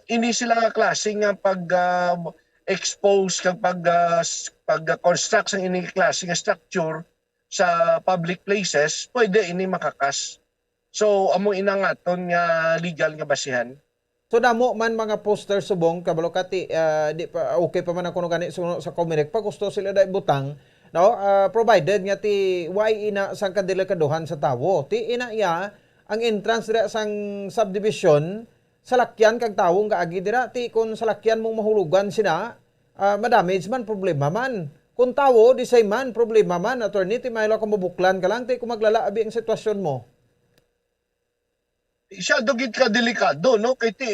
ini sila nga klase nga pag-expose kag pag-construct sang ini klase nga structure sa public places, pwede ini makakas. So, amo inangaton nga legal nga basihan. So damo man mga poster subong kabalo kati di pa okay pa man ako no gani sa Comelec pag gusto sila dai butang no provided nga ti why ina sang kadelikaduhan sa tawo ti ina ya ang entrance dira sang subdivision salakyan kag tawo nga agi dira ti kun salakyan mong mahulugan sina madamage man problema man kun tawo di say man problema man attorney ti maylo ka mabuklan ka lang ti kung maglalaabi ang sitwasyon mo. Siya dugid ka delikado, no? Kay ti